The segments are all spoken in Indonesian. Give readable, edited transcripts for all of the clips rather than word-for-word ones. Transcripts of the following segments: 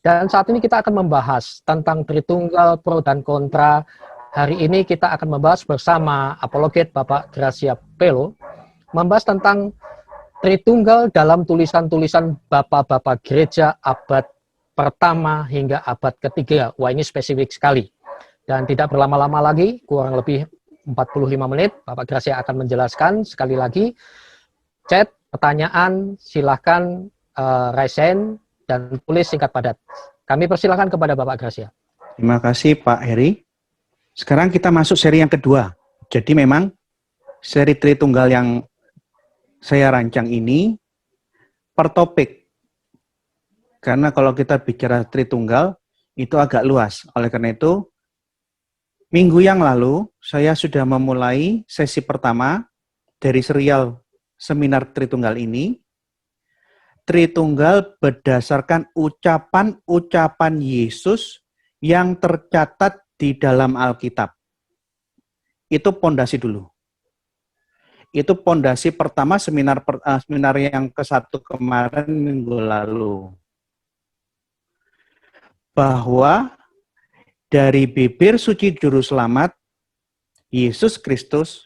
Dan saat ini kita akan membahas tentang Tritunggal, pro dan kontra. Hari ini kita akan membahas bersama apologet Bapak Gracia Pelo, membahas tentang Tritunggal dalam tulisan-tulisan Bapak-Bapak Gereja abad pertama hingga abad ketiga. Wah, ini spesifik sekali. Dan tidak berlama-lama lagi, kurang lebih 45 menit, Bapak Gracia akan menjelaskan sekali lagi. Chat, pertanyaan, silahkan raise hand dan tulis singkat padat. Kami persilahkan kepada Bapak Gracia. Terima kasih Pak Heri. Sekarang kita masuk seri yang kedua. Jadi memang seri Tritunggal yang saya rancang ini per topik. Karena kalau kita bicara Tritunggal itu agak luas. Oleh karena itu, minggu yang lalu saya sudah memulai sesi pertama dari serial seminar Tritunggal ini. Tritunggal berdasarkan ucapan-ucapan Yesus yang tercatat di dalam Alkitab. Itu pondasi dulu. Itu pondasi pertama seminar yang ke-1 kemarin minggu lalu. Bahwa dari bibir suci Juru Selamat, Yesus Kristus,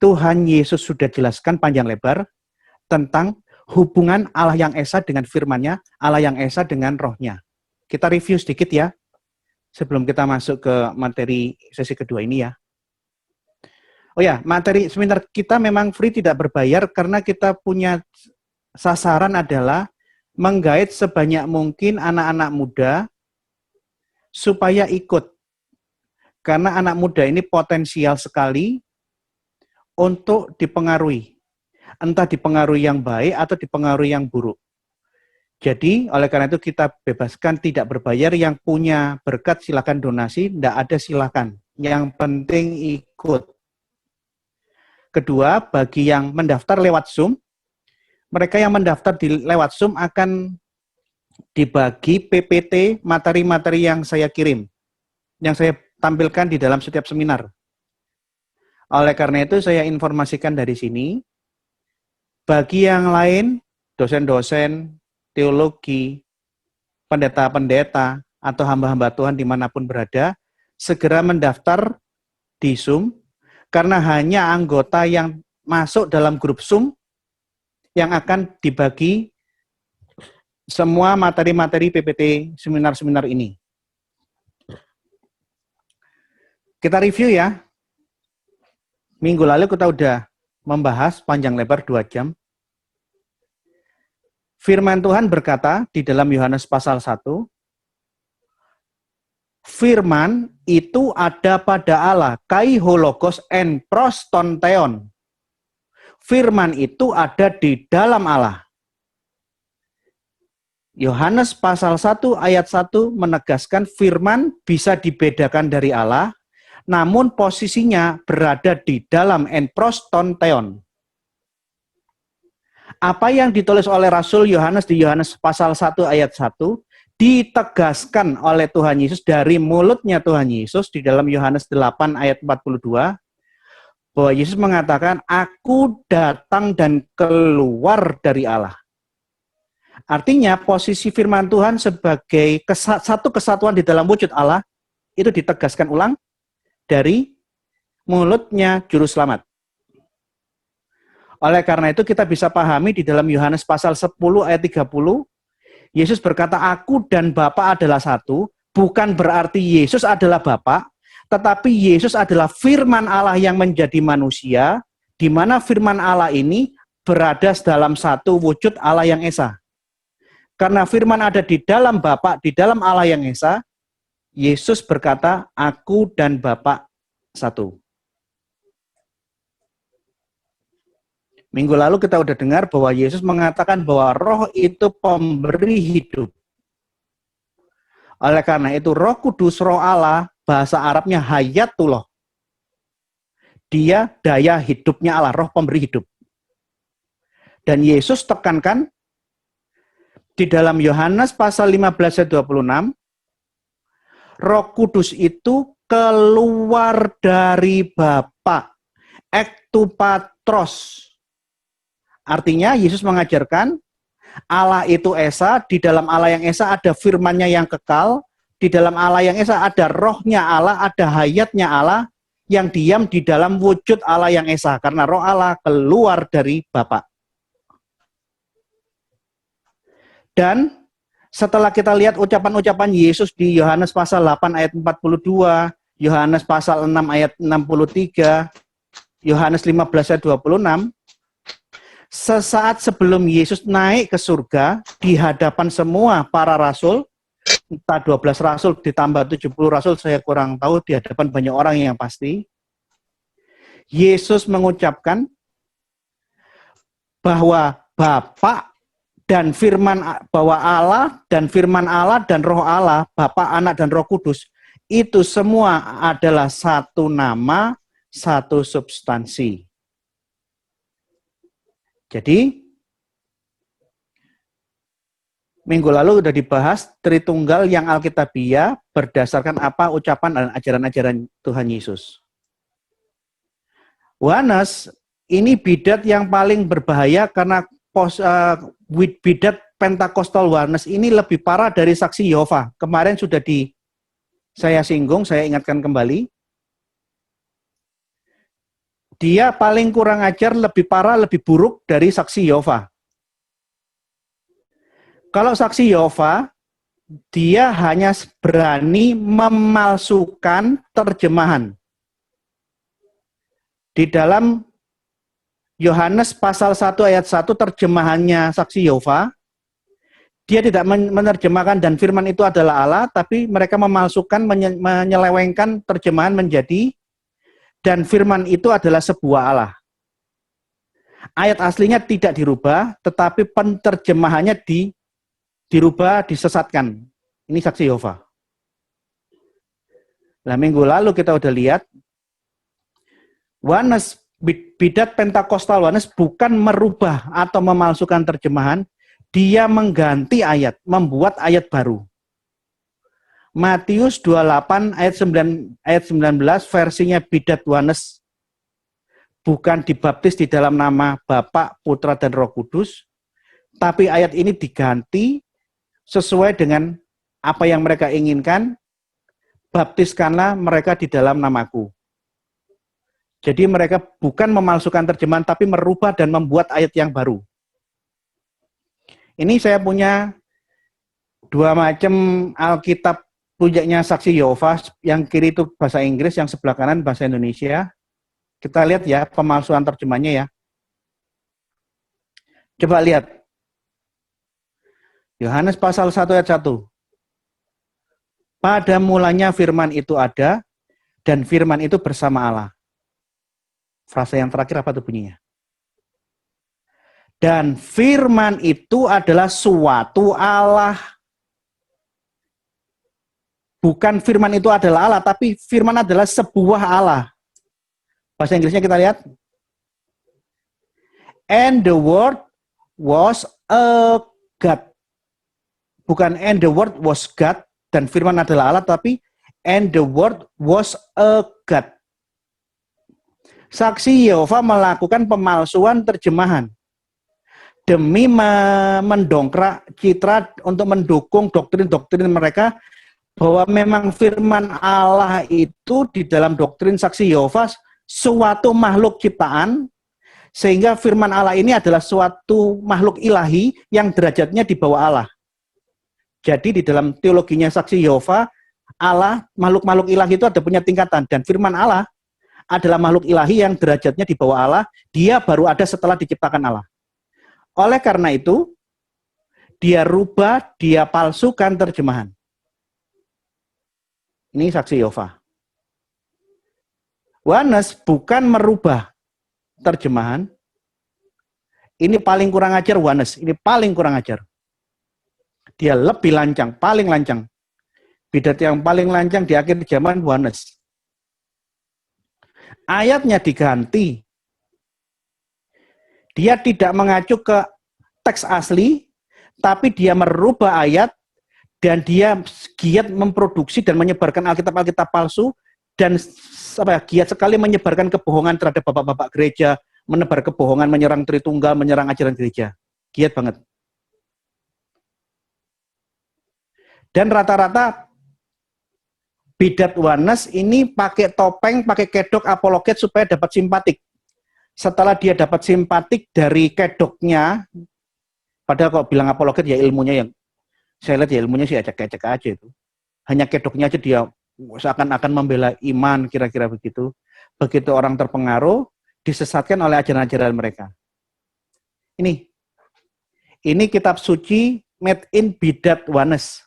Tuhan Yesus sudah jelaskan panjang lebar tentang hubungan Allah yang Esa dengan firman-Nya, Allah yang Esa dengan rohnya. Kita review sedikit ya, sebelum kita masuk ke materi sesi kedua ini ya. Oh ya, materi seminar kita memang free, tidak berbayar, karena kita punya sasaran adalah menggait sebanyak mungkin anak-anak muda supaya ikut. Karena anak muda ini potensial sekali untuk dipengaruhi. Entah dipengaruhi yang baik atau dipengaruhi yang buruk. Jadi, oleh karena itu kita bebaskan tidak berbayar. Yang punya berkat silakan donasi, tidak ada silakan. Yang penting ikut. Kedua, bagi yang mendaftar lewat Zoom, mereka yang mendaftar lewat Zoom akan dibagi PPT materi-materi yang saya kirim, yang saya tampilkan di dalam setiap seminar. Oleh karena itu, saya informasikan dari sini, bagi yang lain, dosen-dosen, teologi, pendeta-pendeta, atau hamba-hamba Tuhan dimanapun berada, segera mendaftar di Zoom, karena hanya anggota yang masuk dalam grup Zoom yang akan dibagi semua materi-materi PPT seminar-seminar ini. Kita review ya. Minggu lalu kita udah membahas panjang lebar 2 jam. Firman Tuhan berkata di dalam Yohanes pasal 1, firman itu ada pada Allah, kai hologos en proston theon. Firman itu ada di dalam Allah. Yohanes pasal 1 ayat 1 menegaskan firman bisa dibedakan dari Allah, namun posisinya berada di dalam en proston theon. Apa yang ditulis oleh Rasul Yohanes di Yohanes pasal 1 ayat 1 ditegaskan oleh Tuhan Yesus dari mulutnya Tuhan Yesus di dalam Yohanes 8 ayat 42, bahwa Yesus mengatakan, aku datang dan keluar dari Allah. Artinya posisi firman Tuhan sebagai satu kesatuan di dalam wujud Allah, itu ditegaskan ulang dari mulutnya Juru Selamat. Oleh karena itu kita bisa pahami di dalam Yohanes pasal 10 ayat 30, Yesus berkata, aku dan Bapa adalah satu, bukan berarti Yesus adalah Bapa, tetapi Yesus adalah firman Allah yang menjadi manusia, di mana firman Allah ini berada dalam satu wujud Allah yang Esa. Karena firman ada di dalam Bapa, di dalam Allah yang Esa, Yesus berkata, aku dan Bapa satu. Minggu lalu kita udah dengar bahwa Yesus mengatakan bahwa roh itu pemberi hidup. Oleh karena itu roh kudus, roh Allah, bahasa Arabnya hayatullah. Dia daya hidupnya Allah, roh pemberi hidup. Dan Yesus tekankan di dalam Yohanes pasal 15 ayat 26, roh kudus itu keluar dari Bapa, ektu patros. Artinya Yesus mengajarkan Allah itu esa, di dalam Allah yang esa ada firman-Nya yang kekal, di dalam Allah yang esa ada rohnya Allah, ada hayatnya Allah yang diam di dalam wujud Allah yang esa, karena roh Allah keluar dari Bapa. Dan setelah kita lihat ucapan-ucapan Yesus di Yohanes pasal 8 ayat 42, Yohanes pasal 6 ayat 63, Yohanes 15 ayat 26, sesaat sebelum Yesus naik ke surga di hadapan semua para rasul, entah 12 rasul ditambah 70 rasul, saya kurang tahu, di hadapan banyak orang yang pasti, Yesus mengucapkan bahwa Bapa dan firman, bahwa Allah dan firman Allah dan roh Allah, Bapa, Anak, dan Roh Kudus, itu semua adalah satu nama, satu substansi. Jadi, minggu lalu sudah dibahas Tritunggal yang Alkitabiah berdasarkan apa ucapan dan ajaran-ajaran Tuhan Yesus. Yohanes ini bidat yang paling berbahaya karena bidat Pentakostal Yohanes ini lebih parah dari saksi Yehova. Kemarin sudah saya singgung, saya ingatkan kembali. Dia paling kurang ajar, lebih parah, lebih buruk dari saksi Yehova. Kalau saksi Yehova, dia hanya berani memalsukan terjemahan. Di dalam Yohanes pasal 1 ayat 1 terjemahannya saksi Yehova, dia tidak menerjemahkan dan firman itu adalah Allah, tapi mereka memalsukan, menyelewengkan terjemahan menjadi dan firman itu adalah sebuah Allah. Ayat aslinya tidak dirubah, tetapi penerjemahannya dirubah, disesatkan. Ini saksi Yehova. Nah, minggu lalu kita udah lihat, Yohanes, bidat Pentakostal Yohanes bukan merubah atau memalsukan terjemahan, dia mengganti ayat, membuat ayat baru. Matius 28 ayat 19 versinya bidat Yohanes bukan dibaptis di dalam nama Bapa, Putra, dan Roh Kudus, tapi ayat ini diganti sesuai dengan apa yang mereka inginkan, baptiskanlah mereka di dalam namaku. Jadi mereka bukan memalsukan terjemahan, tapi merubah dan membuat ayat yang baru. Ini saya punya dua macam Alkitab punyanya saksi Yehova, yang kiri itu bahasa Inggris, yang sebelah kanan bahasa Indonesia. Kita lihat ya pemalsuan terjemahnya ya. Coba lihat. Yohanes pasal 1 ayat 1. Pada mulanya firman itu ada, dan firman itu bersama Allah. Frasa yang terakhir apa tuh bunyinya? Dan firman itu adalah suatu Allah. Bukan firman itu adalah Allah, tapi firman adalah sebuah Allah. Bahasa Inggrisnya kita lihat. And the word was a God. Bukan and the word was God, dan firman adalah Allah, tapi and the word was a God. Saksi Yehova melakukan pemalsuan terjemahan demi mendongkrak citra untuk mendukung doktrin-doktrin mereka bahwa memang firman Allah itu di dalam doktrin saksi Yehova suatu makhluk ciptaan, sehingga firman Allah ini adalah suatu makhluk ilahi yang derajatnya di bawah Allah. Jadi di dalam teologinya saksi Yehova, Allah, makhluk-makhluk ilahi itu ada punya tingkatan, dan firman Allah adalah makhluk ilahi yang derajatnya di bawah Allah, dia baru ada setelah diciptakan Allah. Oleh karena itu, dia rubah, dia palsukan terjemahan. Ini saksi Yehova. Yohanes bukan merubah terjemahan. Ini paling kurang ajar Yohanes, ini paling kurang ajar. Dia lebih lancang, paling lancang. Bidat yang paling lancang di akhir zaman Yohanes. Ayatnya diganti. Dia tidak mengacu ke teks asli, tapi dia merubah ayat, dan dia giat memproduksi dan menyebarkan Alkitab-Alkitab palsu, dan giat sekali menyebarkan kebohongan terhadap bapak-bapak gereja, menebar kebohongan, menyerang Tritunggal, menyerang ajaran gereja. Giat banget. Dan rata-rata bidat Wanes ini pakai topeng, pakai kedok apologet supaya dapat simpatik. Setelah dia dapat simpatik dari kedoknya, padahal kok bilang apologet ya ilmunya yang saya lihat ya ilmunya sih acak-acak aja itu. Hanya kedoknya aja dia seakan-akan membela iman, kira-kira begitu. Begitu orang terpengaruh, disesatkan oleh ajaran-ajaran mereka. Ini kitab suci made in bidat Wanes.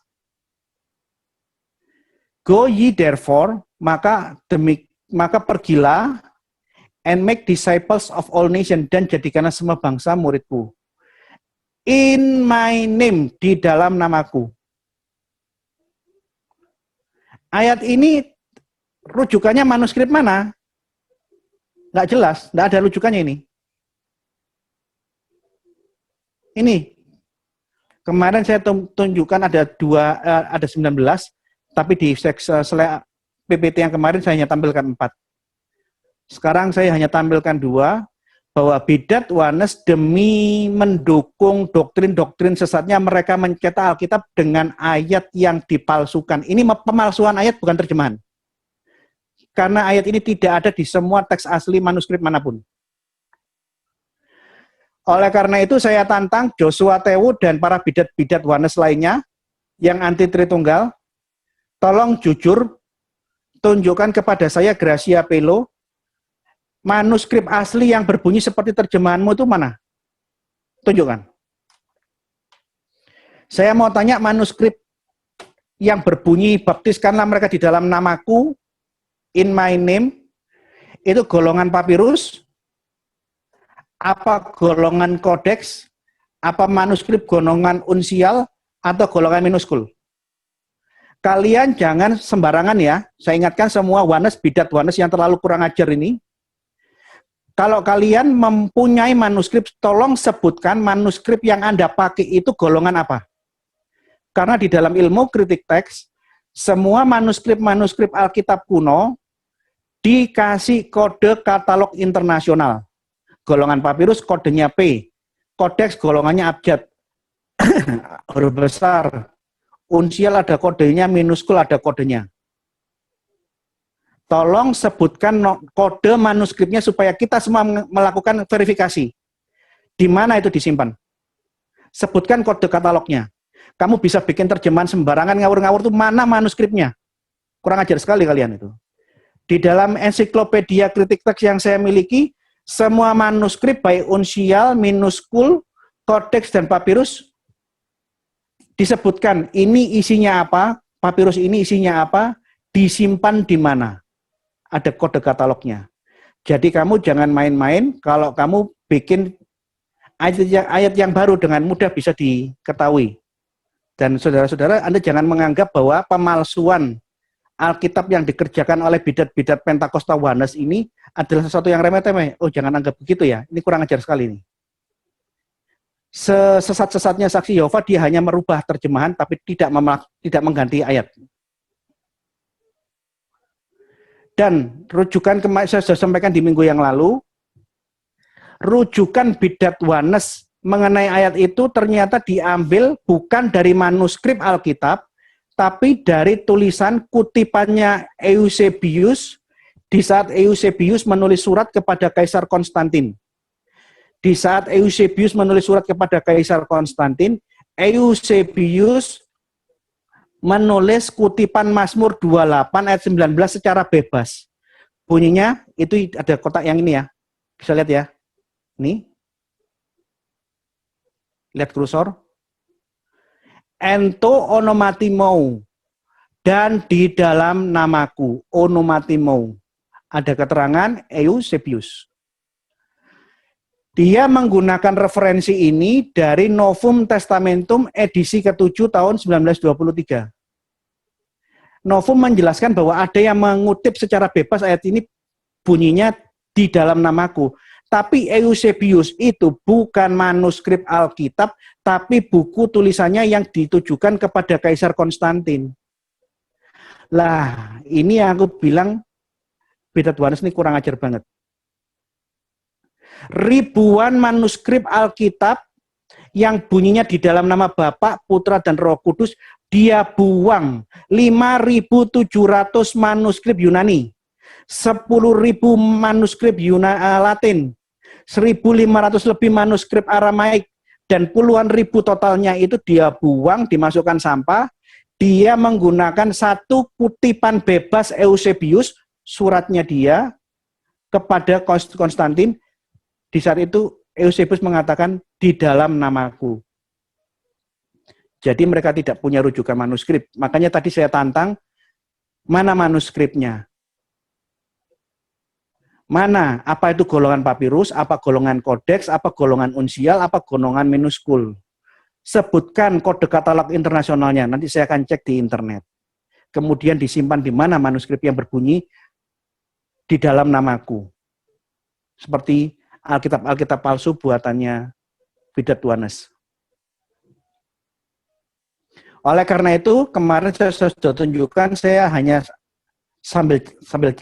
Go ye therefore, maka pergilah and make disciples of all nations, dan jadikanlah semua bangsa muridku. In my name, di dalam namaku. Ayat ini rujukannya manuskrip mana? Nggak jelas, nggak ada rujukannya ini. Ini kemarin saya tunjukkan ada 19, tapi di PPT yang kemarin saya hanya tampilkan 4. Sekarang saya hanya tampilkan 2, bahwa bidat Wanes demi mendukung doktrin-doktrin sesatnya mereka mencetak Alkitab dengan ayat yang dipalsukan. Ini pemalsuan ayat, bukan terjemahan. Karena ayat ini tidak ada di semua teks asli manuskrip manapun. Oleh karena itu saya tantang Joshua Tewu dan para bidat-bidat Wanes lainnya yang anti Tritunggal, tolong jujur tunjukkan kepada saya, Gracia Pelo, manuskrip asli yang berbunyi seperti terjemahanmu itu mana? Tunjukkan. Saya mau tanya manuskrip yang berbunyi baptiskanlah mereka di dalam namaku, in my name, itu golongan papirus, apa golongan kodeks, apa manuskrip golongan unsial, atau golongan minuskul? Kalian jangan sembarangan ya. Saya ingatkan semua Wanes, bidat Wanes yang terlalu kurang ajar ini. Kalau kalian mempunyai manuskrip, tolong sebutkan manuskrip yang Anda pakai itu golongan apa. Karena di dalam ilmu kritik teks, semua manuskrip-manuskrip Alkitab kuno dikasih kode katalog internasional. Golongan papirus kodenya P, kodeks golongannya abjad, huruf besar, unsial ada kodenya, minuskul ada kodenya. Tolong sebutkan kode manuskripnya supaya kita semua melakukan verifikasi. Di mana itu disimpan? Sebutkan kode katalognya. Kamu bisa bikin terjemahan sembarangan ngawur-ngawur itu mana manuskripnya? Kurang ajar sekali kalian itu. Di dalam ensiklopedia kritik teks yang saya miliki, semua manuskrip baik unsial, minuskul, kodeks, dan papirus disebutkan ini isinya apa, papirus ini isinya apa, disimpan di mana. Ada kode katalognya. Jadi kamu jangan main-main kalau kamu bikin ayat yang baru dengan mudah bisa diketahui. Dan saudara-saudara, Anda jangan menganggap bahwa pemalsuan Alkitab yang dikerjakan oleh bidat-bidat Pentakosta Wanes ini adalah sesuatu yang remeh-temeh. Oh, jangan anggap begitu ya. Ini kurang ajar sekali ini. Sesat-sesatnya saksi Yehova, dia hanya merubah terjemahan tapi tidak mengganti ayat. Dan rujukan saya sudah sampaikan di minggu yang lalu, rujukan bidat Wanes mengenai ayat itu ternyata diambil bukan dari manuskrip Alkitab, tapi dari tulisan kutipannya Eusebius di saat Eusebius menulis surat kepada Kaisar Konstantin. Di saat Eusebius menulis surat kepada Kaisar Konstantin, Eusebius menulis kutipan Mazmur 28 ayat 19 secara bebas. Bunyinya itu ada kotak yang ini ya. Bisa lihat ya. Ini. Lihat kursor. Ento onomatimou, dan di dalam namaku, onomatimou. Ada keterangan Eusebius. Dia menggunakan referensi ini dari Novum Testamentum edisi ke-7 tahun 1923. Novum menjelaskan bahwa ada yang mengutip secara bebas ayat ini bunyinya di dalam namaku. Tapi Eusebius itu bukan manuskrip Alkitab, tapi buku tulisannya yang ditujukan kepada Kaisar Konstantin. Lah, ini yang aku bilang, bidat Wanes ini kurang ajar banget. Ribuan manuskrip Alkitab yang bunyinya di dalam nama Bapa, Putra, dan Roh Kudus dia buang 5.700 manuskrip Yunani, 10.000 manuskrip Latin, 1.500 lebih manuskrip Aramaik, dan puluhan ribu totalnya itu dia buang, dimasukkan sampah. Dia menggunakan satu kutipan bebas Eusebius, suratnya dia kepada Konstantin. Di saat itu Eusebius mengatakan, di dalam namaku. Jadi mereka tidak punya rujukan manuskrip. Makanya tadi saya tantang, mana manuskripnya? Mana? Apa itu golongan papirus, apa golongan kodeks, apa golongan unsial, apa golongan minuskul. Sebutkan kode katalog internasionalnya, nanti saya akan cek di internet. Kemudian disimpan di mana manuskrip yang berbunyi, di dalam namaku. Seperti Alkitab palsu buatannya Bidat Tuanes. Oleh karena itu, kemarin saya sudah tunjukkan, saya hanya sambil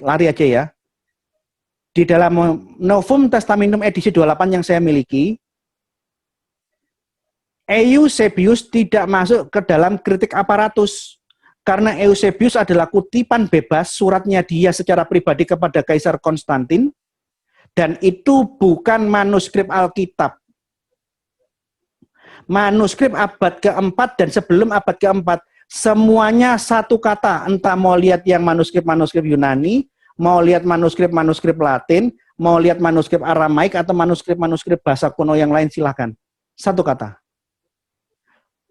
lari aja ya. Di dalam Novum Testamentum edisi 28 yang saya miliki, Eusebius tidak masuk ke dalam kritik aparatus. Karena Eusebius adalah kutipan bebas, suratnya dia secara pribadi kepada Kaisar Konstantin, dan itu bukan manuskrip Alkitab. Manuskrip abad keempat dan sebelum abad keempat, semuanya satu kata, entah mau lihat yang manuskrip-manuskrip Yunani, mau lihat manuskrip-manuskrip Latin, mau lihat manuskrip Aramaik atau manuskrip-manuskrip bahasa kuno yang lain, silahkan. Satu kata.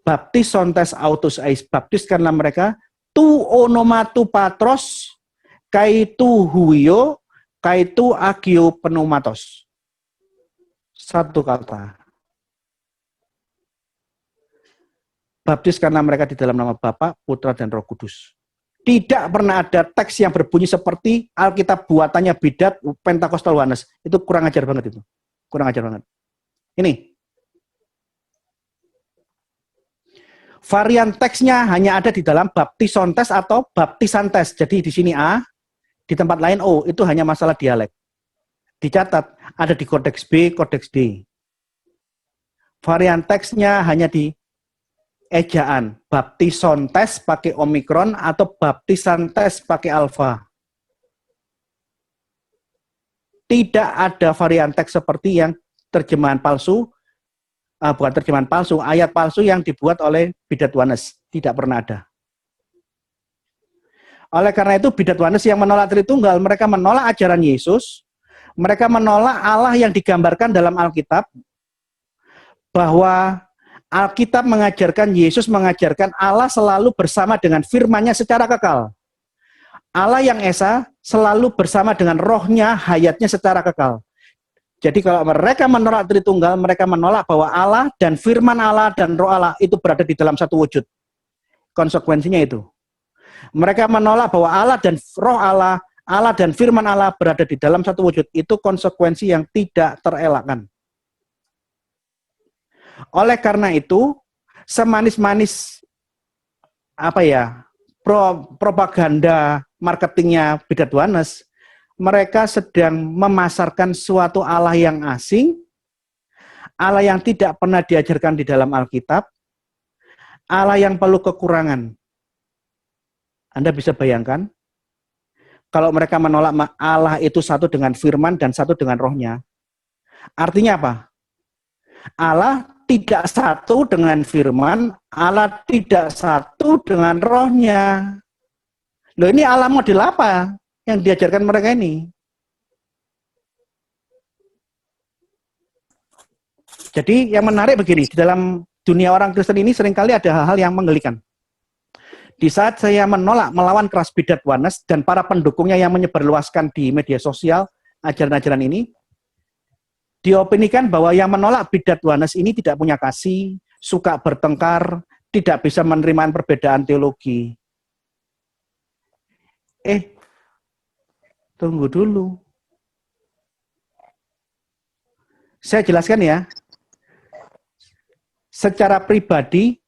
Baptis sontes autus eis, baptiskanlah mereka, tu onomatu patros, kaitu huio, kaitu agio pneumatos. Satu kata. Baptiskanlah mereka di dalam nama Bapa, Putra, dan Roh Kudus. Tidak pernah ada teks yang berbunyi seperti Alkitab buatannya Bidat Pentakostal Yohanes. Itu kurang ajar banget itu. Kurang ajar banget. Ini. Varian teksnya hanya ada di dalam baptisontes atau baptisantes. Jadi di sini A, di tempat lain O. Itu hanya masalah dialek. Dicatat, ada di kodeks B, kodeks D. Varian teksnya hanya di ejaan, baptisontes pakai omikron atau baptisantes pakai alfa. Tidak ada varian teks seperti yang terjemahan palsu, bukan terjemahan palsu, ayat palsu yang dibuat oleh Bidat Tuanes. Tidak pernah ada. Oleh karena itu Bidat Tuanes yang menolak Tritunggal, mereka menolak ajaran Yesus, mereka menolak Allah yang digambarkan dalam Alkitab, bahwa Alkitab mengajarkan, Yesus mengajarkan Allah selalu bersama dengan firman-Nya secara kekal. Allah yang Esa selalu bersama dengan rohnya, hayatnya secara kekal. Jadi kalau mereka menolak Tritunggal, mereka menolak bahwa Allah dan firman Allah dan roh Allah itu berada di dalam satu wujud. Konsekuensinya itu. Mereka menolak bahwa Allah dan roh Allah, Allah dan firman Allah berada di dalam satu wujud. Itu konsekuensi yang tidak terelakkan. Oleh karena itu, semanis-manis propaganda marketingnya Bidat Tuanes, mereka sedang memasarkan suatu Allah yang asing, Allah yang tidak pernah diajarkan di dalam Alkitab, Allah yang perlu kekurangan. Anda bisa bayangkan, kalau mereka menolak Allah itu satu dengan firman dan satu dengan rohnya, artinya apa? Allah tidak satu dengan firman, Allah tidak satu dengan rohnya. Loh, ini Allah model apa yang diajarkan mereka ini? Jadi yang menarik begini, di dalam dunia orang Kristen ini seringkali ada hal-hal yang menggelikan. Di saat saya menolak melawan keras Bidat Tuanes dan para pendukungnya yang menyebarluaskan di media sosial ajaran-ajaran ini, diopinikan bahwa yang menolak Bidat Tuanes ini tidak punya kasih, suka bertengkar, tidak bisa menerima perbedaan teologi. Tunggu dulu. Saya jelaskan ya. Secara pribadi,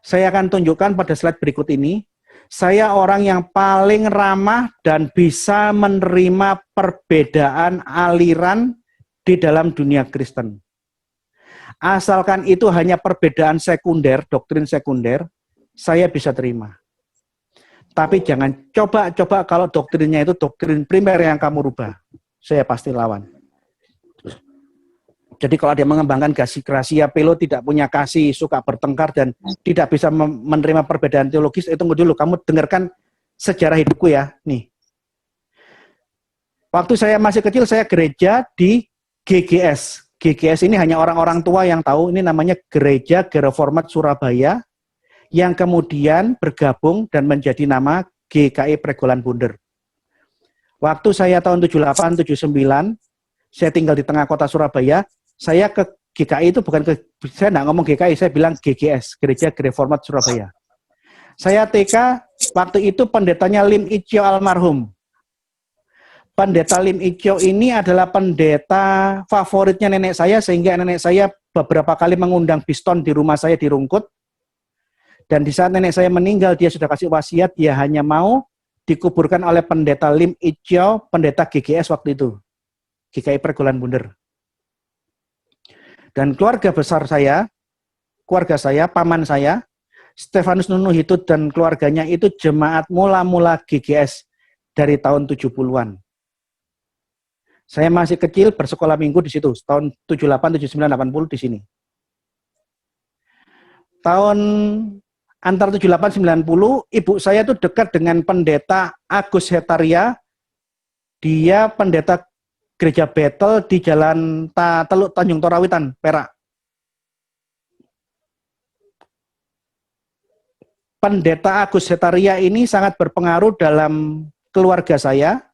saya akan tunjukkan pada slide berikut ini, saya orang yang paling ramah dan bisa menerima perbedaan aliran di dalam dunia Kristen. Asalkan itu hanya perbedaan sekunder, doktrin sekunder, saya bisa terima. Tapi jangan coba-coba kalau doktrinnya itu doktrin primer yang kamu rubah. Saya pasti lawan. Jadi kalau dia mengembangkan Gracia Pelo tidak punya kasih, suka bertengkar, dan tidak bisa menerima perbedaan teologis, tunggu dulu, kamu dengarkan sejarah hidupku ya. Nih, waktu saya masih kecil, saya gereja di GGS. GGS ini hanya orang-orang tua yang tahu, ini namanya Gereja Gereformat Surabaya, yang kemudian bergabung dan menjadi nama GKI Pregolan Bunder. Waktu saya tahun 78, 79, saya tinggal di tengah kota Surabaya, saya ke GKI itu bukan ke, saya nggak ngomong GKI, saya bilang GGS, Gereja Gereformat Surabaya. Saya TK, waktu itu pendetanya Lim Icio almarhum. Pendeta Lim Icio ini adalah pendeta favoritnya nenek saya, sehingga nenek saya beberapa kali mengundang Biston di rumah saya di Rungkut. Dan di saat nenek saya meninggal, dia sudah kasih wasiat, dia hanya mau dikuburkan oleh pendeta Lim Icio, pendeta GGS waktu itu. GKI Pregolan Bunder. Dan keluarga besar saya, paman saya, Stefanus Nunuhitut dan keluarganya itu jemaat mula-mula GGS dari tahun 70-an. Saya masih kecil bersekolah minggu di situ, tahun 78, 79, 80 di sini. Tahun antara 78 90, ibu saya itu dekat dengan pendeta Agus Hetaria. Dia pendeta Gereja Betel di Jalan Teluk Tanjung Torawitan, Perak. Pendeta Agus Hetaria ini sangat berpengaruh dalam keluarga saya,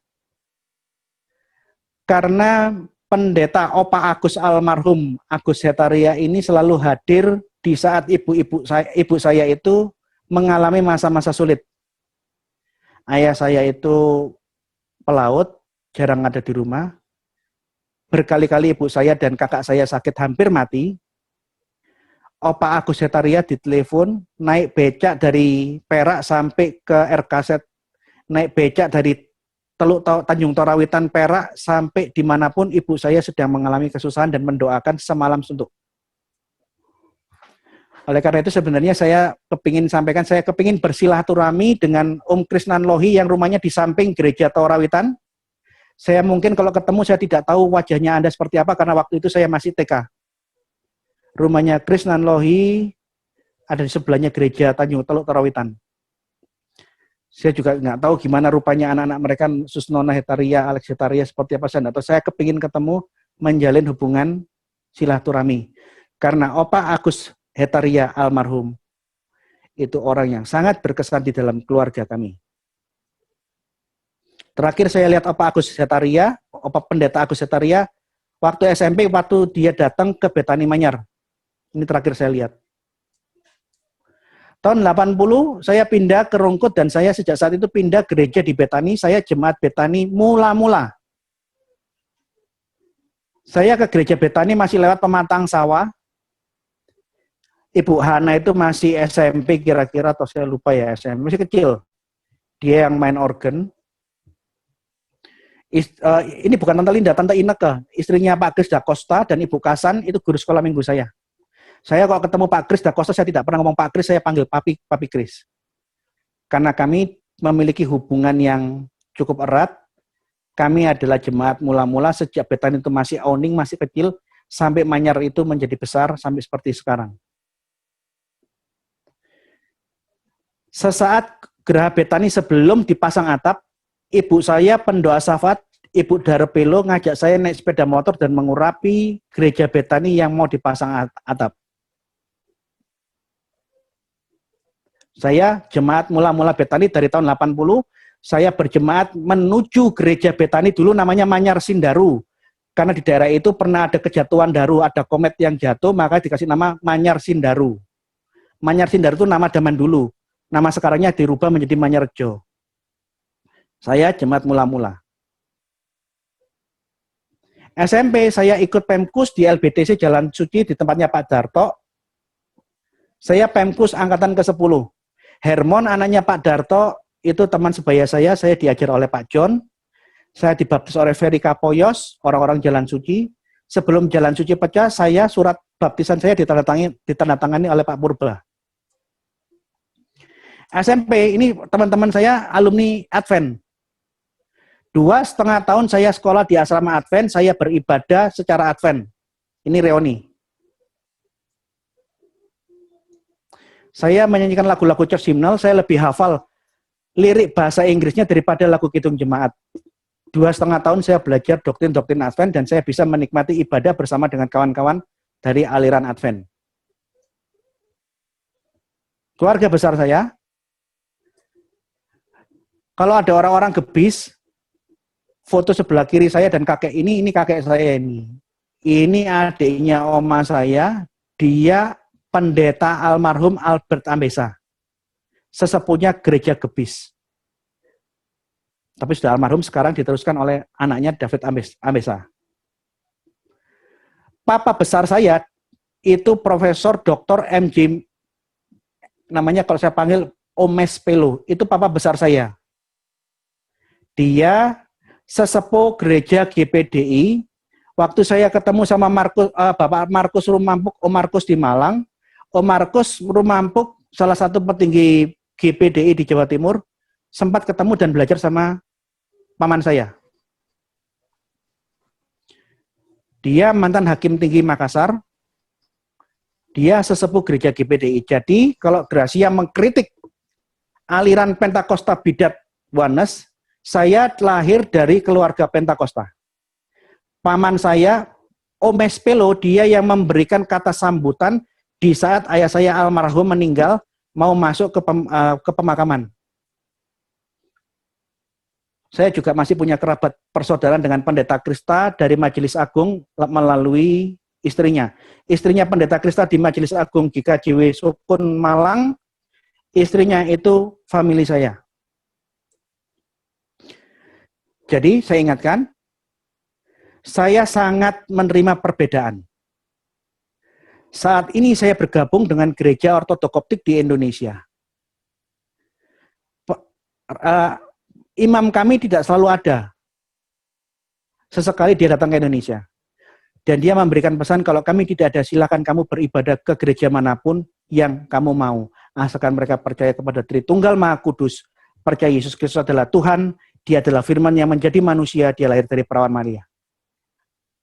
karena pendeta Opa Agus almarhum Agus Hetaria ini selalu hadir di saat ibu saya itu mengalami masa-masa sulit. Ayah saya itu pelaut, jarang ada di rumah. Berkali-kali ibu saya dan kakak saya sakit hampir mati. Opa Agus Hetaria ditelepon, naik becak dari Perak sampai ke RKZ, naik becak dari Teluk Tanjung Torawitan Perak sampai dimanapun ibu saya sedang mengalami kesusahan dan mendoakan semalam suntuk. Oleh karena itu sebenarnya saya kepingin bersilaturahmi dengan Om Krisnan Lohi yang rumahnya di samping Gereja Torawitan. Saya mungkin kalau ketemu saya tidak tahu wajahnya Anda seperti apa karena waktu itu saya masih TK. Rumahnya Krisnan Lohi ada di sebelahnya Gereja Tanjung Teluk Torawitan. Saya juga nggak tahu gimana rupanya anak-anak mereka, Susnona Hetaria, Alex Hetaria seperti apa saya nggak tahu. Saya kepingin ketemu, menjalin hubungan silaturahmi. Karena Opa Agus Hetaria almarhum itu orang yang sangat berkesan di dalam keluarga kami. Terakhir saya lihat Opa Agus Hetaria, Opa Pendeta Agus Hetaria, waktu SMP, waktu dia datang ke Betani Manyar. Ini terakhir saya lihat. Tahun 80, saya pindah ke Rungkut dan saya sejak saat itu pindah gereja di Betani, saya jemaat Betani mula-mula. Saya ke gereja Betani masih lewat pematang sawah. Ibu Hana itu masih SMP kira-kira, atau saya lupa ya, SMP, masih kecil. Dia yang main organ. Ini bukan Tante Linda, Tante Ineke, istrinya Pak Kris Da Costa dan Ibu Kasan, itu guru sekolah minggu saya. Saya kalau ketemu Pak Kris Da Costa, saya tidak pernah ngomong Pak Kris, saya panggil Papi Kris. Karena kami memiliki hubungan yang cukup erat, kami adalah jemaat mula-mula sejak Betani itu masih owning, masih kecil, sampai Manyar itu menjadi besar, sampai seperti sekarang. Sesaat Geraha Betani sebelum dipasang atap, ibu saya pendoa syafaat, Ibu Darepelo ngajak saya naik sepeda motor dan mengurapi gereja Betani yang mau dipasang atap. Saya jemaat mula-mula Betani dari tahun 80, saya berjemaat menuju gereja Betani dulu namanya Manyar Sindaru. Karena di daerah itu pernah ada kejatuhan daru, ada komet yang jatuh, maka dikasih nama Manyar Sindaru. Manyar Sindaru itu nama zaman dulu. Nama sekarangnya dirubah menjadi Manyarjo. Saya jemaat mula-mula. SMP saya ikut Pemkus di LBTC Jalan Suci di tempatnya Pak Darto. Saya Pemkus angkatan ke-10. Hermon anaknya Pak Darto itu teman sebaya saya diajar oleh Pak John. Saya dibaptis oleh Ferry Kapoyos, orang-orang Jalan Suci. Sebelum Jalan Suci pecah, surat baptisan saya ditandatangani oleh Pak Purba. SMP, ini teman-teman saya alumni Advent. 2,5 tahun saya sekolah di asrama Advent, saya beribadah secara Advent. Ini reuni. Saya menyanyikan lagu-lagu church hymnal, saya lebih hafal lirik bahasa Inggrisnya daripada lagu kidung jemaat. 2,5 tahun saya belajar doktrin-doktrin Advent dan saya bisa menikmati ibadah bersama dengan kawan-kawan dari aliran Advent. Keluarga besar saya, kalau ada orang-orang gebis, foto sebelah kiri saya dan kakek ini kakek saya ini. Ini adiknya oma saya, dia pendeta almarhum Albert Ambesa, sesepuhnya gereja gebis. Tapi sudah almarhum, sekarang diteruskan oleh anaknya David Ambesa. Papa besar saya itu Profesor Dr. M.J. namanya kalau saya panggil Omes Pelo, itu papa besar saya. Dia sesepuh gereja GPDI. Waktu saya ketemu sama Bapak Markus Rumampuk, Om Markus di Malang, Om Markus Rumampuk, salah satu petinggi GPDI di Jawa Timur, sempat ketemu dan belajar sama paman saya. Dia mantan hakim tinggi Makassar, dia sesepuh gereja GPDI. Jadi kalau Gracia mengkritik aliran Pentakosta Bidat Oneness, saya lahir dari keluarga Pentakosta. Paman saya, Omes Pelo, dia yang memberikan kata sambutan di saat ayah saya almarhum meninggal, mau masuk ke pemakaman. Saya juga masih punya kerabat persaudaraan dengan Pendeta Krista dari Majelis Agung melalui istrinya. Istrinya Pendeta Krista di Majelis Agung GKJW Sukun Malang, istrinya itu famili saya. Jadi saya ingatkan, saya sangat menerima perbedaan. Saat ini saya bergabung dengan Gereja Ortodok Koptik di Indonesia. Imam kami tidak selalu ada. Sesekali dia datang ke Indonesia. Dan dia memberikan pesan, kalau kami tidak ada, silakan kamu beribadah ke gereja manapun yang kamu mau. Asalkan mereka percaya kepada Tritunggal Maha Kudus, percaya Yesus Kristus adalah Tuhan, dia adalah firman yang menjadi manusia, dia lahir dari perawan Maria.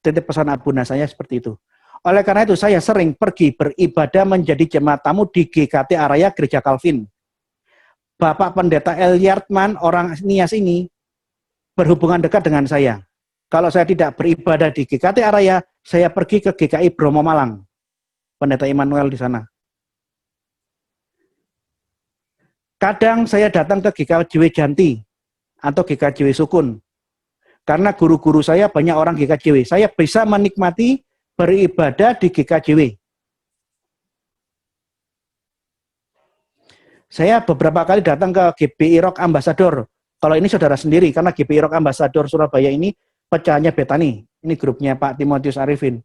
Titip pesan abuna saya seperti itu. Oleh karena itu saya sering pergi beribadah menjadi jemaat tamu di GKT Araya Gereja Calvin. Bapak Pendeta Eliartman, orang Nias ini, berhubungan dekat dengan saya. Kalau saya tidak beribadah di GKT Araya, saya pergi ke GKI Bromo Malang. Pendeta Immanuel di sana. Kadang saya datang ke GKJW Janti atau GKJW Sukun. Karena guru-guru saya banyak orang GKJW. Saya bisa menikmati beribadah di GKJW. Saya beberapa kali datang ke GBI Rock Ambassador. Kalau ini saudara sendiri, karena GBI Rock Ambassador Surabaya ini pecahannya Betani. Ini grupnya Pak Timotius Arifin.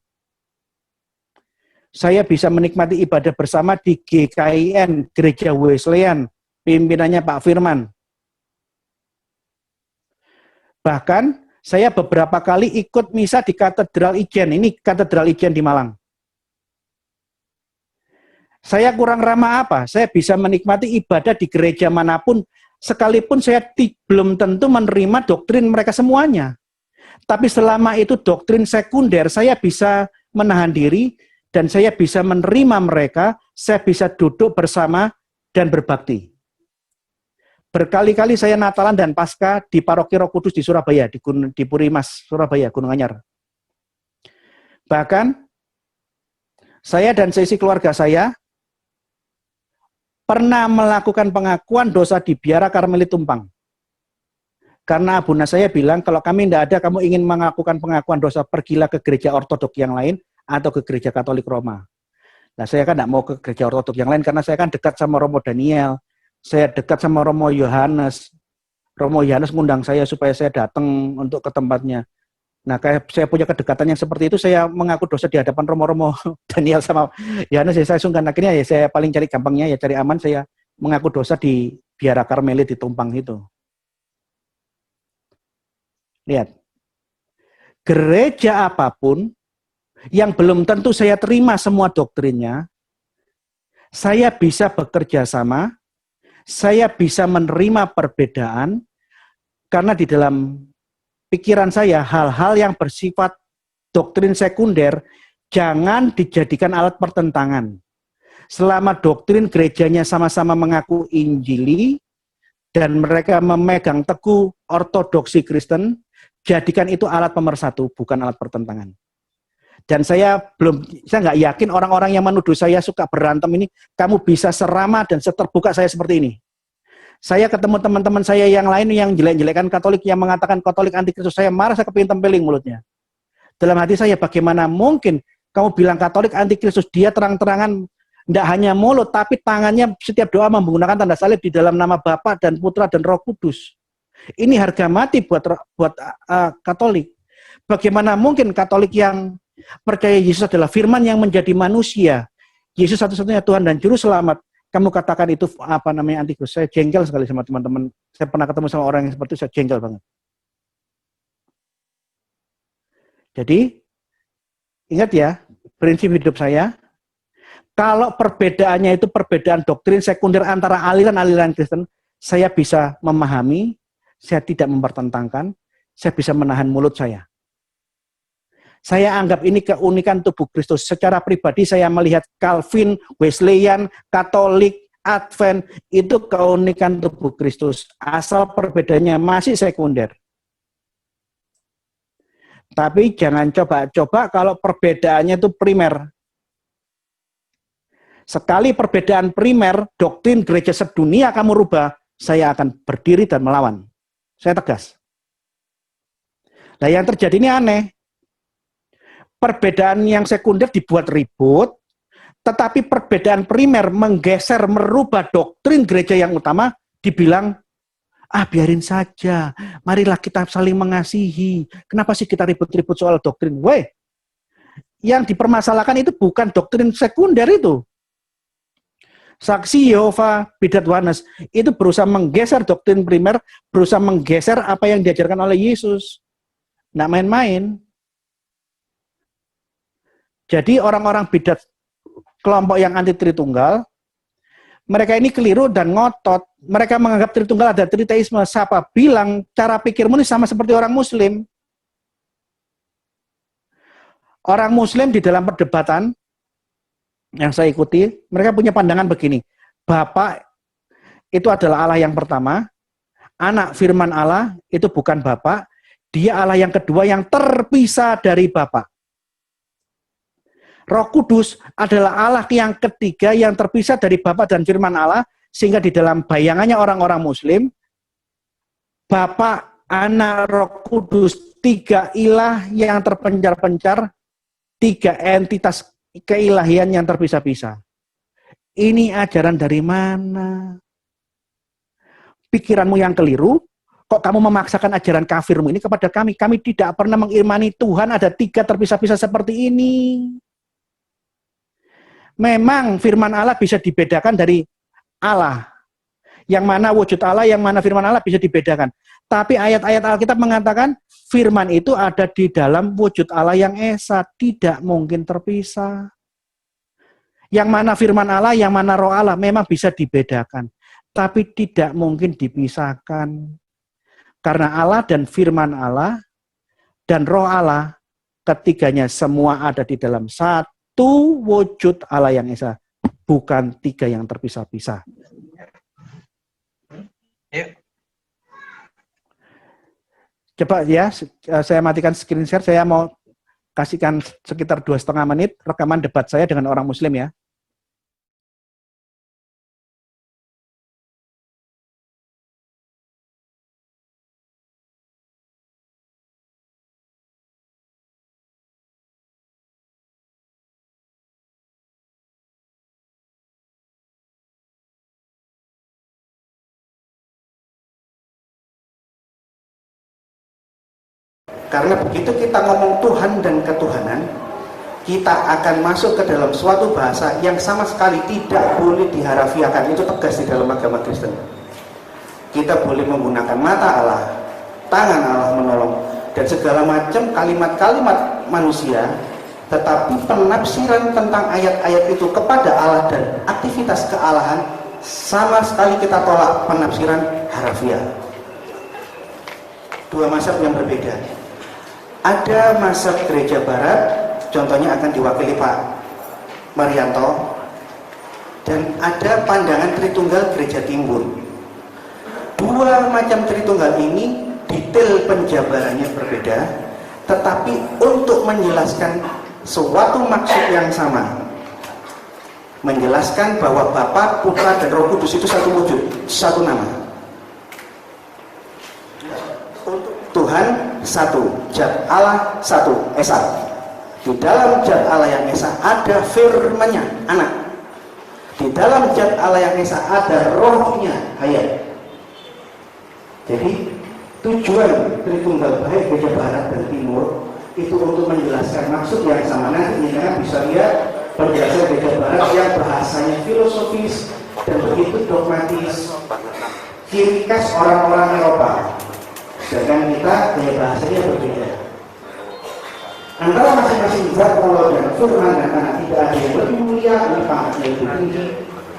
Saya bisa menikmati ibadah bersama di GKIN, Gereja Wesleyan, pimpinannya Pak Firman. Bahkan saya beberapa kali ikut misa di Katedral Ijen. Ini Katedral Ijen di Malang. Saya kurang ramah apa? Saya bisa menikmati ibadah di gereja manapun, sekalipun saya belum tentu menerima doktrin mereka semuanya. Tapi selama itu doktrin sekunder, saya bisa menahan diri, dan saya bisa menerima mereka, saya bisa duduk bersama dan berbakti. Berkali-kali saya Natalan dan Paskah di Paroki Roh Kudus di Surabaya, di Purimas, Surabaya, Gunung Anyar. Bahkan, saya dan sesi keluarga saya pernah melakukan pengakuan dosa di Biara Karmeli Tumpang. Karena abuna saya bilang, kalau kami tidak ada, kamu ingin melakukan pengakuan dosa, pergilah ke gereja ortodok yang lain atau ke gereja Katolik Roma. Nah, saya kan tidak mau ke gereja ortodok yang lain, karena saya kan dekat sama Romo Daniel, saya dekat sama Romo Yohanes. Romo Yohanes ngundang saya supaya saya datang untuk ke tempatnya. Nah, kayak saya punya kedekatan yang seperti itu, saya mengaku dosa di hadapan Romo Daniel sama Yohanes. Ya, saya sungkan, akhirnya ya saya paling cari gampangnya, ya cari aman, saya mengaku dosa di Biara Karmeli di Tumpang itu. Lihat, gereja apapun yang belum tentu saya terima semua doktrinnya, saya bisa bekerja sama, saya bisa menerima perbedaan karena di dalam pikiran saya hal-hal yang bersifat doktrin sekunder jangan dijadikan alat pertentangan. Selama doktrin gerejanya sama-sama mengaku Injili dan mereka memegang teguh ortodoksi Kristen, jadikan itu alat pemersatu, bukan alat pertentangan. Dan saya nggak yakin orang-orang yang menuduh saya suka berantem ini, kamu bisa seramah dan seterbuka saya seperti ini. Saya ketemu teman-teman saya yang lain yang jelek-jelekan Katolik, yang mengatakan Katolik anti Kristus, saya marah, saya kepingin tempeling mulutnya. Dalam hati saya, bagaimana mungkin kamu bilang Katolik anti Kristus, dia terang-terangan, tidak hanya mulut, tapi tangannya setiap doa menggunakan tanda salib di dalam nama Bapa dan Putra dan Roh Kudus. Ini harga mati buat Katolik. Bagaimana mungkin Katolik yang percaya Yesus adalah firman yang menjadi manusia, Yesus satu-satunya Tuhan dan Juru Selamat, kamu katakan itu antikristus? Saya jengkel sekali sama teman-teman. Saya pernah ketemu sama orang yang seperti itu, saya jengkel banget. Jadi, ingat ya, prinsip hidup saya, kalau perbedaannya itu perbedaan doktrin sekunder antara aliran-aliran Kristen, saya bisa memahami, saya tidak mempertentangkan, saya bisa menahan mulut saya. Saya anggap ini keunikan tubuh Kristus. Secara pribadi saya melihat Calvin, Wesleyan, Katolik, Advent, itu keunikan tubuh Kristus. Asal perbedaannya masih sekunder. Tapi jangan coba-coba kalau perbedaannya itu primer. Sekali perbedaan primer, doktrin gereja sedunia kamu rubah, saya akan berdiri dan melawan. Saya tegas. Nah yang terjadi ini aneh. Perbedaan yang sekunder dibuat ribut, tetapi perbedaan primer menggeser, merubah doktrin gereja yang utama, dibilang, biarin saja, marilah kita saling mengasihi. Kenapa sih kita ribut-ribut soal doktrin? Yang dipermasalahkan itu bukan doktrin sekunder itu. Saksi Yehova, Bidat Yohanes, itu berusaha menggeser doktrin primer, berusaha menggeser apa yang diajarkan oleh Yesus. Nggak main-main. Jadi orang-orang bidat kelompok yang anti Tritunggal, mereka ini keliru dan ngotot. Mereka menganggap Tritunggal ada triteisme. Siapa bilang cara pikirmu ini sama seperti orang Muslim? Orang Muslim di dalam perdebatan yang saya ikuti, mereka punya pandangan begini. Bapa itu adalah Allah yang pertama, anak firman Allah itu bukan Bapa, dia Allah yang kedua yang terpisah dari Bapa. Roh Kudus adalah Allah yang ketiga yang terpisah dari Bapa dan firman Allah, sehingga di dalam bayangannya orang-orang Muslim, Bapa, Anak, Roh Kudus, tiga ilah yang terpencar-pencar, tiga entitas keilahian yang terpisah-pisah. Ini ajaran dari mana? Pikiranmu yang keliru, kok kamu memaksakan ajaran kafirmu ini kepada kami? Kami tidak pernah mengimani Tuhan ada tiga terpisah-pisah seperti ini. Memang firman Allah bisa dibedakan dari Allah. Yang mana wujud Allah, yang mana firman Allah bisa dibedakan. Tapi ayat-ayat Alkitab mengatakan firman itu ada di dalam wujud Allah yang esa, tidak mungkin terpisah. Yang mana firman Allah, yang mana roh Allah memang bisa dibedakan, tapi tidak mungkin dipisahkan. Karena Allah dan firman Allah dan roh Allah, ketiganya semua ada di dalam satu wujud Allah yang esa, bukan tiga yang terpisah-pisah. Coba ya, saya matikan screen share, saya mau kasihkan sekitar 2,5 menit rekaman debat saya dengan orang Muslim ya. Karena begitu kita ngomong Tuhan dan ketuhanan, kita akan masuk ke dalam suatu bahasa yang sama sekali tidak boleh diharafiahkan. Itu tegas di dalam agama Kristen. Kita boleh menggunakan mata Allah, tangan Allah menolong, dan segala macam kalimat-kalimat manusia, tetapi penafsiran tentang ayat-ayat itu kepada Allah dan aktivitas kealahan sama sekali kita tolak penafsiran harafiah. Dua mazhab yang berbeda. Ada mazhab gereja barat, contohnya akan diwakili Pak Marianto, dan ada pandangan Tritunggal gereja timur. Dua macam Tritunggal ini detail penjabarannya berbeda, tetapi untuk menjelaskan suatu maksud yang sama, menjelaskan bahwa Bapa, Putra, dan Roh Kudus itu satu wujud, satu nama. Tuhan satu, Zat Allah satu, Esa. Di dalam Zat Allah yang Esa ada firman-Nya, Anak. Di dalam Zat Allah yang Esa ada Roh-Nya, Hayat. Jadi tujuan Tritunggal baik gereja barat dan timur itu untuk menjelaskan maksud yang sama. Nanti kita bisa lihat penjelasan gereja barat yang bahasanya filosofis dan begitu dogmatis, ciri khas orang-orang Eropa. Sedangkan kita gaya bahasanya berbeda. Antara masing-masing zat Allah dan firman dan Anak tidak ada yang lebih mulia, ini pangkatnya lebih tinggi,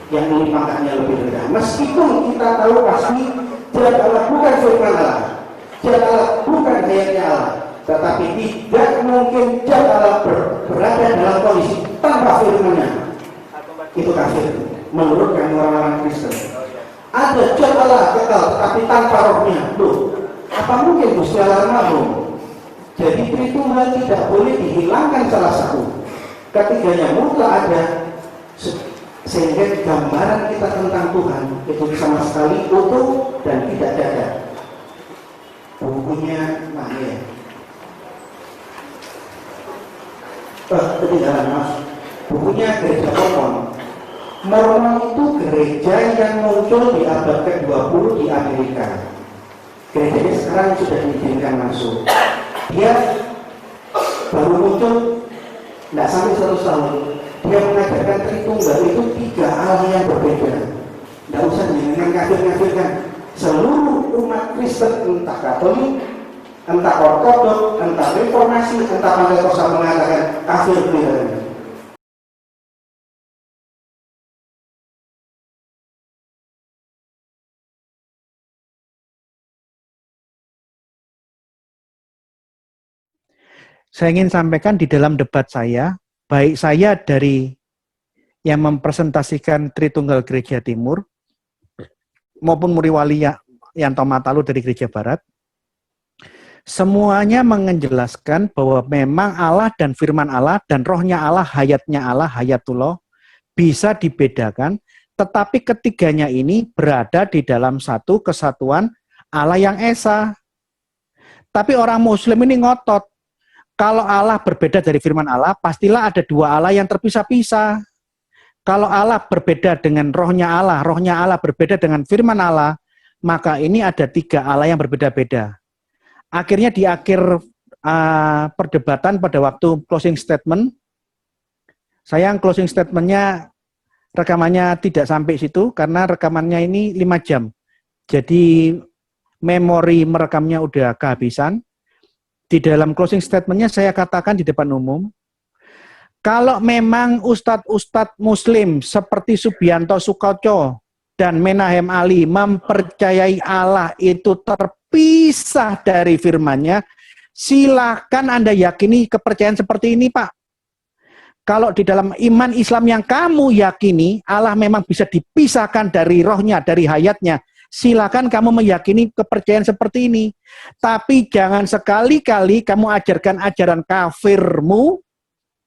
yang ini pangkatnya lebih rendah. Meskipun kita tahu pasti zat Allah bukan firman Allah, zat Allah bukan hayatnya Allah, tetapi tidak mungkin zat Allah berada dalam kondisi tanpa firman-Nya. Itu kafir menurut kami orang-orang Kristen. Ada zat Allah kekal tetapi tanpa Roh-Nya. Loh, apa mungkin Gusti Allah mahrum? Jadi Tritunggal tidak boleh dihilangkan salah satu. Ketiganya mutlak ada, sehingga gambaran kita tentang Tuhan itu sama sekali utuh dan tidak cacat. Bukunya mana? Ketinggalan mas. Bukunya Gereja Mormon. Mormon itu gereja yang muncul di abad ke-20 di Amerika. Gerejanya sekarang sudah diizinkan masuk. Dia baru muncul tidak sampai 100 tahun. Dia mengajarkan Tritunggal itu 3 Allah yang berbeda. Tidak usah dengan kafir-kafirkan. Seluruh umat Kristen, entah Katolik, entah Ortodok, entah Reformasi, entah Pentakosta mengatakan kafir benar. Saya ingin sampaikan di dalam debat saya, baik saya dari yang mempresentasikan Tritunggal Gereja Timur, maupun Muriwali Yanto Matalu dari Gereja Barat, semuanya menjelaskan bahwa memang Allah dan firman Allah dan rohnya Allah, hayatnya Allah, hayatullah, bisa dibedakan, tetapi ketiganya ini berada di dalam satu kesatuan Allah yang Esa. Tapi orang Muslim ini ngotot, kalau Allah berbeda dari firman Allah, pastilah ada 2 Allah yang terpisah-pisah. Kalau Allah berbeda dengan rohnya Allah berbeda dengan firman Allah, maka ini ada 3 Allah yang berbeda-beda. Akhirnya di akhir perdebatan pada waktu closing statement, sayang closing statementnya rekamannya tidak sampai situ, karena rekamannya ini 5 jam. Jadi memori merekamnya udah kehabisan. Di dalam closing statementnya saya katakan di depan umum, kalau memang ustadz-ustadz Muslim seperti Subianto Sukoco dan Menahem Ali mempercayai Allah itu terpisah dari firman-Nya, silakan Anda yakini kepercayaan seperti ini, Pak. Kalau di dalam iman Islam yang kamu yakini, Allah memang bisa dipisahkan dari rohnya, dari hayatnya, silakan kamu meyakini kepercayaan seperti ini. Tapi jangan sekali-kali kamu ajarkan ajaran kafirmu,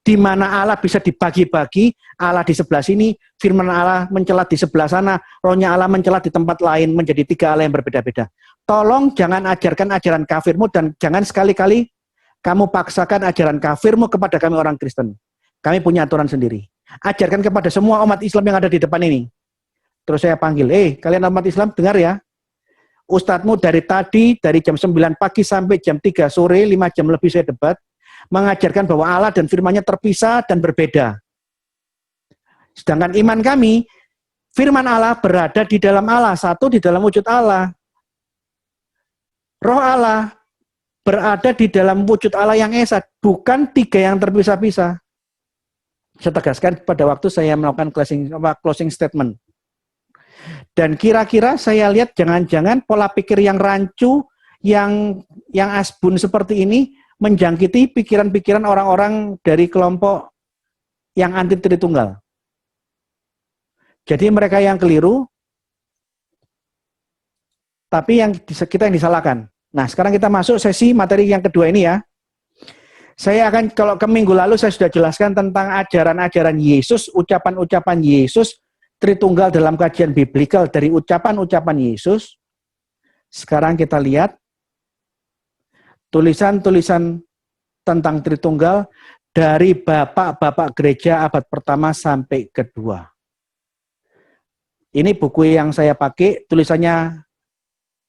di mana Allah bisa dibagi-bagi, Allah di sebelah sini, firman Allah mencelat di sebelah sana, rohnya Allah mencelat di tempat lain, menjadi 3 Allah yang berbeda-beda. Tolong jangan ajarkan ajaran kafirmu, dan jangan sekali-kali kamu paksakan ajaran kafirmu kepada kami orang Kristen. Kami punya aturan sendiri. Ajarkan kepada semua umat Islam yang ada di depan ini. Terus saya panggil, kalian umat Islam dengar ya, ustadzmu dari tadi, dari jam 9 pagi sampai jam 3 sore, 5 jam lebih saya debat, mengajarkan bahwa Allah dan firman-Nya terpisah dan berbeda. Sedangkan iman kami, firman Allah berada di dalam Allah, satu di dalam wujud Allah. Roh Allah berada di dalam wujud Allah yang Esa, bukan 3 yang terpisah-pisah. Saya tegaskan pada waktu saya melakukan closing statement. Dan kira-kira saya lihat jangan-jangan pola pikir yang rancu, yang asbun seperti ini menjangkiti pikiran-pikiran orang-orang dari kelompok yang anti Tritunggal. Jadi mereka yang keliru, tapi kita yang disalahkan. Nah, sekarang kita masuk sesi materi yang kedua ini ya. Saya akan, kalau ke minggu lalu saya sudah jelaskan tentang ajaran-ajaran Yesus, ucapan-ucapan Yesus, Tritunggal dalam kajian biblikal dari ucapan-ucapan Yesus. Sekarang kita lihat tulisan-tulisan tentang Tritunggal dari bapak-bapak gereja abad pertama sampai kedua. Ini buku yang saya pakai, tulisannya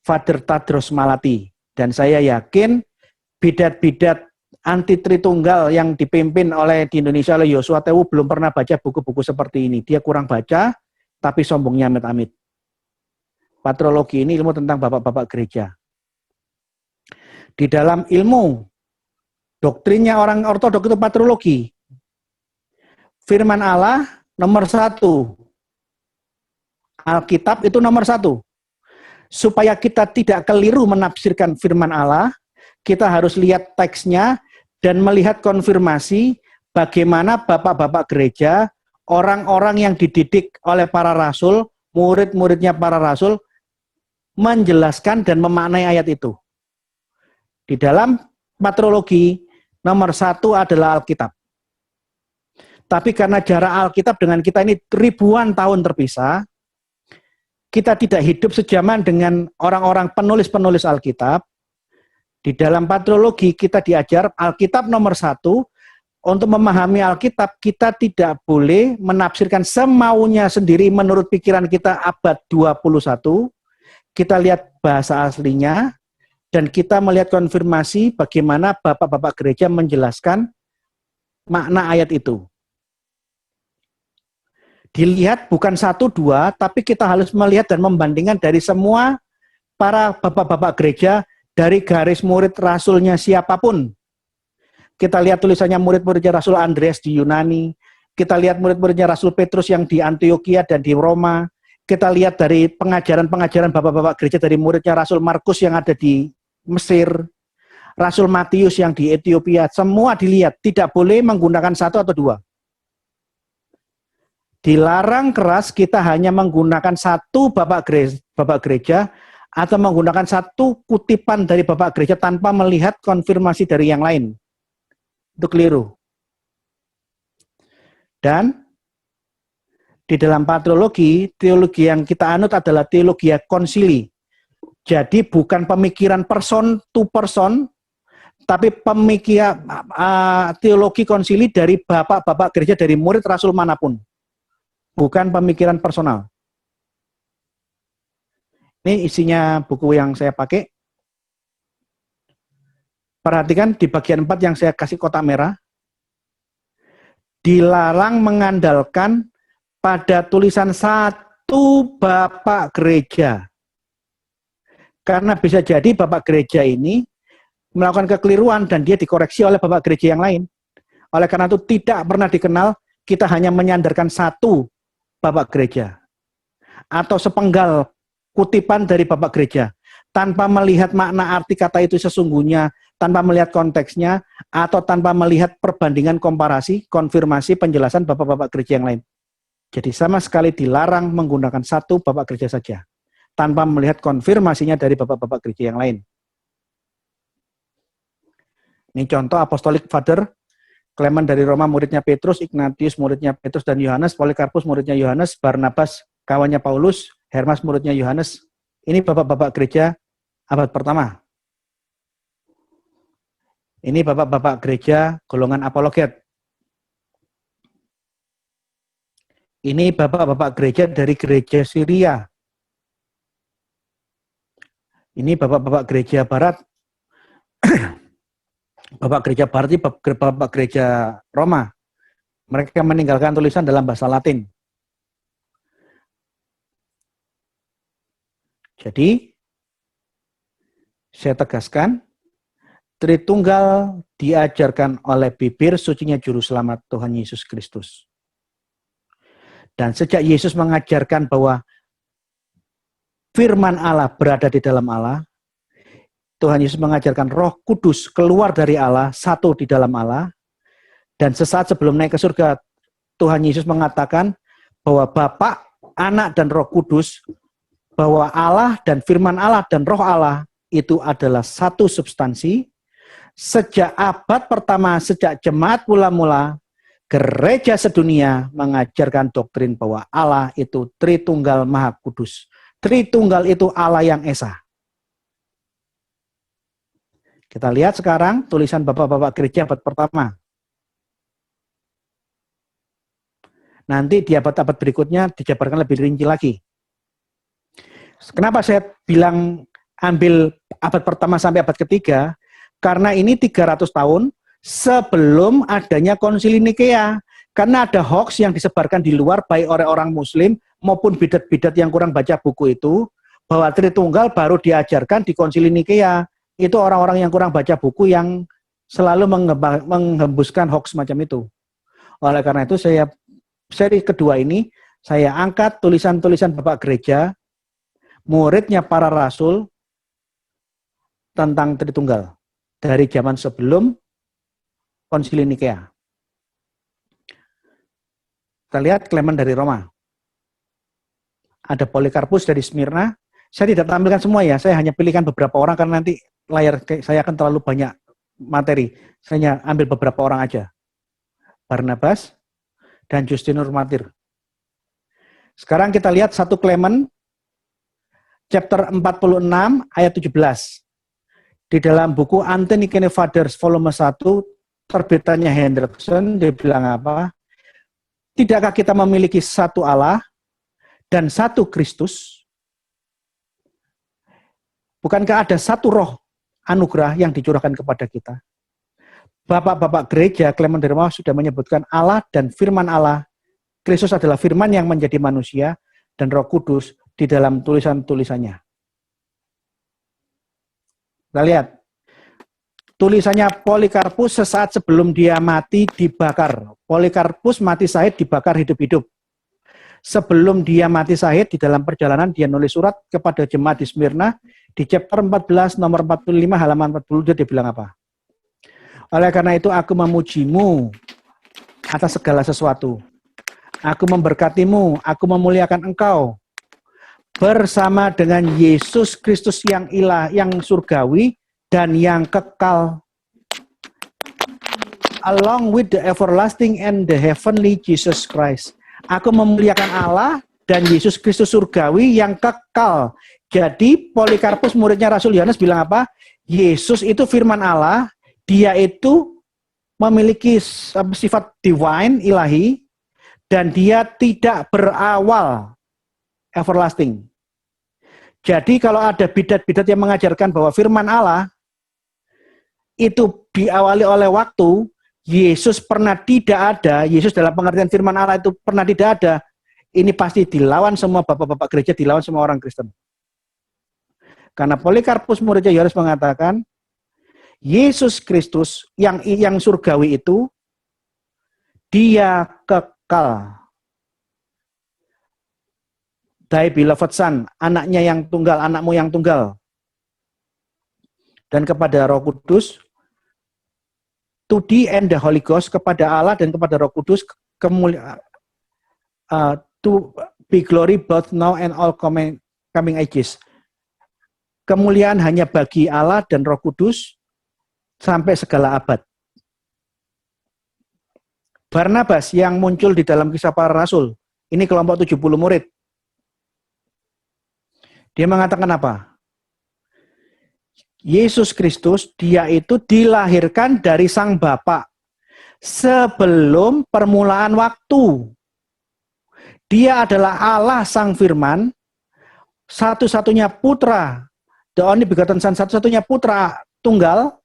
Father Tadros Malati. Dan saya yakin bidat-bidat anti Tritunggal yang dipimpin di Indonesia oleh Yosua Tewu belum pernah baca buku-buku seperti ini. Dia kurang baca, tapi sombongnya amit-amit. Patrologi ini ilmu tentang bapak-bapak gereja. Di dalam ilmu doktrinnya orang ortodok itu patrologi. Firman Allah nomor 1. Alkitab itu nomor 1. Supaya kita tidak keliru menafsirkan firman Allah, kita harus lihat teksnya dan melihat konfirmasi bagaimana bapak-bapak gereja, orang-orang yang dididik oleh para rasul, murid-muridnya para rasul, menjelaskan dan memaknai ayat itu. Di dalam patrologi, nomor 1 adalah Alkitab. Tapi karena jarak Alkitab dengan kita ini ribuan tahun terpisah, kita tidak hidup sejaman dengan orang-orang penulis-penulis Alkitab. Di dalam patrologi kita diajar Alkitab nomor 1, untuk memahami Alkitab kita tidak boleh menafsirkan semaunya sendiri menurut pikiran kita abad 21. Kita lihat bahasa aslinya dan kita melihat konfirmasi bagaimana bapak-bapak gereja menjelaskan makna ayat itu. Dilihat bukan 1, 2, tapi kita harus melihat dan membandingkan dari semua para bapak-bapak gereja, dari garis murid rasulnya siapapun. Kita lihat tulisannya murid-muridnya Rasul Andreas di Yunani, kita lihat murid-muridnya Rasul Petrus yang di Antioquia dan di Roma, kita lihat dari pengajaran-pengajaran bapak-bapak gereja dari muridnya Rasul Markus yang ada di Mesir, Rasul Matius yang di Ethiopia, semua dilihat, tidak boleh menggunakan 1 atau 2. Dilarang keras kita hanya menggunakan 1 bapak gereja atau menggunakan 1 kutipan dari bapak gereja tanpa melihat konfirmasi dari yang lain. Itu keliru. Dan di dalam patrologi, teologi yang kita anut adalah teologi konsili. Jadi bukan pemikiran person to person, tapi pemikiran teologi konsili dari bapak-bapak gereja, dari murid rasul manapun. Bukan pemikiran personal. Ini isinya buku yang saya pakai. Perhatikan di bagian 4 yang saya kasih kotak merah. Dilarang mengandalkan pada tulisan 1 bapak gereja. Karena bisa jadi bapak gereja ini melakukan kekeliruan dan dia dikoreksi oleh bapak gereja yang lain. Oleh karena itu tidak pernah dikenal, kita hanya menyandarkan 1 bapak gereja. Atau sepenggal kutipan dari bapak gereja, tanpa melihat makna arti kata itu sesungguhnya, tanpa melihat konteksnya, atau tanpa melihat perbandingan komparasi, konfirmasi, penjelasan bapak-bapak gereja yang lain. Jadi sama sekali dilarang menggunakan 1 bapak gereja saja, tanpa melihat konfirmasinya dari bapak-bapak gereja yang lain. Ini contoh Apostolic Father, Clement dari Roma muridnya Petrus, Ignatius muridnya Petrus dan Yohanes, Polikarpus muridnya Yohanes, Barnabas kawannya Paulus, Hermas muridnya Yohanes. Ini bapak-bapak gereja abad pertama. Ini bapak-bapak gereja golongan apologet. Ini bapak-bapak gereja dari gereja Syria. Ini bapak-bapak gereja barat. Bapak gereja barat ini bapak gereja Roma. Mereka meninggalkan tulisan dalam bahasa Latin. Jadi, saya tegaskan, Tritunggal diajarkan oleh bibir sucinya Juru Selamat Tuhan Yesus Kristus. Dan sejak Yesus mengajarkan bahwa firman Allah berada di dalam Allah. Tuhan Yesus mengajarkan Roh Kudus keluar dari Allah, satu di dalam Allah. Dan sesaat sebelum naik ke surga, Tuhan Yesus mengatakan bahwa Bapa, Anak, dan Roh Kudus, bahwa Allah dan firman Allah dan Roh Allah itu adalah satu substansi. Sejak abad pertama, sejak jemaat mula-mula, gereja sedunia mengajarkan doktrin bahwa Allah itu Tritunggal Maha Kudus. Tritunggal itu Allah yang Esa. Kita lihat sekarang tulisan Bapak-Bapak Gereja abad pertama. Nanti di abad-abad berikutnya dijabarkan lebih rinci lagi. Kenapa saya bilang ambil abad pertama sampai abad ketiga? Karena ini 300 tahun sebelum adanya konsili Nikea. Karena ada hoax yang disebarkan di luar baik oleh orang muslim maupun bidat-bidat yang kurang baca buku itu, bahwa Tritunggal baru diajarkan di konsili Nikea. Itu orang-orang yang kurang baca buku yang selalu menghembuskan hoax macam itu. Oleh karena itu seri kedua ini saya angkat tulisan-tulisan Bapak Gereja, muridnya para rasul tentang Tritunggal dari zaman sebelum konsili Nikea. Kita lihat Clement dari Roma. Ada Polikarpus dari Smyrna. Saya tidak tampilkan semua ya, saya hanya pilihkan beberapa orang karena nanti layar saya akan terlalu banyak materi. Saya ambil beberapa orang aja. Barnabas dan Justinus Martir. Sekarang kita lihat 1 Clement chapter 46 ayat 17. Di dalam buku Anti-Nicene Fathers volume 1 terbitannya Hendrickson, dia bilang apa? Tidakkah kita memiliki satu Allah dan satu Kristus? Bukankah ada satu roh anugerah yang dicurahkan kepada kita? Bapak-bapak gereja Clement dari Roma sudah menyebutkan Allah dan firman Allah. Kristus adalah firman yang menjadi manusia dan Roh Kudus di dalam tulisan-tulisannya. Kita lihat. Tulisannya Polikarpus sesaat sebelum dia mati dibakar. Polikarpus mati syahid dibakar hidup-hidup. Sebelum dia mati syahid di dalam perjalanan dia nulis surat kepada jemaat di Smyrna di chapter 14 nomor 45 halaman 40 dia bilang apa? Oleh karena itu aku memujimu atas segala sesuatu. Aku memberkatimu, aku memuliakan engkau bersama dengan Yesus Kristus yang ilah, yang surgawi dan yang kekal. Along with the everlasting and the heavenly Jesus Christ. Aku memuliakan Allah dan Yesus Kristus surgawi yang kekal. Jadi Polikarpus muridnya Rasul Yohanes bilang apa? Yesus itu firman Allah, dia itu memiliki sifat divine, ilahi, dan dia tidak berawal, everlasting. Jadi kalau ada bidat-bidat yang mengajarkan bahwa firman Allah itu diawali oleh waktu, Yesus pernah tidak ada, Yesus dalam pengertian firman Allah itu pernah tidak ada, ini pasti dilawan semua bapak-bapak gereja, dilawan semua orang Kristen. Karena Polikarpus muridnya Yohanes mengatakan, Yesus Kristus yang surgawi itu, dia kekal. Thy beloved son, anaknya yang tunggal, anakmu yang tunggal. Dan kepada Roh Kudus, to thee and the Holy Ghost, kepada Allah dan kepada Roh Kudus, to be glory both now and all coming ages. Kemuliaan hanya bagi Allah dan Roh Kudus sampai segala abad. Barnabas yang muncul di dalam Kisah Para Rasul, ini kelompok 70 murid. Dia mengatakan apa? Yesus Kristus, dia itu dilahirkan dari Sang Bapa sebelum permulaan waktu. Dia adalah Allah Sang Firman, satu-satunya putra, the only begotten Son, satu-satunya putra tunggal,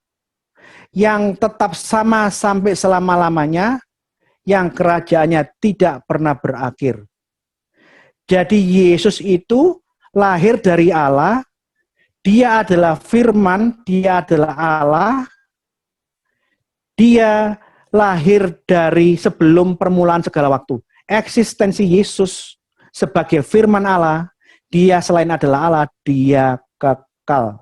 yang tetap sama sampai selama-lamanya, yang kerajaannya tidak pernah berakhir. Jadi Yesus itu lahir dari Allah, dia adalah firman, dia adalah Allah, dia lahir dari sebelum permulaan segala waktu. Eksistensi Yesus sebagai firman Allah, Dia selain adalah Allah, dia kekal.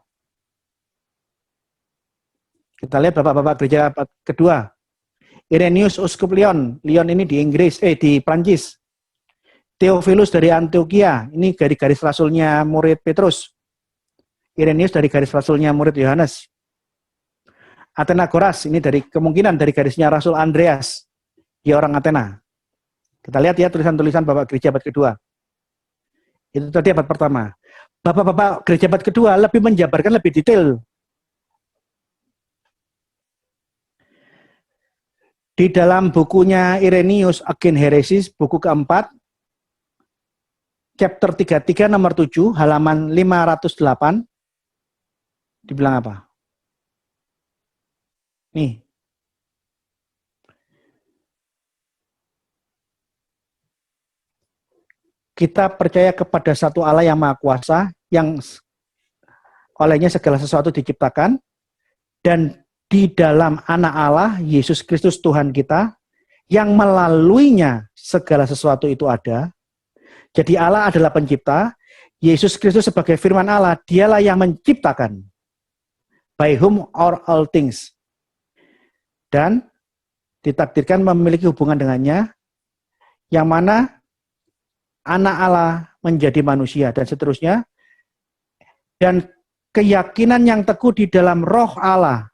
Kita lihat bapak-bapak gereja kedua. Irenaeus Uskup Lyon. Lyon ini di Inggris, di Prancis. Theophilus dari Antioquia. Ini dari garis rasulnya murid Petrus. Irenaeus dari garis rasulnya murid Yohanes. Athenagoras, ini dari kemungkinan dari garisnya Rasul Andreas. Dia orang Athena. Kita lihat ya tulisan-tulisan bapak gereja abad kedua. Itu tadi abad pertama. Bapak-bapak gereja abad kedua lebih menjabarkan lebih detail. Di dalam bukunya Irenaeus Against Heresies, buku keempat, chapter 33 nomor 7, halaman 508, dibilang apa? Nih. Kita percaya kepada satu Allah yang Maha Kuasa, yang olehnya segala sesuatu diciptakan, dan di dalam anak Allah, Yesus Kristus Tuhan kita, yang melaluinya segala sesuatu itu ada. Jadi Allah adalah pencipta, Yesus Kristus sebagai firman Allah, dialah yang menciptakan. By whom are all things. Dan ditakdirkan memiliki hubungan dengannya, yang mana anak Allah menjadi manusia, dan seterusnya. Dan keyakinan yang teguh di dalam roh Allah,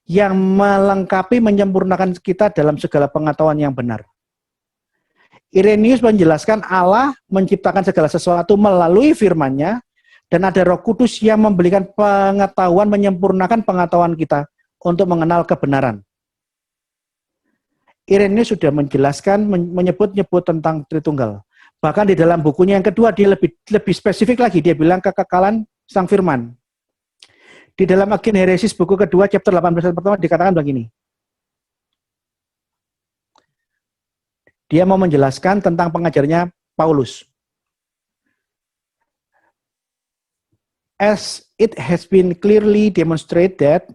yang melengkapi, menyempurnakan kita dalam segala pengetahuan yang benar. Irenaeus menjelaskan Allah menciptakan segala sesuatu melalui firman-Nya, dan ada Roh Kudus yang memberikan pengetahuan, menyempurnakan pengetahuan kita untuk mengenal kebenaran. Irenaeus sudah menjelaskan, menyebut-nyebut tentang Tritunggal. Bahkan di dalam bukunya yang kedua, dia lebih spesifik lagi, dia bilang kekekalan Sang Firman. Di dalam Against Heresies buku kedua chapter 18 ayat pertama dikatakan begini. Dia mau menjelaskan tentang pengajarnya Paulus. As it has been clearly demonstrated that,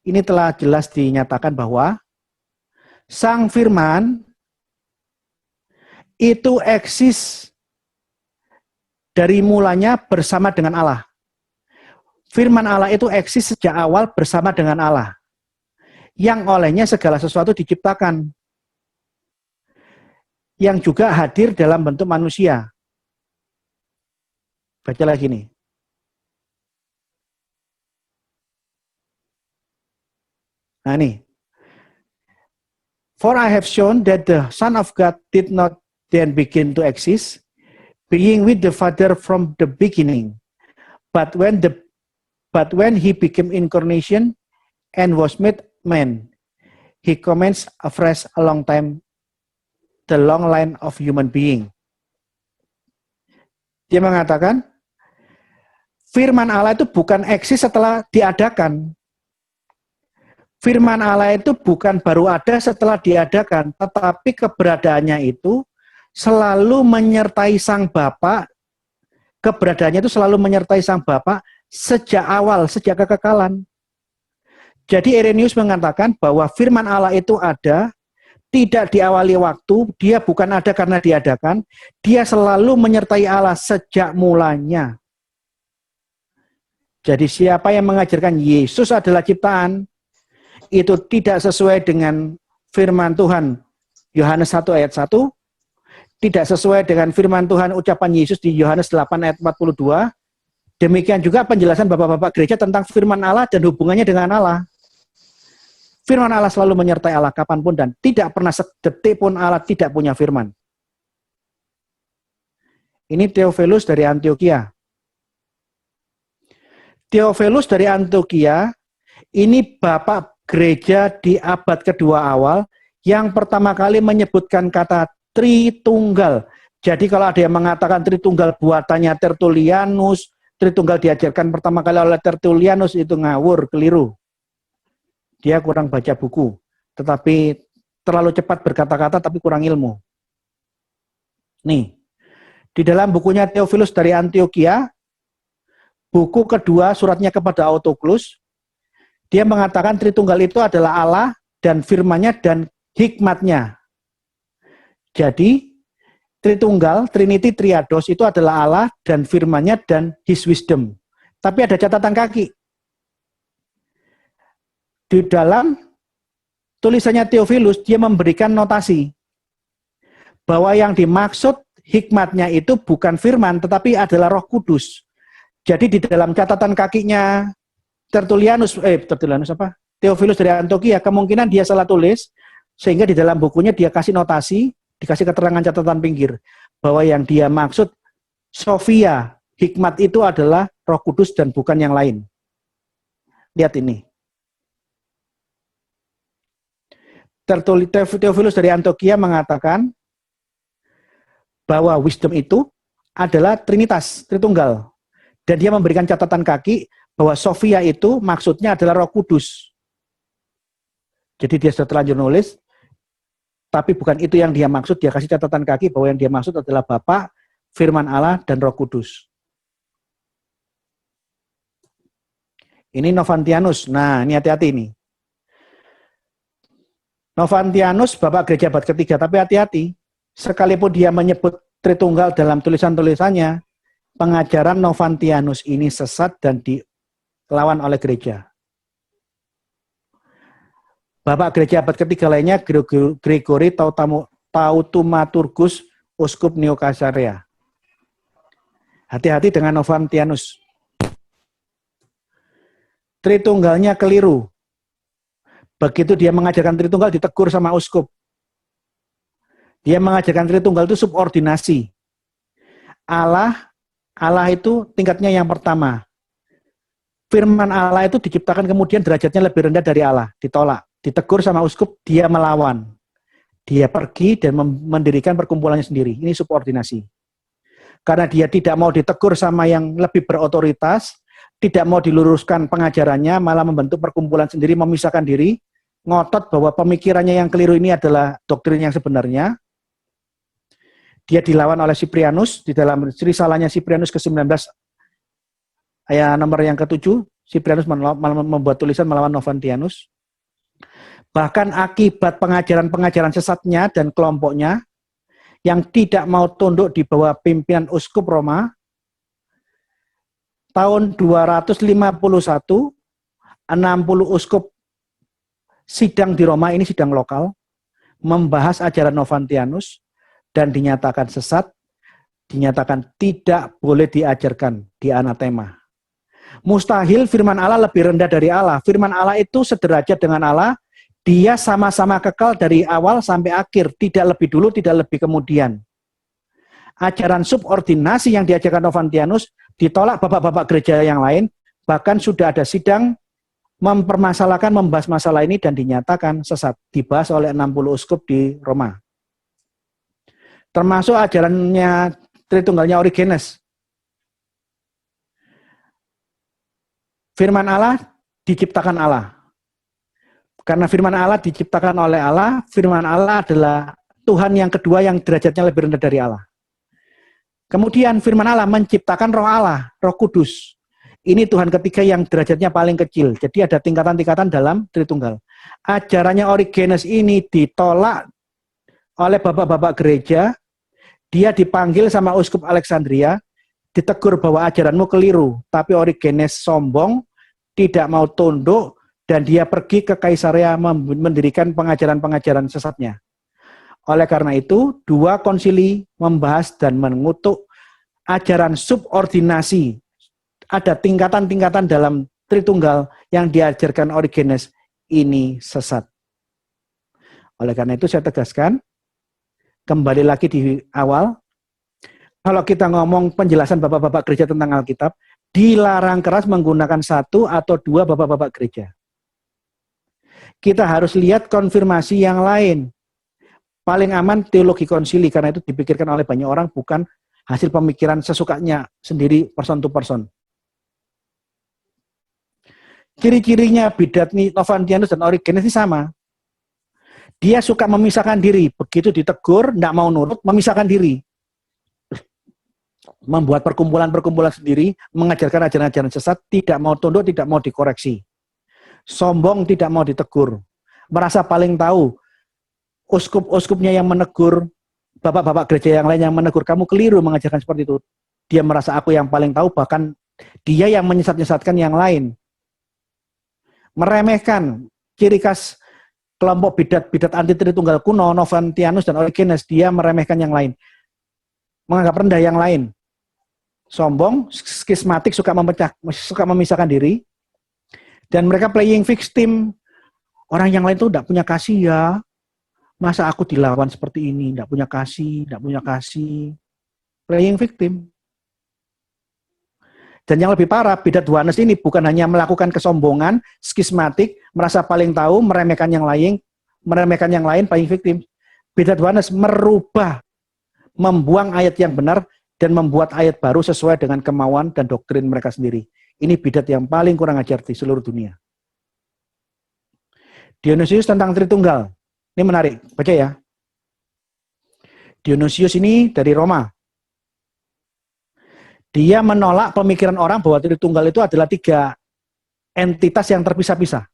ini telah jelas dinyatakan bahwa Sang Firman itu eksis dari mulanya bersama dengan Allah. Firman Allah itu eksis sejak awal bersama dengan Allah, yang olehnya segala sesuatu diciptakan, yang juga hadir dalam bentuk manusia. Baca lagi nih. Nah nih. For I have shown that the Son of God did not then begin to exist, being with the Father from the beginning, but when he became incarnation and was made man, he commenced afresh a long time the long line of human being. Dia mengatakan, firman Allah itu bukan eksis setelah diadakan. Firman Allah itu bukan baru ada setelah diadakan, tetapi keberadaannya itu selalu menyertai Sang Bapa. Keberadaannya itu selalu menyertai Sang Bapa sejak awal, sejak kekekalan. Jadi Irenaeus mengatakan bahwa firman Allah itu ada, tidak diawali waktu, dia bukan ada karena diadakan, dia selalu menyertai Allah sejak mulanya. Jadi siapa yang mengajarkan Yesus adalah ciptaan, itu tidak sesuai dengan firman Tuhan Yohanes 1 ayat 1, tidak sesuai dengan firman Tuhan ucapan Yesus di Yohanes 8 ayat 42, demikian juga penjelasan bapak-bapak gereja tentang firman Allah dan hubungannya dengan Allah. Firman Allah selalu menyertai Allah kapanpun dan tidak pernah sedetik pun Allah tidak punya firman. Ini Theophilus dari Antioquia. Theophilus dari Antioquia ini bapak gereja di abad kedua awal yang pertama kali menyebutkan kata Tritunggal. Jadi kalau ada yang mengatakan Tritunggal buatannya Tertullianus, Tritunggal diajarkan pertama kali oleh Tertullianus, itu ngawur, keliru. Dia kurang baca buku, tetapi terlalu cepat berkata-kata tapi kurang ilmu. Nih, di dalam bukunya Theophilus dari Antioquia, buku kedua suratnya kepada Autoklus, dia mengatakan Tritunggal itu adalah Allah dan firman-Nya dan hikmat-Nya. Jadi, Tritunggal, Trinity, Triados itu adalah Allah dan firman-Nya dan His wisdom. Tapi ada catatan kaki. Di dalam tulisannya Theophilus, dia memberikan notasi bahwa yang dimaksud hikmatnya itu bukan firman, tetapi adalah Roh Kudus. Jadi di dalam catatan kakinya Theophilus dari Antioquia, kemungkinan dia salah tulis, sehingga di dalam bukunya dia kasih notasi, dikasih keterangan catatan pinggir, bahwa yang dia maksud Sophia, hikmat itu adalah Roh Kudus dan bukan yang lain. Lihat ini. Theophilus dari Antioquia mengatakan bahwa wisdom itu adalah Trinitas, Tritunggal. Dan dia memberikan catatan kaki bahwa Sophia itu maksudnya adalah Roh Kudus. Jadi dia sudah terlanjur nulis, tapi bukan itu yang dia maksud, dia kasih catatan kaki bahwa yang dia maksud adalah Bapa, Firman Allah, dan Roh Kudus. Ini Novantianus. Nah, ini hati-hati ini. Novantianus, Bapak Gereja abad ketiga, tapi hati-hati. Sekalipun dia menyebut Tritunggal dalam tulisan-tulisannya, pengajaran Novantianus ini sesat dan dilawan oleh gereja. Bapak Gereja abad ketiga lainnya, Gregory Tautumaturgus, Uskup Neokasarea. Hati-hati dengan Novantianus. Tritunggalnya keliru. Begitu dia mengajarkan Tritunggal, ditegur sama uskup. Dia mengajarkan Tritunggal itu subordinasi. Allah itu tingkatnya yang pertama. Firman Allah itu diciptakan kemudian derajatnya lebih rendah dari Allah, ditolak. Ditegur sama uskup, dia melawan. Dia pergi dan mendirikan perkumpulannya sendiri. Ini subordinasi. Karena dia tidak mau ditegur sama yang lebih berotoritas, tidak mau diluruskan pengajarannya, malah membentuk perkumpulan sendiri, memisahkan diri, ngotot bahwa pemikirannya yang keliru ini adalah doktrin yang sebenarnya. Dia dilawan oleh Cyprianus, di dalam risalahnya Cyprianus ke-19, ayat nomor yang ke-7, Cyprianus membuat tulisan melawan Novantianus. Bahkan akibat pengajaran-pengajaran sesatnya dan kelompoknya, yang tidak mau tunduk di bawah pimpinan uskup Roma, tahun 251, 60 uskup sidang di Roma, ini sidang lokal, membahas ajaran Novantianus, dan dinyatakan sesat, dinyatakan tidak boleh diajarkan di anatema. Mustahil firman Allah lebih rendah dari Allah. Firman Allah itu sederajat dengan Allah, dia sama-sama kekal dari awal sampai akhir, tidak lebih dulu, tidak lebih kemudian. Ajaran subordinasi yang diajarkan Novantianus ditolak bapak-bapak gereja yang lain, bahkan sudah ada sidang mempermasalahkan, membahas masalah ini dan dinyatakan sesat, dibahas oleh 60 uskup di Roma. Termasuk ajarannya Tritunggalnya Origenes. Firman Allah diciptakan Allah. Karena firman Allah diciptakan oleh Allah, firman Allah adalah Tuhan yang kedua yang derajatnya lebih rendah dari Allah. Kemudian firman Allah menciptakan roh Allah, Roh Kudus. Ini Tuhan ketiga yang derajatnya paling kecil. Jadi ada tingkatan-tingkatan dalam Tritunggal. Ajarannya Origenes ini ditolak oleh bapak-bapak gereja. Dia dipanggil sama uskup Alexandria, ditegur bahwa ajaranmu keliru. Tapi Origenes sombong, tidak mau tunduk, dan dia pergi ke Kaisarea mendirikan pengajaran-pengajaran sesatnya. Oleh karena itu, dua konsili membahas dan mengutuk ajaran subordinasi. Ada tingkatan-tingkatan dalam Tritunggal yang diajarkan Origenes ini sesat. Oleh karena itu saya tegaskan, kembali lagi di awal, kalau kita ngomong penjelasan bapak-bapak gereja tentang Alkitab, dilarang keras menggunakan satu atau dua bapak-bapak gereja. Kita harus lihat konfirmasi yang lain. Paling aman teologi konsili, karena itu dipikirkan oleh banyak orang, bukan hasil pemikiran sesukanya sendiri person to person. Ciri-cirinya Bidatni, Novantianus, dan Origenes ini sama. Dia suka memisahkan diri, begitu ditegur, tidak mau nurut, memisahkan diri. Membuat perkumpulan-perkumpulan sendiri, mengajarkan ajaran-ajaran sesat, tidak mau tunduk, tidak mau dikoreksi. Sombong, tidak mau ditegur. Merasa paling tahu. Uskup-uskupnya yang menegur, bapak-bapak gereja yang lain yang menegur kamu keliru mengajarkan seperti itu. Dia merasa aku yang paling tahu, bahkan dia yang menyesat-nyesatkan yang lain. Meremehkan ciri khas kelompok bidat anti Tritunggal kuno, Novantianus dan Origenes, dia meremehkan yang lain. Menganggap rendah yang lain. Sombong, skismatik, suka memisahkan diri. Dan mereka playing victim. Orang yang lain tuh tidak punya kasih ya. Masa aku dilawan seperti ini, tidak punya kasih. Playing victim. Dan yang lebih parah, bidat Yohanes ini bukan hanya melakukan kesombongan, skismatik, merasa paling tahu, meremehkan yang lain, playing victim. Bidat Yohanes merubah, membuang ayat yang benar, dan membuat ayat baru sesuai dengan kemauan dan doktrin mereka sendiri. Ini bidat yang paling kurang ajar di seluruh dunia. Dionysius tentang Tritunggal. Ini menarik, baca ya. Dionysius ini dari Roma. Dia menolak pemikiran orang bahwa Tritunggal itu adalah 3 entitas yang terpisah-pisah.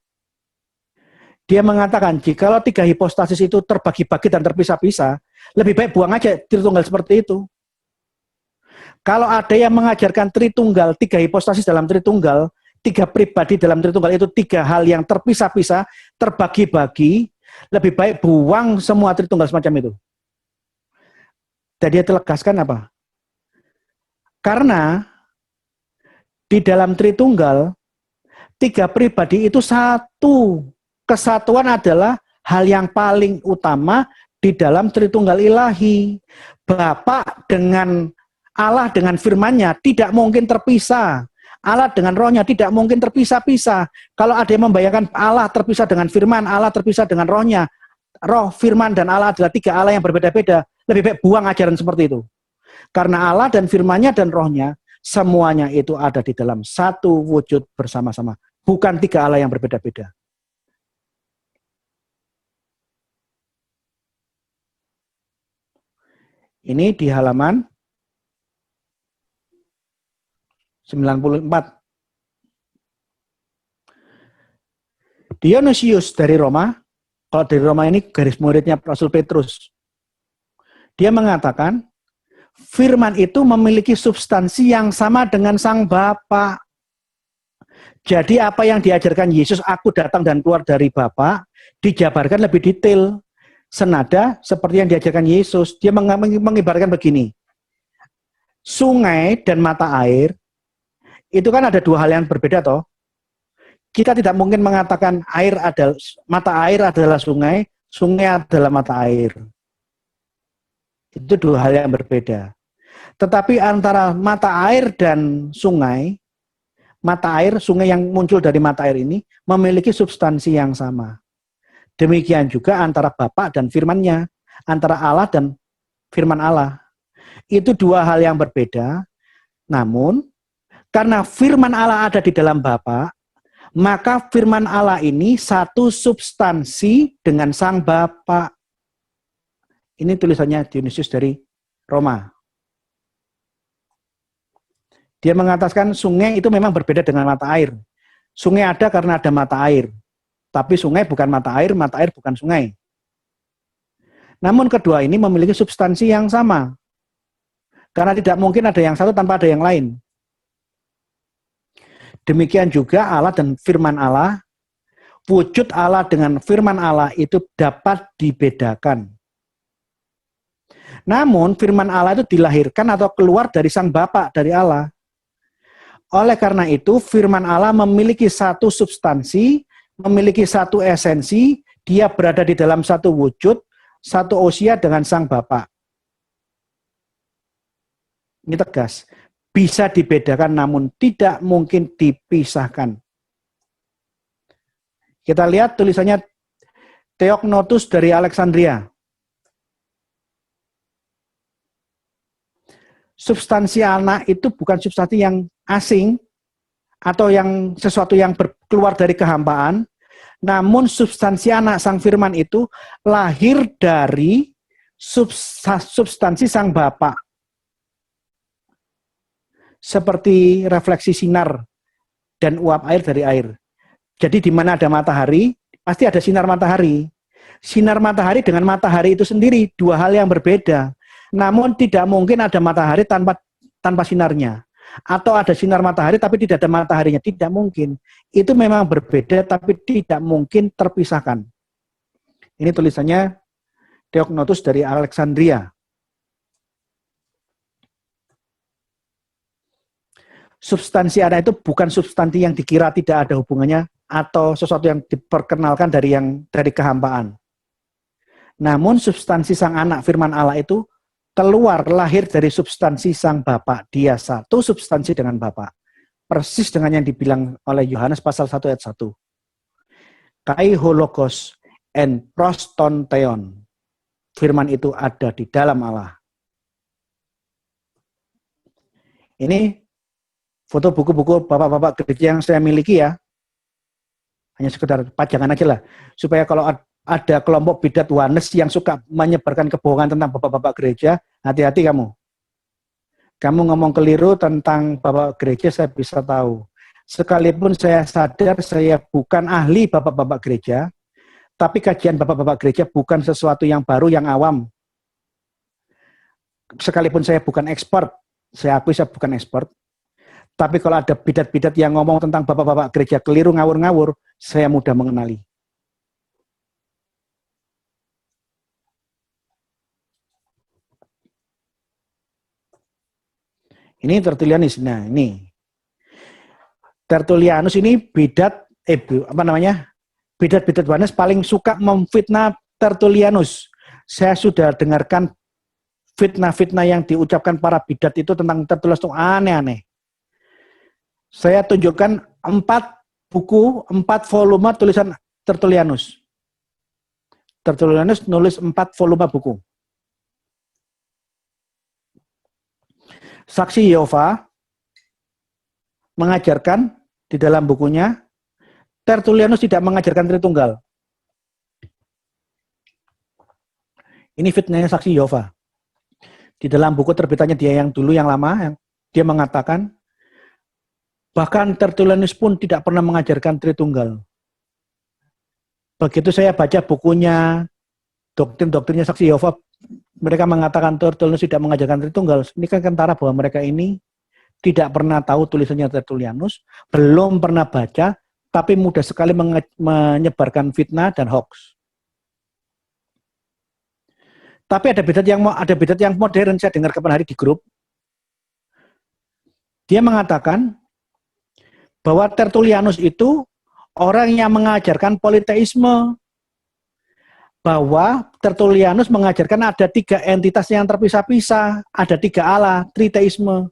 Dia mengatakan, jikalau 3 hipostasis itu terbagi-bagi dan terpisah-pisah, lebih baik buang aja Tritunggal seperti itu. Kalau ada yang mengajarkan Tritunggal, 3 hipostasis dalam Tritunggal, 3 pribadi dalam Tritunggal itu 3 hal yang terpisah-pisah, terbagi-bagi, lebih baik buang semua Tritunggal semacam itu. Dan dia tegaskan apa? Karena di dalam Tritunggal, 3 pribadi itu satu. Kesatuan adalah hal yang paling utama di dalam Tritunggal Ilahi. Bapa dengan Allah dengan firman-Nya tidak mungkin terpisah. Allah dengan rohnya tidak mungkin terpisah-pisah. Kalau ada yang membayangkan Allah terpisah dengan firman, Allah terpisah dengan rohnya, roh, firman, dan Allah adalah 3 Allah yang berbeda-beda, lebih baik buang ajaran seperti itu. Karena Allah dan firman-Nya dan rohnya, semuanya itu ada di dalam satu wujud bersama-sama. Bukan 3 Allah yang berbeda-beda. Ini di halaman 94. Dionysius dari Roma, kalau dari Roma ini garis muridnya Rasul Petrus. Dia mengatakan, firman itu memiliki substansi yang sama dengan Sang Bapa. Jadi apa yang diajarkan Yesus, aku datang dan keluar dari Bapa, dijabarkan lebih detail. Senada seperti yang diajarkan Yesus. Dia mengibarkan begini. Sungai dan mata air, itu kan ada 2 hal yang berbeda toh. Kita tidak mungkin mengatakan mata air adalah sungai, sungai adalah mata air. Itu 2 hal yang berbeda. Tetapi antara mata air dan sungai, sungai yang muncul dari mata air ini memiliki substansi yang sama. Demikian juga antara Bapa dan firman-Nya, antara Allah dan firman Allah. Itu 2 hal yang berbeda, namun karena firman Allah ada di dalam Bapa, maka firman Allah ini satu substansi dengan Sang Bapa. Ini tulisannya Dionysius dari Roma. Dia mengatakan sungai itu memang berbeda dengan mata air. Sungai ada karena ada mata air. Tapi sungai bukan mata air bukan sungai. Namun kedua ini memiliki substansi yang sama. Karena tidak mungkin ada yang satu tanpa ada yang lain. Demikian juga Allah dan firman Allah, wujud Allah dengan firman Allah itu dapat dibedakan. Namun firman Allah itu dilahirkan atau keluar dari Sang Bapa, dari Allah. Oleh karena itu firman Allah memiliki satu substansi, memiliki satu esensi, dia berada di dalam satu wujud, satu usia dengan Sang Bapa. Ini tegas. Bisa dibedakan namun tidak mungkin dipisahkan. Kita lihat tulisannya Theognotus dari Alexandria. Substansi anak itu bukan substansi yang asing atau yang sesuatu yang keluar dari kehampaan, namun substansi anak Sang Firman itu lahir dari substansi Sang Bapa. Seperti refleksi sinar dan uap air dari air. Jadi di mana ada matahari, pasti ada sinar matahari. Sinar matahari dengan matahari itu sendiri, dua hal yang berbeda. Namun tidak mungkin ada matahari tanpa sinarnya. Atau ada sinar matahari tapi tidak ada mataharinya. Tidak mungkin. Itu memang berbeda tapi tidak mungkin terpisahkan. Ini tulisannya Theognotus dari Alexandria. Substansi ada itu bukan substansi yang dikira tidak ada hubungannya atau sesuatu yang diperkenalkan dari kehampaan. Namun substansi sang anak firman Allah itu lahir dari substansi sang Bapa. Dia satu substansi dengan Bapa. Persis dengan yang dibilang oleh Yohanes pasal 1 ayat 1. Kai hologos en proston theon. Firman itu ada di dalam Allah. Ini foto buku-buku bapak-bapak gereja yang saya miliki ya. Hanya sekedar pajangan aja lah. Supaya kalau ada kelompok bidat Wanes yang suka menyebarkan kebohongan tentang bapak-bapak gereja, hati-hati kamu. Kamu ngomong keliru tentang bapak gereja, saya bisa tahu. Sekalipun saya sadar saya bukan ahli bapak-bapak gereja, tapi kajian bapak-bapak gereja bukan sesuatu yang baru, yang awam. Sekalipun saya bukan expert, saya akui saya bukan expert, tapi kalau ada bidat-bidat yang ngomong tentang bapak-bapak gereja keliru, ngawur-ngawur, saya mudah mengenali. Ini Tertullianus. Nah, ini Tertullianus ini bidat bidat-bidat Wanes paling suka memfitnah Tertullianus. Saya sudah dengarkan fitnah-fitnah yang diucapkan para bidat itu tentang Tertullianus itu aneh-aneh. Saya tunjukkan 4 buku, 4 volume tulisan Tertullianus. Tertullianus nulis 4 volume buku. Saksi Yehova mengajarkan di dalam bukunya, Tertullianus tidak mengajarkan Tritunggal. Ini fitnahnya Saksi Yehova. Di dalam buku terbitannya dia yang dulu, yang lama, dia mengatakan, bahkan Tertullianus pun tidak pernah mengajarkan Tritunggal. Begitu saya baca bukunya, doktrin-doktrinnya Saksi Yehova, mereka mengatakan Tertullianus tidak mengajarkan Tritunggal. Ini kan kentara bahwa mereka ini tidak pernah tahu tulisannya Tertullianus, belum pernah baca, tapi mudah sekali menyebarkan fitnah dan hoax. Tapi ada bidat yang modern, saya dengar kapan hari di grup. Dia mengatakan bahwa Tertullianus itu orang yang mengajarkan politeisme. Bahwa Tertullianus mengajarkan ada 3 entitas yang terpisah-pisah, ada 3 Allah, triteisme.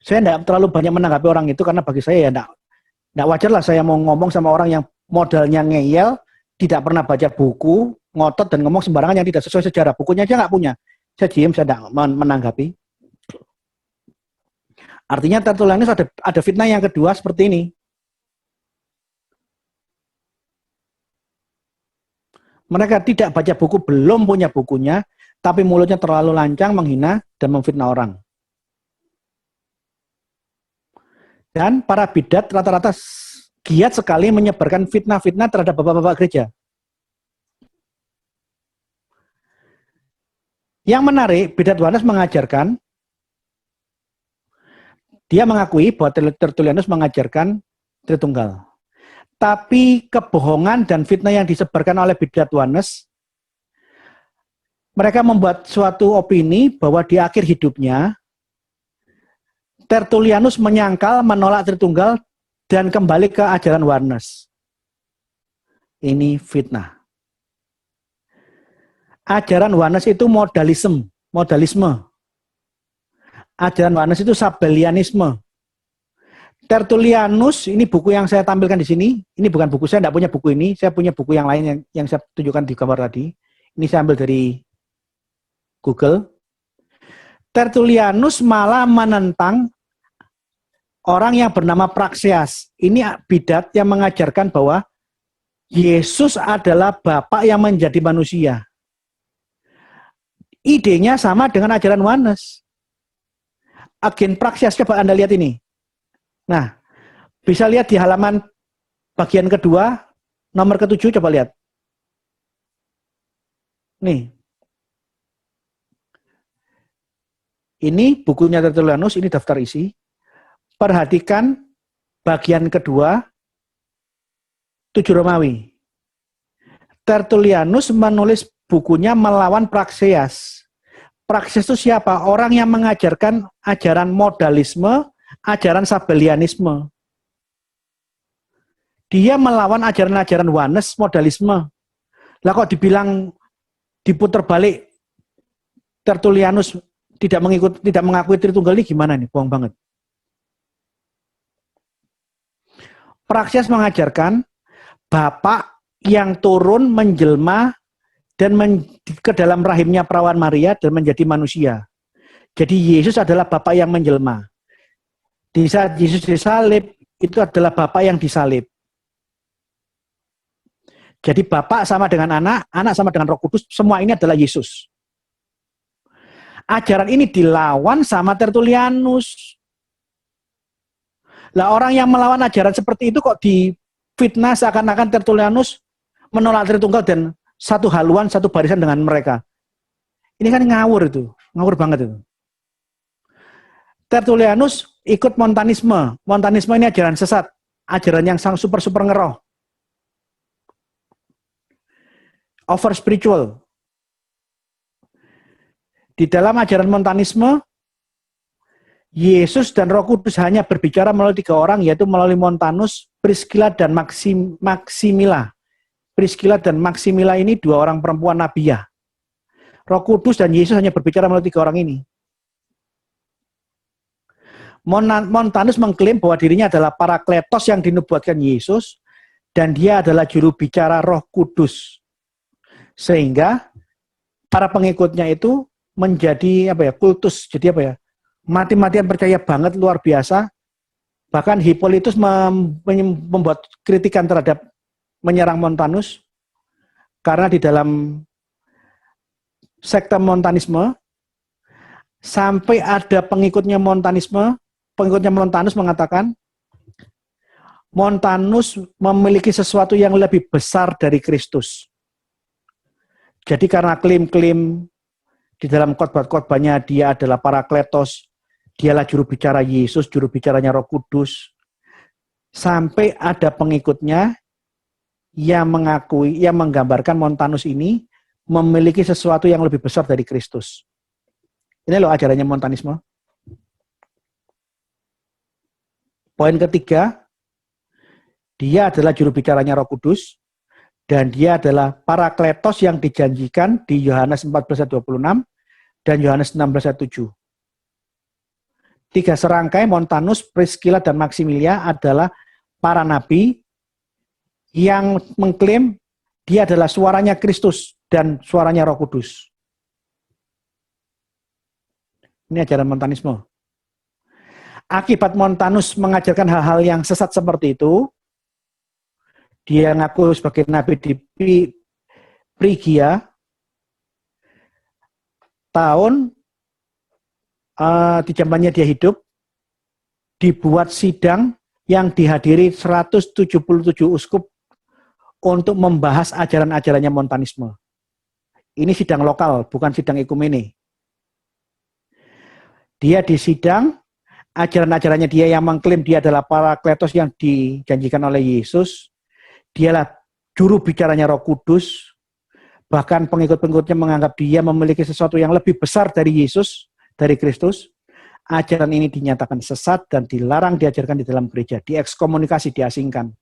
Saya tidak terlalu banyak menanggapi orang itu karena bagi saya ya tidak wajar lah saya mau ngomong sama orang yang modalnya ngeyel, tidak pernah baca buku, ngotot dan ngomong sembarangan yang tidak sesuai sejarah. Bukunya aja nggak punya. Saya diam, saya tidak menanggapi. Artinya Tertullianus ada fitnah yang kedua seperti ini. Mereka tidak baca buku, belum punya bukunya, tapi mulutnya terlalu lancang, menghina, dan memfitnah orang. Dan para bidat rata-rata giat sekali menyebarkan fitnah-fitnah terhadap bapak-bapak gereja. Yang menarik, bidat Wanes mengajarkan, dia mengakui bahwa Tertullianus mengajarkan Tritunggal. Tapi kebohongan dan fitnah yang disebarkan oleh bidat Wanes, mereka membuat suatu opini bahwa di akhir hidupnya, Tertullianus menyangkal, menolak Tritunggal, dan kembali ke ajaran Wanes. Ini fitnah. Ajaran Wanes itu modalisme. Ajaran Wanes itu sabellianisme. Tertullianus, ini buku yang saya tampilkan di sini. Ini bukan buku, saya tidak punya buku ini. Saya punya buku yang lain yang saya tunjukkan di gambar tadi. Ini saya ambil dari Google. Tertullianus malah menentang orang yang bernama Praxeas. Ini bidat yang mengajarkan bahwa Yesus adalah Bapa yang menjadi manusia. Idenya sama dengan ajaran Wanes. Agen Praxeas, coba Anda lihat ini. Nah, bisa lihat di halaman bagian kedua, nomor ke-7, coba lihat. Nih. Ini bukunya Tertullianus, ini daftar isi. Perhatikan bagian kedua, 7 Romawi. Tertullianus menulis bukunya melawan Praxeas. Praxeas itu siapa? Orang yang mengajarkan ajaran modalisme, ajaran Sabellianisme. Dia melawan ajaran-ajaran Oneness, modalisme. Lah kok dibilang diputar balik Tertullianus tidak mengakui Tritunggal ini gimana nih? Bohong banget. Praxeas mengajarkan Bapa yang turun menjelma dan ke dalam rahimnya perawan Maria dan menjadi manusia. Jadi Yesus adalah Bapa yang menjelma. Di saat Yesus disalib, itu adalah Bapa yang disalib. Jadi Bapa sama dengan anak, anak sama dengan Roh Kudus, semua ini adalah Yesus. Ajaran ini dilawan sama Tertullianus. Lah orang yang melawan ajaran seperti itu kok difitnah seakan-akan Tertullianus menolak Tritunggal dan satu haluan, satu barisan dengan mereka. Ini kan ngawur itu, ngawur banget itu. Tertullianus ikut Montanisme. Montanisme ini ajaran sesat, ajaran yang super ngeroh. Over spiritual. Di dalam ajaran Montanisme, Yesus dan Roh Kudus hanya berbicara melalui 3 orang, yaitu melalui Montanus, Priscilla, dan Maximilla. Priscilla dan Maximilla ini 2 orang perempuan nabiyah. Roh Kudus dan Yesus hanya berbicara melalui 3 orang ini. Montanus mengklaim bahwa dirinya adalah Parakletos yang dinubuatkan Yesus, dan dia adalah juru bicara Roh Kudus. Sehingga para pengikutnya itu menjadi kultus, jadi mati-matian percaya banget, luar biasa. Bahkan Hippolytus membuat kritikan terhadap menyerang Montanus, karena di dalam sekte Montanisme sampai ada pengikutnya Montanus mengatakan Montanus memiliki sesuatu yang lebih besar dari Kristus. Jadi karena klaim-klaim di dalam khotbah-khotbahnya dia adalah Parakletos, dialah juru bicara Yesus, juru bicaranya Roh Kudus, sampai ada pengikutnya yang menggambarkan Montanus ini memiliki sesuatu yang lebih besar dari Kristus. Ini loh ajarannya Montanisme. Poin ketiga, dia adalah juru bicaranya Roh Kudus, dan dia adalah Parakletos yang dijanjikan di Yohanes 14:26 dan Yohanes 16:7. 3 serangkai Montanus, Priscilla, dan Maximilla adalah para nabi yang mengklaim dia adalah suaranya Kristus dan suaranya Roh Kudus. Ini ajaran Montanisme. Akibat Montanus mengajarkan hal-hal yang sesat seperti itu, dia ngaku sebagai nabi di Phrygia. Di zamannya dia hidup, dibuat sidang yang dihadiri 177 uskup untuk membahas ajaran-ajarannya Montanisme. Ini sidang lokal, bukan sidang ekumene. Dia disidang, ajaran-ajarannya dia yang mengklaim dia adalah Parakletos yang dijanjikan oleh Yesus. Dialah juru bicaranya Roh Kudus. Bahkan pengikut-pengikutnya menganggap dia memiliki sesuatu yang lebih besar dari Yesus, dari Kristus. Ajaran ini dinyatakan sesat dan dilarang diajarkan di dalam gereja, diekskomunikasi, diasingkan.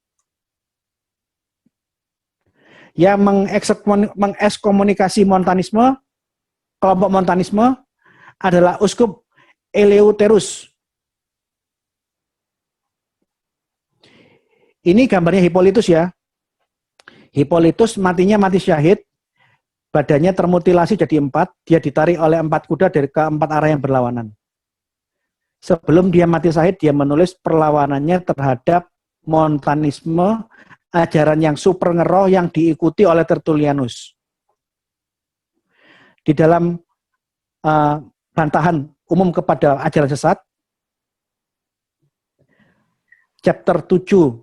Yang mengekskomunikasi Montanisme, kelompok Montanisme, adalah Uskup Eleuterus. Ini gambarnya Hippolytus ya. Hippolytus matinya mati syahid, badannya termutilasi jadi 4, dia ditarik oleh 4 kuda dari ke 4 arah yang berlawanan. Sebelum dia mati syahid, dia menulis perlawanannya terhadap Montanisme, ajaran yang super ngeroh yang diikuti oleh Tertullianus. Di dalam bantahan umum kepada ajaran sesat, chapter 7,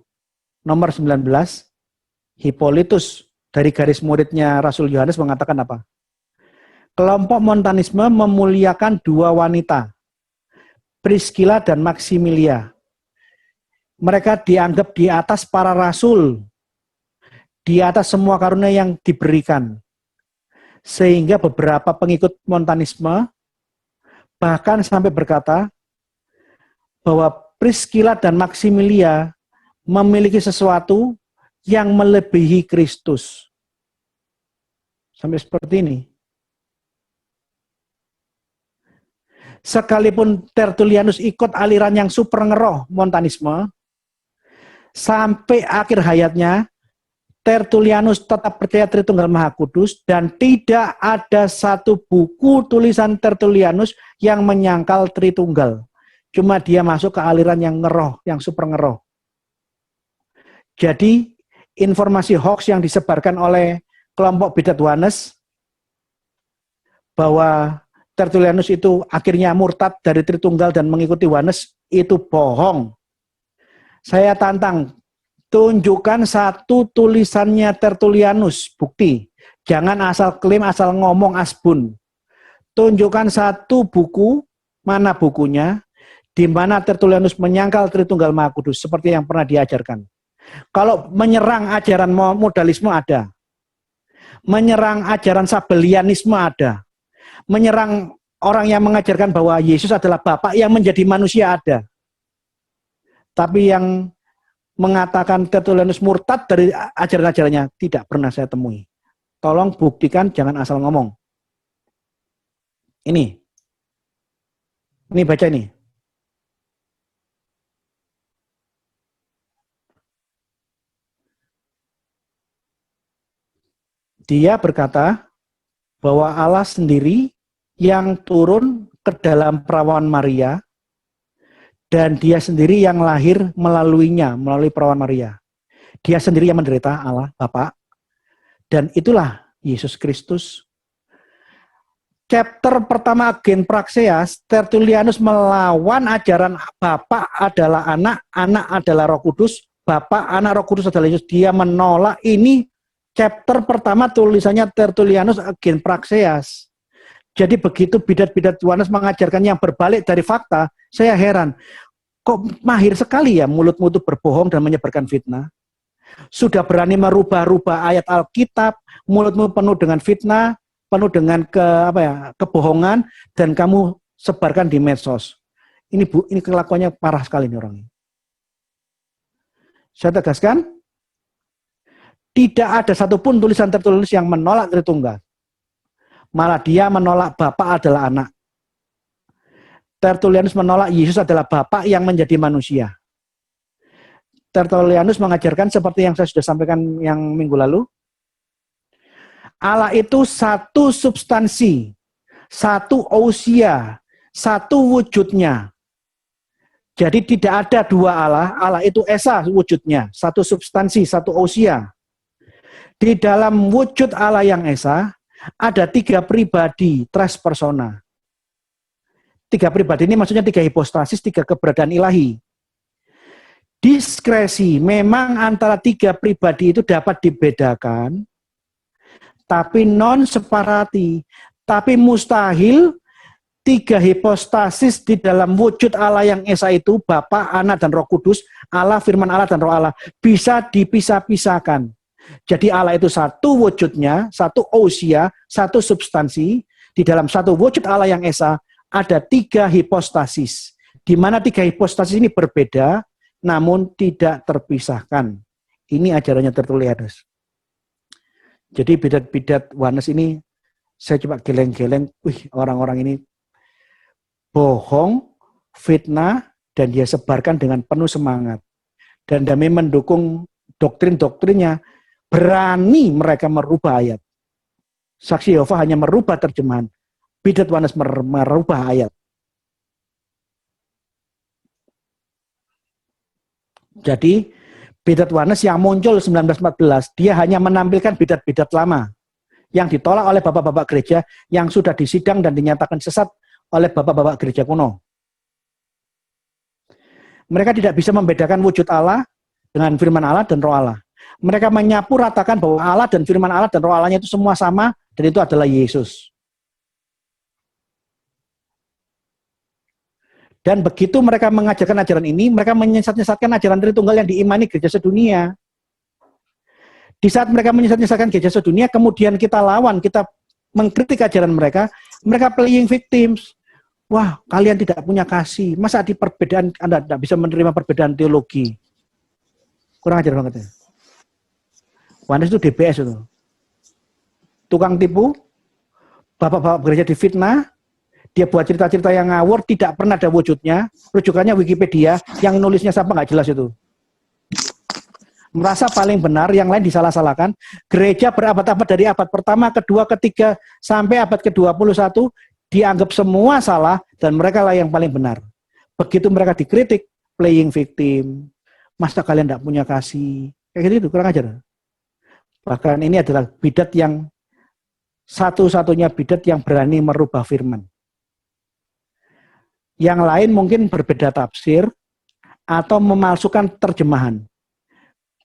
nomor 19, Hippolytus dari garis muridnya Rasul Yohanes mengatakan apa? Kelompok Montanisme memuliakan dua wanita, Priscilla dan Maximilia. Mereka dianggap di atas para rasul, di atas semua karunia yang diberikan. Sehingga beberapa pengikut Montanisme bahkan sampai berkata bahwa Priscilla dan Maximilia memiliki sesuatu yang melebihi Kristus. Sampai seperti ini. Sekalipun Tertullianus ikut aliran yang super ngeroh Montanisme, sampai akhir hayatnya Tertullianus tetap percaya Tritunggal Maha Kudus dan tidak ada satu buku tulisan Tertullianus yang menyangkal Tritunggal. Cuma dia masuk ke aliran yang ngeroh, yang super ngeroh. Jadi informasi hoax yang disebarkan oleh kelompok Bidat Wanes bahwa Tertullianus itu akhirnya murtad dari Tritunggal dan mengikuti Wanes, itu bohong. Saya tantang, tunjukkan satu tulisannya Tertullianus, bukti. Jangan asal klaim, asal ngomong asbun. Tunjukkan satu buku, mana bukunya, di mana Tertullianus menyangkal Tritunggal Maha Kudus, seperti yang pernah diajarkan. Kalau menyerang ajaran modalisme ada. Menyerang ajaran Sabellianisme ada. Menyerang orang yang mengajarkan bahwa Yesus adalah Bapa yang menjadi manusia ada. Tapi yang mengatakan Tertullianus murtad dari ajaran-ajarannya tidak pernah saya temui. Tolong buktikan, jangan asal ngomong. Ini baca ini. Dia berkata bahwa Allah sendiri yang turun ke dalam perawan Maria, dan dia sendiri yang lahir melalui perawan Maria. Dia sendiri yang menderita, Allah, Bapa. Dan itulah Yesus Kristus. Chapter pertama Gen Praxeas, Tertullianus melawan ajaran Bapa adalah anak adalah Roh Kudus, Bapa, Anak, Roh Kudus adalah Yesus. Dia menolak ini. Chapter pertama tulisannya Tertullianus Gen Praxeas. Jadi begitu bidat-bidat Wanes mengajarkan yang berbalik dari fakta, saya heran. Kok mahir sekali ya mulutmu itu berbohong dan menyebarkan fitnah. Sudah berani merubah-rubah ayat Alkitab, mulutmu penuh dengan fitnah, penuh dengan kebohongan, dan kamu sebarkan di medsos. Ini kelakuannya parah sekali nih orang ini. Saya tegaskan, tidak ada satupun tulisan Tertullianus yang menolak Tritunggal. Malah dia menolak Bapa adalah anak. Tertullianus menolak Yesus adalah Bapa yang menjadi manusia. Tertullianus mengajarkan seperti yang saya sudah sampaikan yang minggu lalu. Allah itu satu substansi, satu ousia, satu wujudnya. Jadi tidak ada dua Allah, Allah itu esa wujudnya, satu substansi, satu ousia. Di dalam wujud Allah yang esa, ada 3 pribadi, tres persona. 3 pribadi ini maksudnya 3 hipostasis, 3 keberadaan ilahi. Diskresi, memang antara 3 pribadi itu dapat dibedakan, tapi non separati. Tapi mustahil 3 hipostasis di dalam wujud Allah yang esa itu, Bapa, Anak, dan Roh Kudus, Allah, firman Allah, dan Roh Allah, bisa dipisah-pisahkan. Jadi Allah itu satu wujudnya, satu ousia, satu substansi. Di dalam satu wujud Allah yang esa, ada 3 hipostasis. Di mana 3 hipostasis ini berbeda, namun tidak terpisahkan. Ini ajarannya Tertullianus. Jadi bidat-bidat Wanes ini, saya coba geleng-geleng, orang-orang ini bohong, fitnah, dan dia sebarkan dengan penuh semangat. Dan demi mendukung doktrin-doktrinnya, berani mereka merubah ayat. Saksi Yehova hanya merubah terjemahan. Bidat Wanes merubah ayat. Jadi, bidat Wanes yang muncul 1914, dia hanya menampilkan bidat-bidat lama yang ditolak oleh bapak-bapak gereja yang sudah disidang dan dinyatakan sesat oleh bapak-bapak gereja kuno. Mereka tidak bisa membedakan wujud Allah dengan firman Allah dan Roh Allah. Mereka menyapu ratakan bahwa Allah dan firman Allah dan Roh Allahnya itu semua sama, dan itu adalah Yesus. Dan begitu mereka mengajarkan ajaran ini, mereka menyesat-nyesatkan ajaran Tritunggal yang diimani gereja sedunia. Di saat mereka menyesat-nyesatkan gereja sedunia, kemudian kita lawan, kita mengkritik ajaran mereka, mereka playing victims. Wah, kalian tidak punya kasih. Masa di perbedaan Anda tidak bisa menerima perbedaan teologi? Kurang ajar banget ya. Yohanes itu DBS itu. Tukang tipu, bapak-bapak gereja difitnah, dia buat cerita-cerita yang ngawur, tidak pernah ada wujudnya, rujukannya Wikipedia, yang nulisnya siapa nggak jelas itu. Merasa paling benar, yang lain disalah-salahkan. Gereja berabad-abad dari abad pertama, kedua, ketiga, sampai abad ke-21, dianggap semua salah, dan mereka lah yang paling benar. Begitu mereka dikritik, playing victim, masa kalian tidak punya kasih, kayak gitu, kurang ajar. Bahkan ini adalah bidat yang satu-satunya bidat yang berani merubah firman. Yang lain mungkin berbeda tafsir atau memalsukan terjemahan.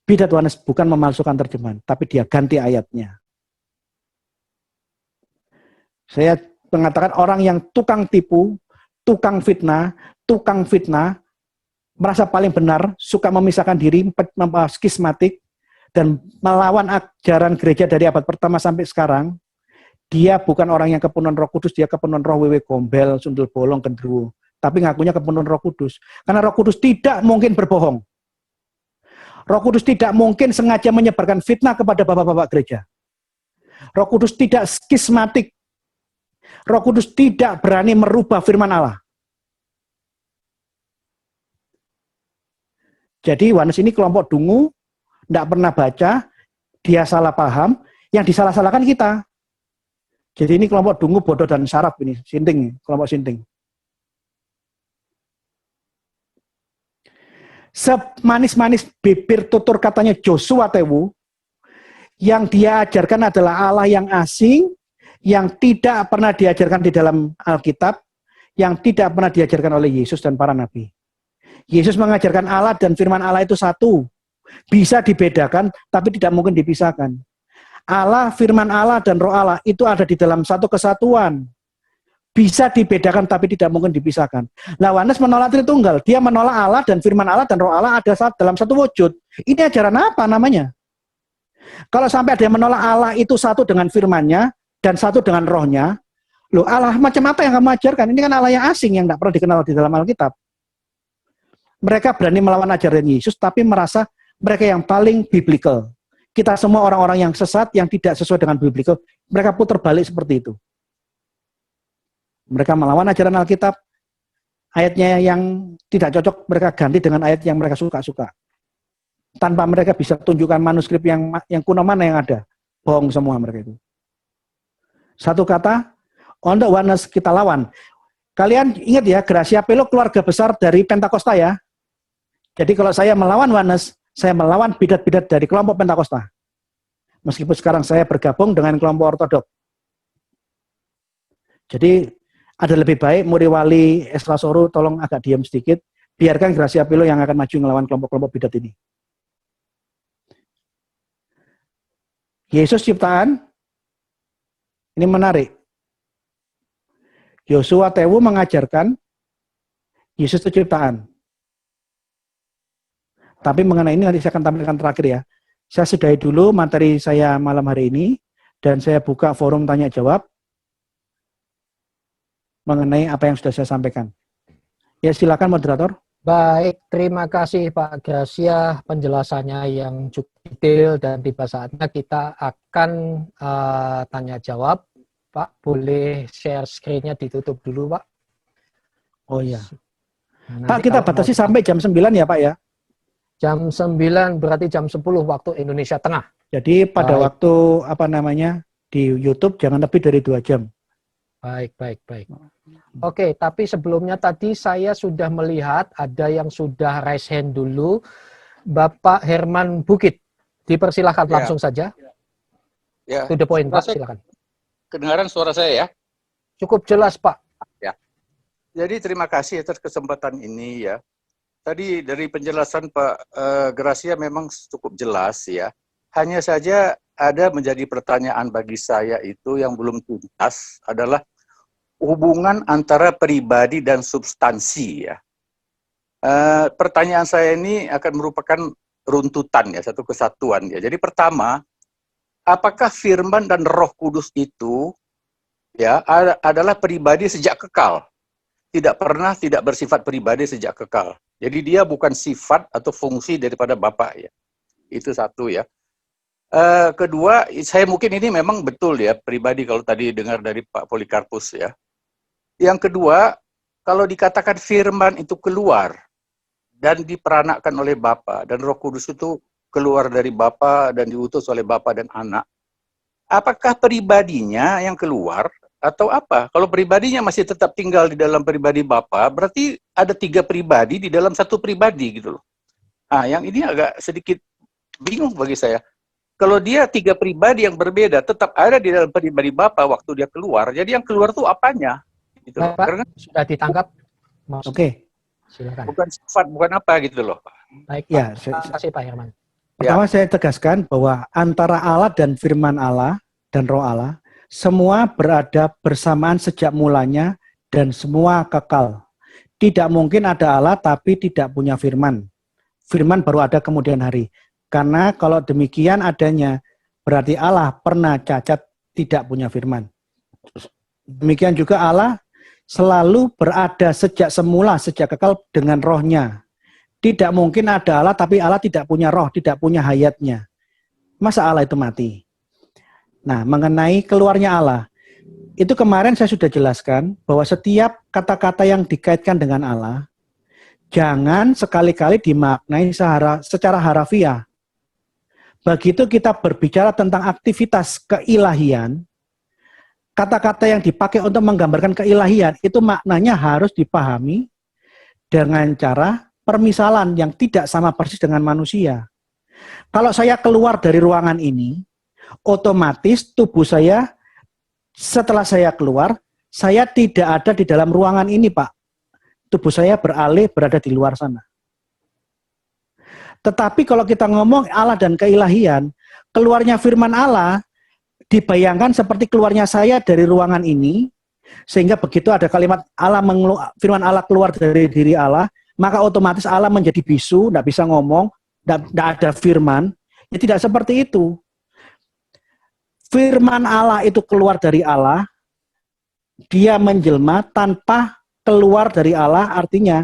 Bidat Yohanes bukan memalsukan terjemahan, tapi dia ganti ayatnya. Saya mengatakan orang yang tukang tipu, tukang fitnah, merasa paling benar, suka memisahkan diri, skismatik, dan melawan ajaran gereja dari abad pertama sampai sekarang, dia bukan orang yang kepenuhan Roh Kudus, dia kepenuhan roh wewe gombel, sundel bolong, gendruwo. Tapi ngakunya kepenuhan Roh Kudus. Karena Roh Kudus tidak mungkin berbohong. Roh Kudus tidak mungkin sengaja menyebarkan fitnah kepada bapak-bapak gereja. Roh Kudus tidak skismatik. Roh Kudus tidak berani merubah firman Allah. Jadi Yohanes ini kelompok dungu, tidak pernah baca, dia salah paham, yang disalah-salahkan kita. Jadi ini kelompok dungu, bodoh, dan sarap ini, sinting, kelompok sinting. Semanis-manis bibir tutur katanya Joshua Tewu, yang dia ajarkan adalah Allah yang asing, yang tidak pernah diajarkan di dalam Alkitab, yang tidak pernah diajarkan oleh Yesus dan para nabi. Yesus mengajarkan Allah dan firman Allah itu satu, bisa dibedakan, tapi tidak mungkin dipisahkan. Allah, firman Allah, dan roh Allah itu ada di dalam satu kesatuan. Bisa dibedakan tapi tidak mungkin dipisahkan. Nah, Yohanes menolak Tritunggal. Dia menolak Allah dan firman Allah dan roh Allah ada dalam satu wujud. Ini ajaran apa namanya? Kalau sampai ada yang menolak Allah itu satu dengan firman-Nya dan satu dengan rohnya, loh Allah macam apa yang kamu ajarkan? Ini kan Allah yang asing yang tidak pernah dikenal di dalam Alkitab. Mereka berani melawan ajaran Yesus tapi merasa mereka yang paling biblical. Kita semua orang-orang yang sesat, yang tidak sesuai dengan biblical, mereka putar balik seperti itu. Mereka melawan ajaran Alkitab, ayatnya yang tidak cocok mereka ganti dengan ayat yang mereka suka-suka. Tanpa mereka bisa tunjukkan manuskrip yang kuno mana yang ada. Bohong semua mereka itu. Satu kata, untuk Yohanes kita lawan. Kalian ingat ya, Gracia Pelo keluarga besar dari Pentakosta ya. Jadi kalau saya melawan Yohanes, saya melawan bidat-bidat dari kelompok Pentakosta. Meskipun sekarang saya bergabung dengan kelompok Ortodok. Jadi ada lebih baik Muri Wali, Esra Soru, tolong agak diam sedikit. Biarkan Gracia Pelo yang akan maju melawan kelompok-kelompok bidat ini. Yesus ciptaan, ini menarik. Joshua Tewu mengajarkan Yesus itu ciptaan. Tapi mengenai ini nanti saya akan tampilkan terakhir ya. Saya sudahi dulu materi saya malam hari ini, dan saya buka forum tanya jawab mengenai apa yang sudah saya sampaikan. Ya silakan moderator. Baik, terima kasih Pak Gracia penjelasannya yang cukup detail, dan tiba saatnya kita akan tanya jawab. Pak, boleh share screen-nya ditutup dulu, Pak? Oh iya. Pak, kita batasi sampai jam 9 ya, Pak ya? Jam 9 berarti jam 10 waktu Indonesia Tengah. Jadi pada waktu di YouTube jangan lebih dari 2 jam. Baik. Oke, tapi sebelumnya tadi saya sudah melihat ada yang sudah raise hand dulu. Bapak Herman Bukit, dipersilahkan langsung saja. Ya. To the point, Pak, silakan. Kedengaran suara saya ya? Cukup jelas, Pak. Ya. Jadi terima kasih atas kesempatan ini ya. Tadi dari penjelasan Pak Gracia memang cukup jelas ya. Hanya saja ada menjadi pertanyaan bagi saya itu yang belum tuntas adalah hubungan antara pribadi dan substansi ya. Pertanyaan saya ini akan merupakan runtutan ya, satu kesatuan ya. Jadi pertama, apakah firman dan Roh Kudus itu ya adalah pribadi sejak kekal? Tidak pernah tidak bersifat pribadi sejak kekal. Jadi dia bukan sifat atau fungsi daripada Bapa ya. Itu satu ya. Kedua, saya mungkin ini memang betul ya pribadi kalau tadi dengar dari Pak Polikarpus ya. Yang kedua, kalau dikatakan firman itu keluar dan diperanakkan oleh Bapa dan Roh Kudus itu keluar dari Bapa dan diutus oleh Bapa dan Anak, apakah pribadinya yang keluar atau apa? Kalau pribadinya masih tetap tinggal di dalam pribadi Bapa, berarti ada 3 pribadi di dalam satu pribadi gitu loh. Nah, yang ini agak sedikit bingung bagi saya. Kalau dia 3 pribadi yang berbeda tetap ada di dalam pribadi Bapa waktu dia keluar, jadi yang keluar tuh apanya? Gitu loh. Pak, Karena sudah ditangkap? Oke. Silakan. bukan sifat, bukan apa gitu loh. Baik, Pak. Ya, Terima kasih Pak Herman. pertama saya tegaskan bahwa antara Allah dan firman Allah dan Roh Allah semua berada bersamaan sejak mulanya dan semua kekal. Tidak mungkin ada Allah tapi tidak punya firman. Firman baru ada kemudian hari. Karena kalau demikian adanya berarti Allah pernah cacat tidak punya firman. Demikian juga Allah selalu berada sejak semula, sejak kekal dengan rohnya. Tidak mungkin ada Allah, tapi Allah tidak punya roh, tidak punya hayatnya. Masa Allah itu mati? Nah, mengenai keluarnya Allah, itu kemarin saya sudah jelaskan bahwa setiap kata-kata yang dikaitkan dengan Allah, jangan sekali-kali dimaknai secara harafiah. Begitu kita berbicara tentang aktivitas keilahian, kata-kata yang dipakai untuk menggambarkan keilahian itu maknanya harus dipahami dengan cara permisalan yang tidak sama persis dengan manusia. Kalau saya keluar dari ruangan ini, otomatis tubuh saya setelah saya keluar, saya tidak ada di dalam ruangan ini, Pak. Tubuh saya berada di luar sana. Tetapi kalau kita ngomong Allah dan keilahian, keluarnya firman Allah dibayangkan seperti keluarnya saya dari ruangan ini, sehingga begitu ada kalimat firman Allah keluar dari diri Allah, maka otomatis Allah menjadi bisu, tidak bisa ngomong, tidak ada firman. Ya tidak seperti itu. Firman Allah itu keluar dari Allah, dia menjelma tanpa keluar dari Allah, artinya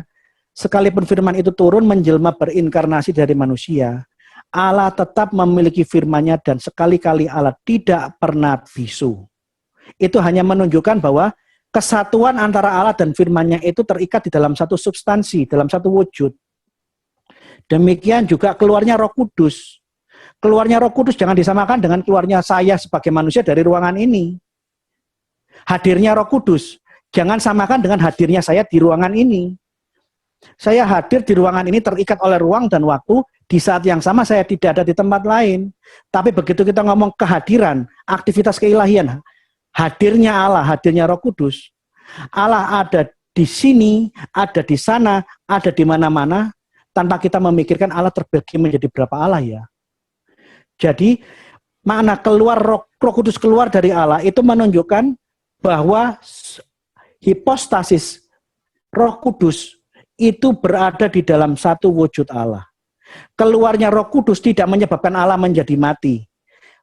sekalipun firman itu turun menjelma berinkarnasi dari manusia, Allah tetap memiliki firman-Nya dan sekali-kali Allah tidak pernah bisu. Itu hanya menunjukkan bahwa kesatuan antara Allah dan firman-Nya itu terikat di dalam satu substansi, dalam satu wujud. Demikian juga keluarnya Roh Kudus. Keluarnya Roh Kudus jangan disamakan dengan keluarnya saya sebagai manusia dari ruangan ini. Hadirnya Roh Kudus jangan samakan dengan hadirnya saya di ruangan ini. Saya hadir di ruangan ini terikat oleh ruang dan waktu, di saat yang sama saya tidak ada di tempat lain. Tapi begitu kita ngomong kehadiran, aktivitas keilahian, hadirnya Allah, hadirnya Roh Kudus, Allah ada di sini, ada di sana, ada di mana-mana, tanpa kita memikirkan Allah terbagi menjadi berapa Allah ya. Jadi makna keluar Roh Kudus keluar dari Allah itu menunjukkan bahwa hipostasis Roh Kudus itu berada di dalam satu wujud Allah. Keluarnya Roh Kudus tidak menyebabkan Allah menjadi mati.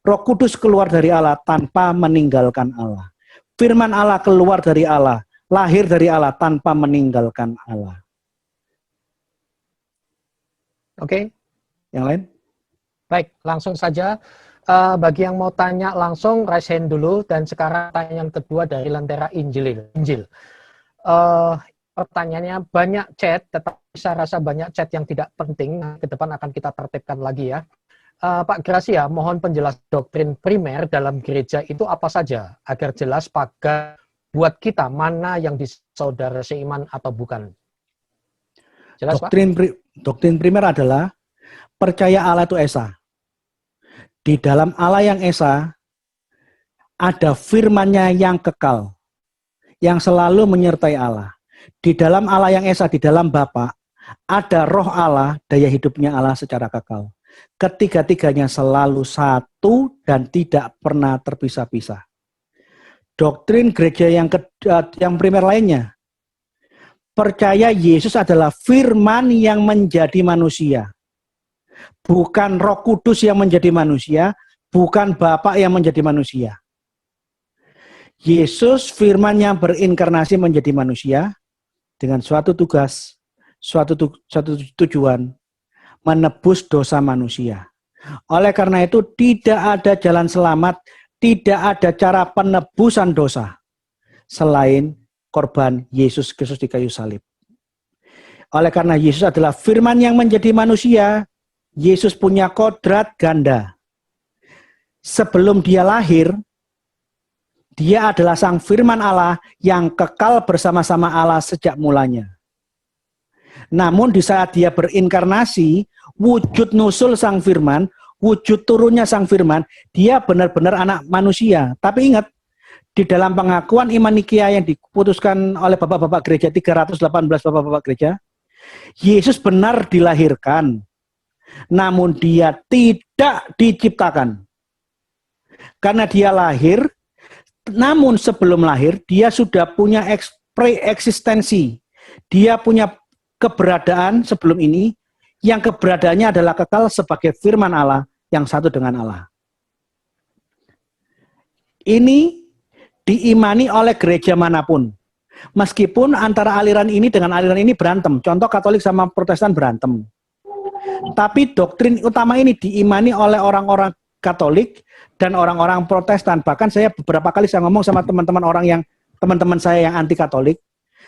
Roh Kudus keluar dari Allah tanpa meninggalkan Allah. Firman Allah keluar dari Allah, lahir dari Allah tanpa meninggalkan Allah. Oke. Yang lain? Baik, langsung saja. Bagi yang mau tanya langsung, raise hand dulu. Dan sekarang pertanyaan kedua dari Lentera Injil. Pertanyaannya banyak chat, tetapi saya rasa banyak chat yang tidak penting. Ke depan akan kita tertibkan lagi ya. Pak Gracia, mohon penjelasan doktrin primer dalam gereja itu apa saja, agar jelas pagar buat kita mana yang saudara seiman atau bukan. Jelas, Pak? Doktrin primer adalah percaya Allah itu Esa. Di dalam Allah yang Esa, ada firman-Nya yang kekal, yang selalu menyertai Allah. Di dalam Allah yang Esa, di dalam Bapa, ada roh Allah, daya hidupnya Allah secara kekal. Ketiga-tiganya selalu satu dan tidak pernah terpisah-pisah. doktrin gereja yang primer lainnya. Percaya Yesus adalah firman yang menjadi manusia. Bukan Roh Kudus yang menjadi manusia, bukan Bapa yang menjadi manusia. Yesus firman yang berinkarnasi menjadi manusia dengan suatu tugas, suatu tujuan, menebus dosa manusia. Oleh karena itu tidak ada jalan selamat, tidak ada cara penebusan dosa selain korban Yesus Kristus di kayu salib. Oleh karena Yesus adalah firman yang menjadi manusia, Yesus punya kodrat ganda. Sebelum dia lahir, dia adalah sang firman Allah yang kekal bersama-sama Allah sejak mulanya. Namun di saat dia berinkarnasi, wujud nusul sang firman, wujud turunnya sang firman, dia benar-benar anak manusia. Tapi ingat, di dalam pengakuan iman Nikea yang diputuskan oleh bapak-bapak gereja, 318 bapak-bapak gereja, Yesus benar dilahirkan, namun dia tidak diciptakan. Karena dia lahir, namun sebelum lahir, dia sudah punya pre-eksistensi. Dia punya keberadaan sebelum ini, yang keberadaannya adalah kekal sebagai firman Allah yang satu dengan Allah. Ini diimani oleh gereja manapun. Meskipun antara aliran ini dengan aliran ini berantem. Contoh Katolik sama Protestan berantem. Tapi doktrin utama ini diimani oleh orang-orang Katolik dan orang-orang Protestan. Bahkan saya beberapa kali saya ngomong sama teman-teman saya yang anti Katolik.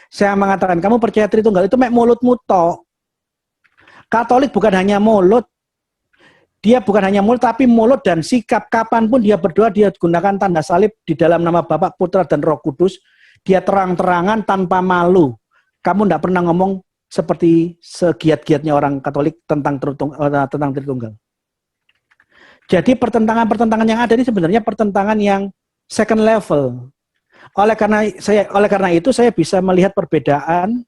Saya mengatakan, kamu percaya Tritunggal itu mek mulutmu tok. Katolik bukan hanya mulut. Dia bukan hanya mulut, tapi mulut dan sikap. Kapanpun dia berdoa, dia gunakan tanda salib di dalam nama Bapa, Putra, dan Roh Kudus. Dia terang-terangan tanpa malu. Kamu tidak pernah ngomong seperti segiat-giatnya orang Katolik tentang Tritunggal. Jadi pertentangan-pertentangan yang ada ini sebenarnya pertentangan yang second level. Oleh karena itu saya bisa melihat perbedaan.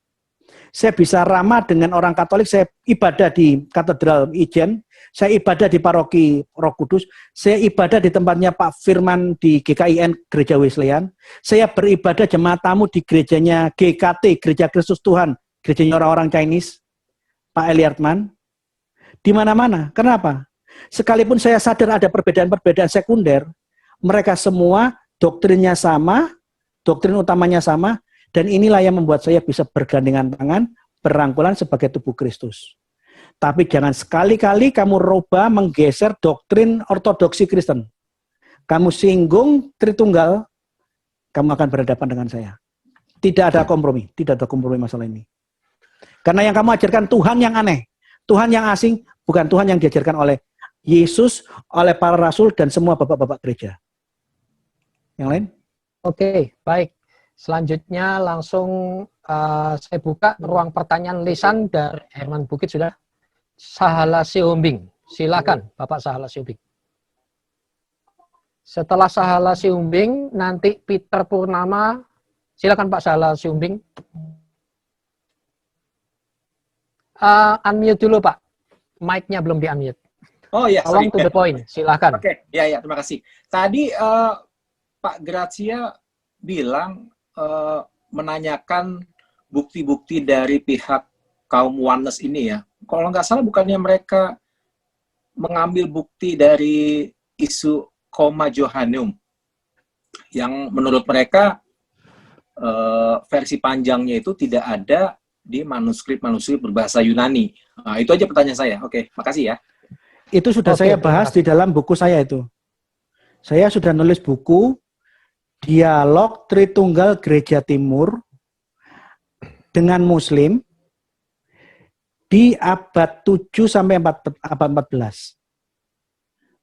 Saya bisa ramah dengan orang Katolik. Saya ibadah di Katedral Ijen, saya ibadah di Paroki Roh Kudus, saya ibadah di tempatnya Pak Firman di GKIN Gereja Wesleyan. Saya beribadah jemaat tamu di gerejanya GKT, Gereja Kristus Tuhan, gerejanya orang-orang Chinese, Pak Eliartman. Di mana-mana. Kenapa? Sekalipun saya sadar ada perbedaan-perbedaan sekunder, mereka semua doktrinnya sama, doktrin utamanya sama, dan inilah yang membuat saya bisa bergandengan tangan, berangkulan sebagai tubuh Kristus. Tapi jangan sekali-kali kamu rubah, menggeser doktrin ortodoksi Kristen. Kamu singgung Tritunggal, kamu akan berhadapan dengan saya. Tidak ada kompromi masalah ini. Karena yang kamu ajarkan Tuhan yang aneh, Tuhan yang asing, bukan Tuhan yang diajarkan oleh Yesus, oleh para rasul, dan semua bapak-bapak gereja. Yang lain? Oke, baik. Selanjutnya langsung saya buka ruang pertanyaan lisan dari Herman Bukit sudah. Sahala Siumbing, silakan Bapak Sahala Siumbing. Setelah Sahala Siumbing, nanti Peter Purnama, silakan Pak Sahala Siumbing. Unmute dulu Pak, mic-nya belum di-unmute. Oh ya, tolong to the point, silakan. Oke, ya terima kasih. Tadi Pak Grazia bilang menanyakan bukti-bukti dari pihak kaum Oneness ini ya. Kalau nggak salah bukannya mereka mengambil bukti dari isu koma Johanneum yang menurut mereka versi panjangnya itu tidak ada di manuskrip berbahasa Yunani. Nah, itu aja pertanyaan saya. Oke, makasih ya. Itu sudah saya bahas di dalam buku saya itu. Saya sudah nulis buku Dialog Tritunggal Gereja Timur dengan Muslim di abad 7 sampai abad 14.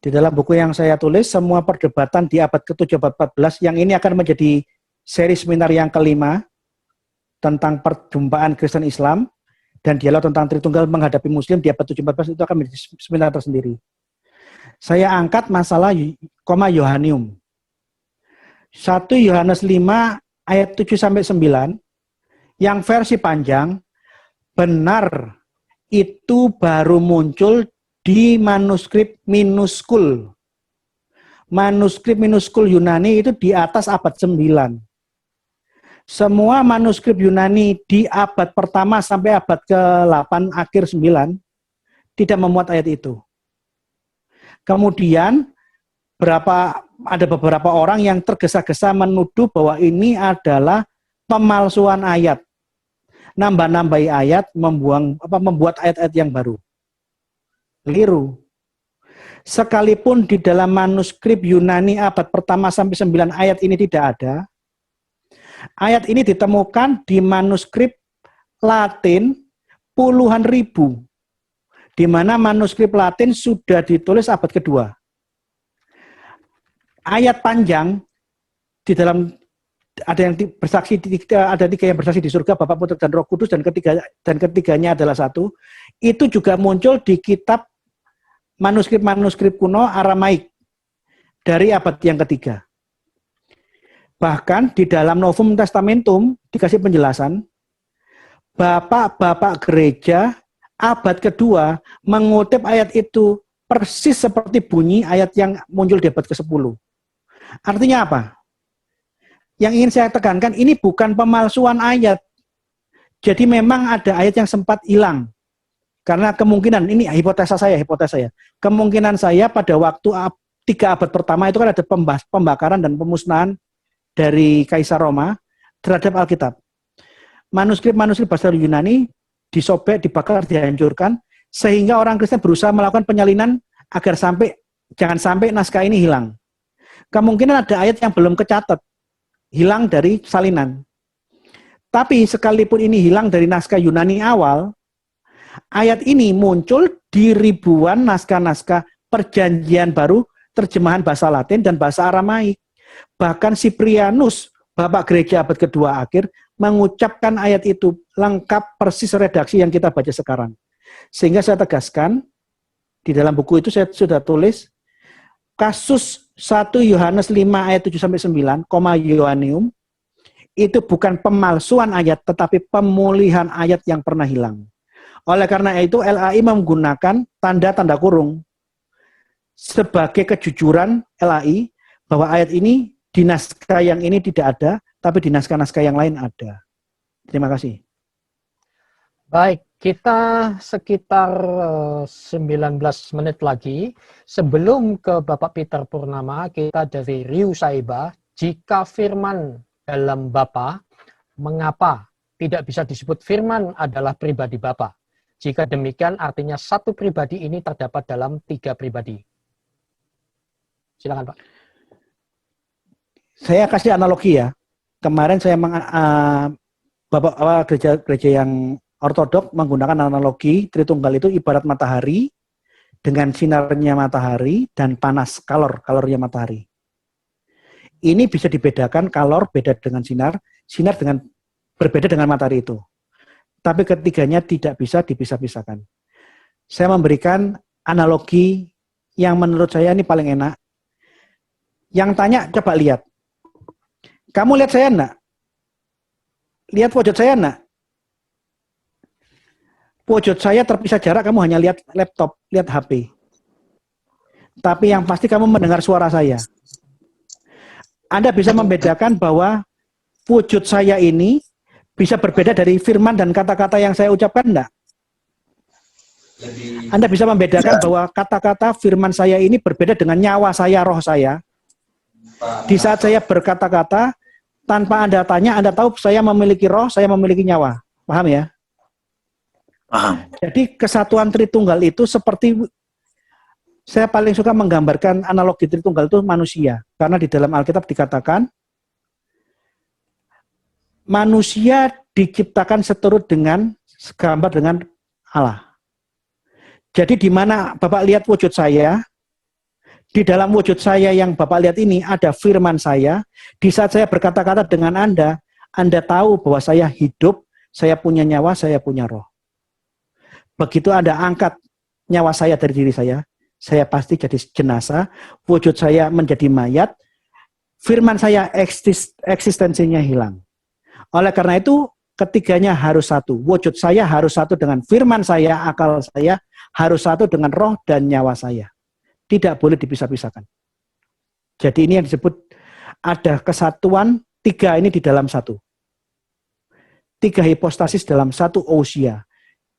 Di dalam buku yang saya tulis, semua perdebatan di abad ke-7 abad 14, yang ini akan menjadi seri seminar yang kelima tentang perjumpaan Kristen Islam dan dialog tentang Tritunggal menghadapi Muslim di abad 7-14 itu akan menjadi seminar tersendiri. Saya angkat masalah koma Johanneum. 1 Yohanes 5 ayat 7-9 yang versi panjang benar itu baru muncul di manuskrip minuskul. manuskrip minuskul Yunani itu di atas abad 9. Semua manuskrip Yunani di abad pertama sampai abad ke-8 akhir 9 tidak memuat ayat itu. Kemudian ada beberapa orang yang tergesa-gesa menuduh bahwa ini adalah pemalsuan ayat. Nambah-nambahi ayat, membuat ayat-ayat yang baru. Keliru. Sekalipun di dalam manuskrip Yunani abad pertama sampai 9 ayat ini tidak ada, ayat ini ditemukan di manuskrip Latin puluhan ribu, di mana manuskrip Latin sudah ditulis abad kedua. Ayat panjang di dalam ada yang bersaksi, ada 3 yang bersaksi di surga, Bapa, Putra, dan Roh Kudus, dan ketiganya adalah satu. Itu juga muncul di kitab manuskrip kuno Aramaik dari abad yang ketiga. Bahkan di dalam Novum Testamentum dikasih penjelasan, bapak-bapak gereja abad kedua mengutip ayat itu persis seperti bunyi ayat yang muncul di abad ke-10. Artinya apa? Yang ingin saya tekankan, ini bukan pemalsuan ayat. Jadi memang ada ayat yang sempat hilang. Karena kemungkinan, ini hipotesa saya. Kemungkinan saya pada waktu 3 abad pertama itu kan ada pembakaran dan pemusnahan dari Kaisar Roma terhadap Alkitab. Manuskrip-manuskrip bahasa Yunani disobek, dibakar, dihancurkan, sehingga orang Kristen berusaha melakukan penyalinan agar jangan sampai naskah ini hilang. Kemungkinan ada ayat yang belum kecatat, hilang dari salinan. Tapi sekalipun ini hilang dari naskah Yunani awal, ayat ini muncul di ribuan naskah-naskah perjanjian baru, terjemahan bahasa Latin dan bahasa Aramaik. Bahkan Cyprianus, bapak gereja abad kedua akhir, mengucapkan ayat itu lengkap persis redaksi yang kita baca sekarang. Sehingga saya tegaskan, di dalam buku itu saya sudah tulis, kasus 1 Yohanes 5 ayat 7-9, Ioannium, itu bukan pemalsuan ayat, tetapi pemulihan ayat yang pernah hilang. Oleh karena itu, LAI menggunakan tanda-tanda kurung sebagai kejujuran LAI bahwa ayat ini di naskah yang ini tidak ada, tapi di naskah-naskah yang lain ada. Terima kasih. Baik, kita sekitar 19 menit lagi. Sebelum ke Bapak Peter Purnama, kita dari Riu Saiba, jika firman dalam Bapa, mengapa tidak bisa disebut firman adalah pribadi Bapa? Jika demikian, artinya satu pribadi ini terdapat dalam 3 pribadi. Silakan, Pak. Saya kasih analogi ya. Kemarin saya Bapak gereja yang ortodok menggunakan analogi Tritunggal itu ibarat matahari dengan sinarnya matahari dan panas, kalornya matahari. Ini bisa dibedakan, kalor beda dengan sinar dengan berbeda dengan matahari itu. Tapi ketiganya tidak bisa dipisah-pisahkan. Saya memberikan analogi yang menurut saya ini paling enak. Yang tanya, coba lihat. Kamu lihat saya enggak? Lihat wujud saya enggak? Wujud saya terpisah jarak, kamu hanya lihat laptop, lihat HP. Tapi yang pasti kamu mendengar suara saya. Anda bisa membedakan bahwa wujud saya ini bisa berbeda dari firman dan kata-kata yang saya ucapkan enggak? Anda bisa membedakan bahwa kata-kata firman saya ini berbeda dengan nyawa saya, roh saya. Di saat saya berkata-kata, tanpa Anda tanya, Anda tahu saya memiliki roh, saya memiliki nyawa. Paham ya? Paham. Jadi kesatuan Tritunggal itu seperti, saya paling suka menggambarkan analogi Tritunggal itu manusia. Karena di dalam Alkitab dikatakan, manusia diciptakan seturut dengan, segambar dengan Allah. Jadi di mana Bapak lihat wujud saya, di dalam wujud saya yang Bapak lihat ini ada firman saya. Di saat saya berkata-kata dengan Anda tahu bahwa saya hidup, saya punya nyawa, saya punya roh. Begitu Anda angkat nyawa saya dari diri saya pasti jadi jenazah, wujud saya menjadi mayat, firman saya eksistensinya hilang. Oleh karena itu, ketiganya harus satu. Wujud saya harus satu dengan firman saya, akal saya harus satu dengan roh dan nyawa saya. Tidak boleh dipisah-pisahkan. Jadi ini yang disebut ada kesatuan, tiga ini di dalam satu. Tiga hipostasis dalam satu ousia.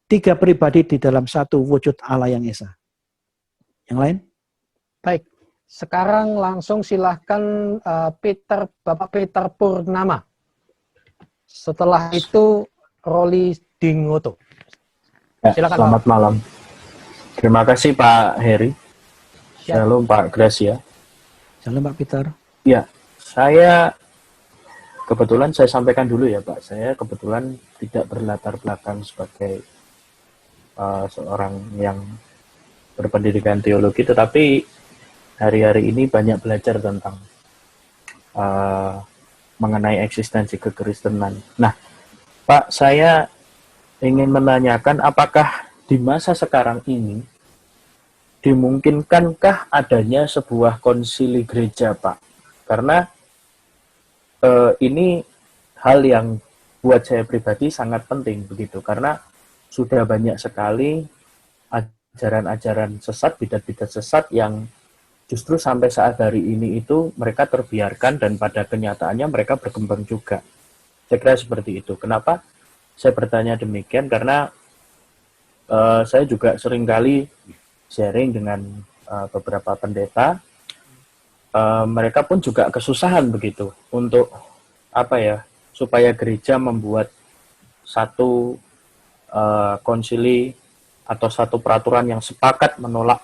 Tiga pribadi di dalam satu wujud Allah yang Esa. Yang lain? Baik, sekarang langsung silahkan Bapak Peter Purnama. Setelah itu Roli Dingoto. Ya, Silakan, selamat malam. Terima kasih Pak Heri. Ya. Shalom Pak Gracia. Salam Pak Peter. Ya, saya kebetulan saya sampaikan dulu ya Pak. Saya kebetulan tidak berlatar belakang sebagai seorang yang berpendidikan teologi, tetapi hari-hari ini banyak belajar tentang mengenai eksistensi kekristenan. Nah, Pak, saya ingin menanyakan apakah di masa sekarang ini dimungkinkankah adanya sebuah konsili gereja, Pak? Karena ini hal yang buat saya pribadi sangat penting begitu, karena sudah banyak sekali ajaran-ajaran sesat, bidat-bidat sesat yang justru sampai saat hari ini itu mereka terbiarkan dan pada kenyataannya mereka berkembang juga. Saya kira seperti itu. Kenapa saya bertanya demikian? Karena saya juga seringkali sharing dengan beberapa pendeta, mereka pun juga kesusahan begitu untuk supaya gereja membuat satu konsili atau satu peraturan yang sepakat menolak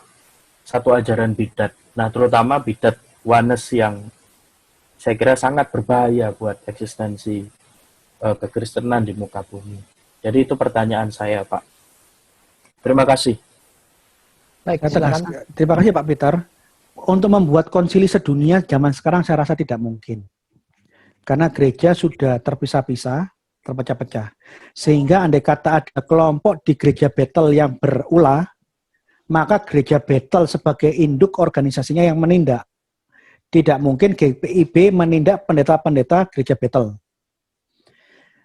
satu ajaran bidat. Nah, terutama bidat Oneness yang saya kira sangat berbahaya buat eksistensi kekristenan di muka bumi. Jadi itu pertanyaan saya, Pak. Terima kasih. Baik, Saya tegas. silakan. Terima kasih Pak Peter. Untuk membuat konsili sedunia zaman sekarang saya rasa tidak mungkin. Karena gereja sudah terpisah-pisah, terpecah-pecah. Sehingga andai kata ada kelompok di gereja Bethel yang berulah, maka gereja Bethel sebagai induk organisasinya yang menindak. Tidak mungkin GPIB menindak pendeta-pendeta gereja Bethel.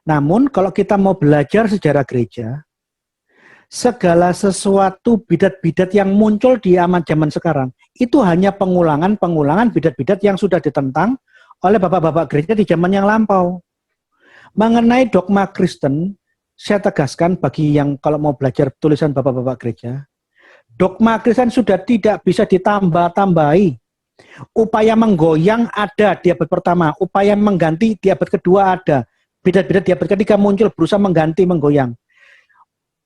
Namun kalau kita mau belajar sejarah gereja, segala sesuatu bidat-bidat yang muncul di zaman sekarang, itu hanya pengulangan bidat-bidat yang sudah ditentang oleh bapak-bapak gereja di zaman yang lampau. Mengenai dogma Kristen, saya tegaskan bagi yang kalau mau belajar tulisan bapak-bapak gereja, dogma Kristen sudah tidak bisa ditambah-tambahi. Upaya menggoyang ada di abad pertama, upaya mengganti di abad kedua ada. Bidat-bidat di abad ketiga muncul berusaha mengganti, menggoyang.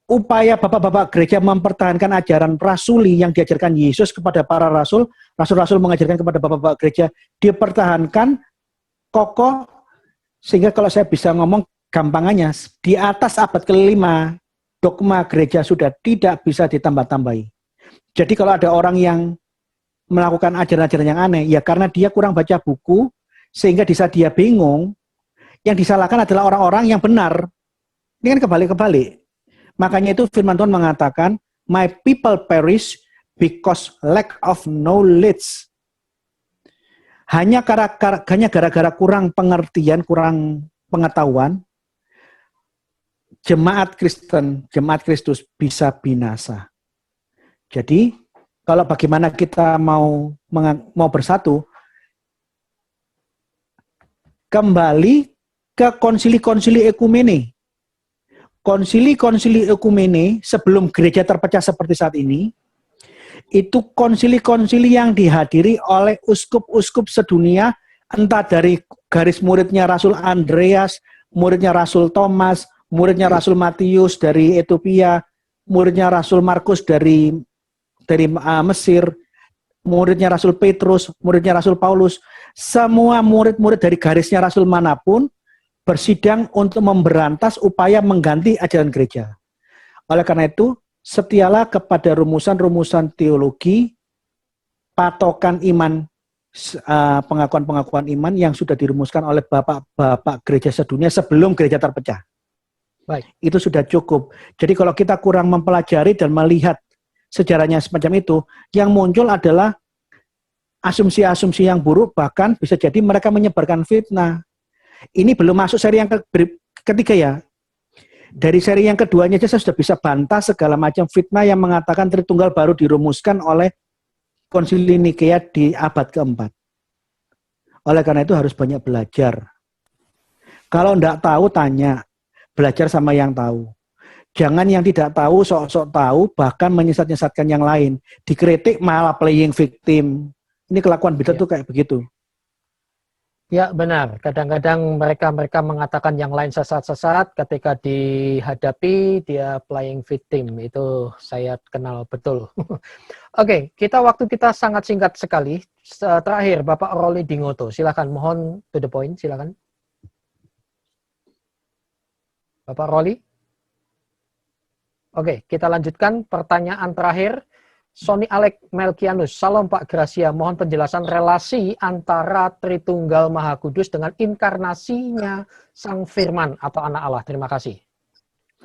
Upaya bapak-bapak gereja mempertahankan ajaran rasuli yang diajarkan Yesus kepada para rasul, rasul-rasul mengajarkan kepada bapak-bapak gereja, dipertahankan kokoh, sehingga kalau saya bisa ngomong gampangannya, di atas abad ke-5, dogma gereja sudah tidak bisa ditambah-tambahi. Jadi kalau ada orang yang melakukan ajaran-ajaran yang aneh, ya karena dia kurang baca buku, sehingga di saat dia bingung, yang disalahkan adalah orang-orang yang benar. Ini kan kebalik-kebalik. Makanya itu firman Tuhan mengatakan, my people perish because lack of knowledge. Hanya gara-gara kurang pengertian, kurang pengetahuan, jemaat Kristen, jemaat Kristus bisa binasa. Jadi, kalau bagaimana kita mau bersatu, kembali ke konsili-konsili ekumene. Konsili-konsili ekumene sebelum gereja terpecah seperti saat ini, itu konsili-konsili yang dihadiri oleh uskup-uskup sedunia, entah dari garis muridnya Rasul Andreas, muridnya Rasul Thomas, muridnya Rasul Matius dari Ethiopia, muridnya Rasul Markus dari Mesir, muridnya Rasul Petrus, muridnya Rasul Paulus, semua murid-murid dari garisnya Rasul manapun bersidang untuk memberantas upaya mengganti ajaran gereja. Oleh karena itu, setialah kepada rumusan-rumusan teologi, patokan iman, pengakuan-pengakuan iman yang sudah dirumuskan oleh bapak-bapak gereja sedunia sebelum gereja terpecah. Baik. Itu sudah cukup. Jadi kalau kita kurang mempelajari dan melihat sejarahnya semacam itu, yang muncul adalah asumsi-asumsi yang buruk, bahkan bisa jadi mereka menyebarkan fitnah. Ini belum masuk seri yang ketiga ya. Dari seri yang keduanya aja saya sudah bisa bantah segala macam fitnah yang mengatakan Tritunggal baru dirumuskan oleh Konsili Nikea di abad keempat. Oleh karena itu harus banyak belajar. Kalau enggak tahu, tanya. Belajar sama yang tahu. Jangan yang tidak tahu, sok-sok tahu, bahkan menyesat-nyesatkan yang lain. Dikritik malah playing victim. Ini kelakuan bidat tuh kayak begitu. Ya benar, kadang-kadang mereka mengatakan yang lain sesat-sesat, ketika dihadapi dia playing victim, itu saya kenal betul. Oke, waktu kita sangat singkat sekali. Terakhir, Bapak Roli Dingoto, silakan, mohon to the point, silakan. Bapak Roli? Oke, kita lanjutkan pertanyaan terakhir. Sony Alek Melkianus, salam Pak Gracia, mohon penjelasan relasi antara Tritunggal Maha Kudus dengan inkarnasinya Sang Firman atau Anak Allah. Terima kasih.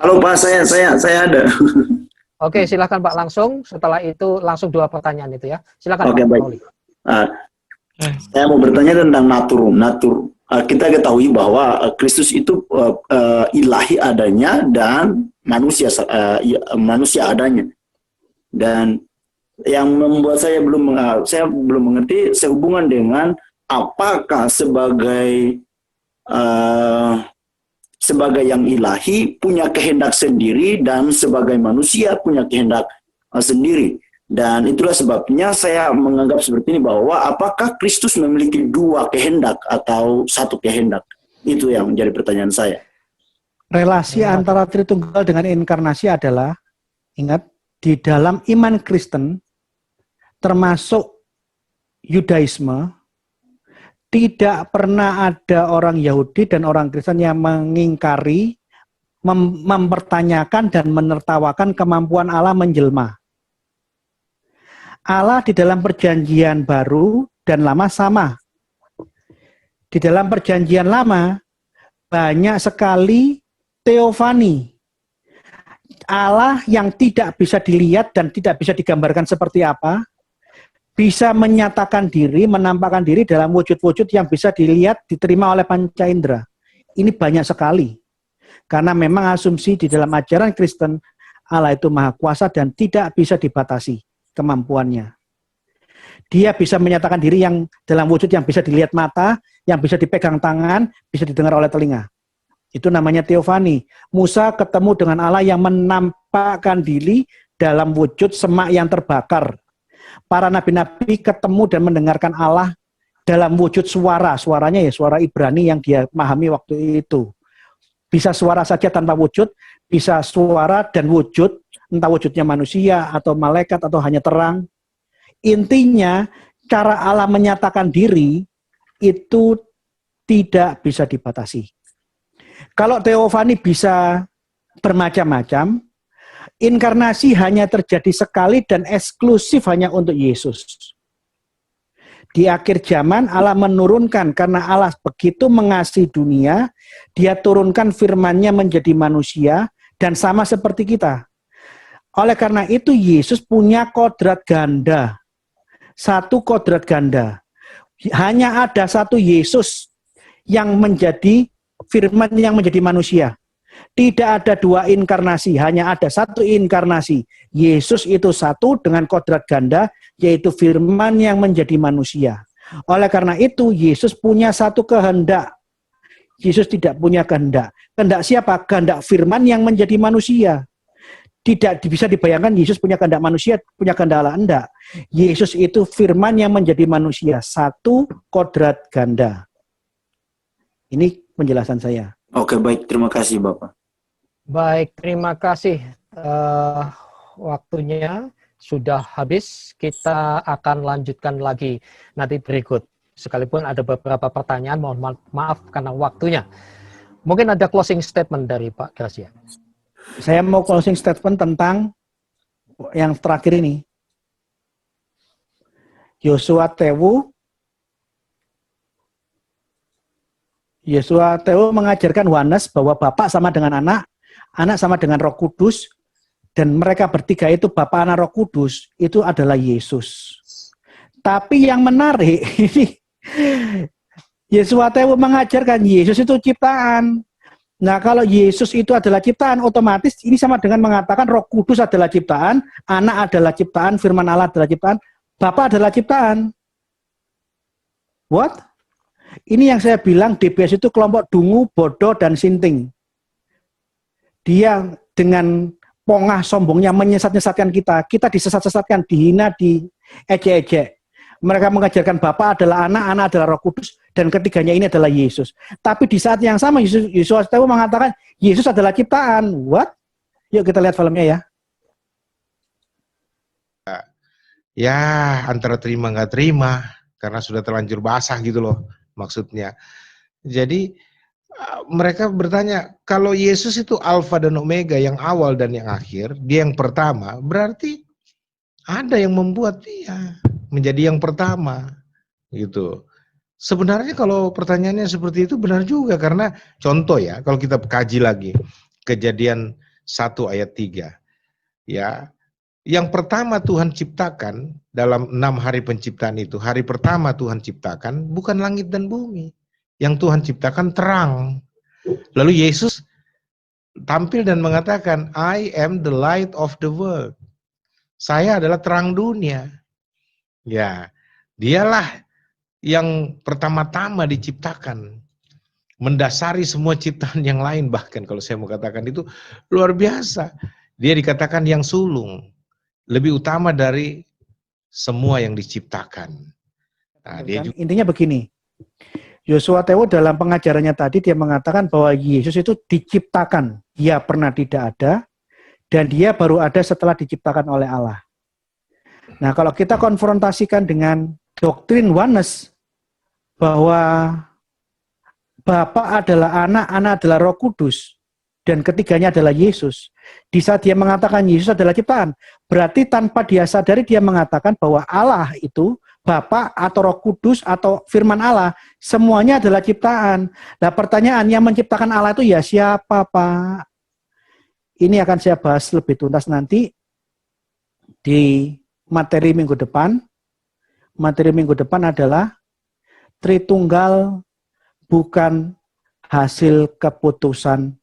Halo Pak, saya ada. Oke, silakan Pak langsung. Setelah itu langsung 2 pertanyaan itu ya. Silakan Oke, Pak baik. Roli. Saya mau bertanya tentang natur. Kita ketahui bahwa Kristus itu ilahi adanya dan manusia adanya. Dan yang membuat saya belum mengerti sehubungan dengan apakah sebagai yang ilahi punya kehendak sendiri dan sebagai manusia punya kehendak sendiri. Dan itulah sebabnya saya menganggap seperti ini, bahwa apakah Kristus memiliki 2 kehendak atau 1 kehendak? Itu yang menjadi pertanyaan saya. Relasi antara Tritunggal dengan inkarnasi adalah, ingat, di dalam iman Kristen, termasuk Yudaisme, tidak pernah ada orang Yahudi dan orang Kristen yang mengingkari, mempertanyakan dan menertawakan kemampuan Allah menjelma. Allah di dalam perjanjian baru dan lama sama. Di dalam perjanjian lama, banyak sekali teofani. Allah yang tidak bisa dilihat dan tidak bisa digambarkan seperti apa, bisa menyatakan diri, menampakkan diri dalam wujud-wujud yang bisa dilihat, diterima oleh panca indera. Ini banyak sekali. Karena memang asumsi di dalam ajaran Kristen, Allah itu maha kuasa dan tidak bisa dibatasi kemampuannya. Dia bisa menyatakan diri yang dalam wujud yang bisa dilihat mata, yang bisa dipegang tangan, bisa didengar oleh telinga. Itu namanya teofani. Musa ketemu dengan Allah yang menampakkan diri dalam wujud semak yang terbakar. Para nabi-nabi ketemu dan mendengarkan Allah dalam wujud suara. Suaranya ya suara Ibrani yang dia pahami waktu itu. Bisa suara saja tanpa wujud, bisa suara dan wujud, entah wujudnya manusia atau malaikat atau hanya terang. Intinya, cara Allah menyatakan diri itu tidak bisa dibatasi. Kalau teofani bisa bermacam-macam, inkarnasi hanya terjadi sekali dan eksklusif hanya untuk Yesus. Di akhir zaman Allah menurunkan, karena Allah begitu mengasihi dunia, dia turunkan firman-Nya menjadi manusia dan sama seperti kita. Oleh karena itu Yesus punya kodrat ganda. 1 kodrat ganda. Hanya ada 1 Yesus yang menjadi firman yang menjadi manusia. Tidak ada 2 inkarnasi, hanya ada 1 inkarnasi. Yesus itu 1 dengan kodrat ganda, yaitu firman yang menjadi manusia. Oleh karena itu, Yesus punya 1 kehendak. Yesus tidak punya kehendak. Kehendak siapa? Kehendak firman yang menjadi manusia. Tidak bisa dibayangkan Yesus punya kehendak manusia, punya kehendak Allah. Enggak. Yesus itu firman yang menjadi manusia. 1 kodrat ganda. Ini penjelasan saya. Oke, baik. Terima kasih, Bapak. Baik, terima kasih. Waktunya sudah habis. Kita akan lanjutkan lagi nanti berikut. Sekalipun ada beberapa pertanyaan, mohon maaf karena waktunya. Mungkin ada closing statement dari Pak Gracia. Saya mau closing statement tentang yang terakhir ini. Yosua Tewu mengajarkan Yohanes bahwa Bapa sama dengan anak, anak sama dengan Roh Kudus, dan mereka bertiga itu Bapa, Anak, Roh Kudus, itu adalah Yesus. Tapi yang menarik, Yosua Tewu mengajarkan Yesus itu ciptaan. Nah, kalau Yesus itu adalah ciptaan, otomatis ini sama dengan mengatakan Roh Kudus adalah ciptaan, Anak adalah ciptaan, firman Allah adalah ciptaan, Bapa adalah ciptaan. What? Ini yang saya bilang DBS itu kelompok dungu, bodoh, dan sinting. Dia dengan pongah sombongnya menyesat-nyesatkan kita. Kita disesat-sesatkan, dihina, diejek-ejek. Mereka mengajarkan Bapa adalah anak, anak adalah Roh Kudus, dan ketiganya ini adalah Yesus. Tapi di saat yang sama Yesus mengatakan Yesus adalah ciptaan. What? Yuk kita lihat filmnya ya. Ya, antara terima nggak terima, karena sudah terlanjur basah gitu loh maksudnya. Jadi mereka bertanya, kalau Yesus itu Alfa dan Omega, yang awal dan yang akhir, dia yang pertama, berarti ada yang membuat dia menjadi yang pertama, gitu. Sebenarnya kalau pertanyaannya seperti itu benar juga, karena contoh ya, kalau kita kaji lagi, Kejadian 1 ayat 3, ya, yang pertama Tuhan ciptakan dalam 6 hari penciptaan itu, hari pertama Tuhan ciptakan bukan langit dan bumi. Yang Tuhan ciptakan terang. Lalu Yesus tampil dan mengatakan, I am the light of the world. Saya adalah terang dunia. Ya, dialah yang pertama-tama diciptakan. Mendasari semua ciptaan yang lain, bahkan kalau saya mau katakan itu luar biasa. Dia dikatakan yang sulung. Lebih utama dari semua yang diciptakan. Nah, dia juga... Intinya begini. Yosua Tewo dalam pengajarannya tadi dia mengatakan bahwa Yesus itu diciptakan, dia pernah tidak ada, dan dia baru ada setelah diciptakan oleh Allah. Nah, kalau kita konfrontasikan dengan doktrin oneness, bahwa Bapa adalah anak, anak adalah Roh Kudus, dan ketiganya adalah Yesus. Di saat dia mengatakan Yesus adalah ciptaan, berarti tanpa dia sadari dia mengatakan bahwa Allah itu Bapa atau Roh Kudus atau firman Allah, semuanya adalah ciptaan. Nah, pertanyaan, yang menciptakan Allah itu ya siapa, Pak? Ini akan saya bahas lebih tuntas nanti di materi minggu depan. Materi minggu depan adalah Tritunggal bukan hasil keputusan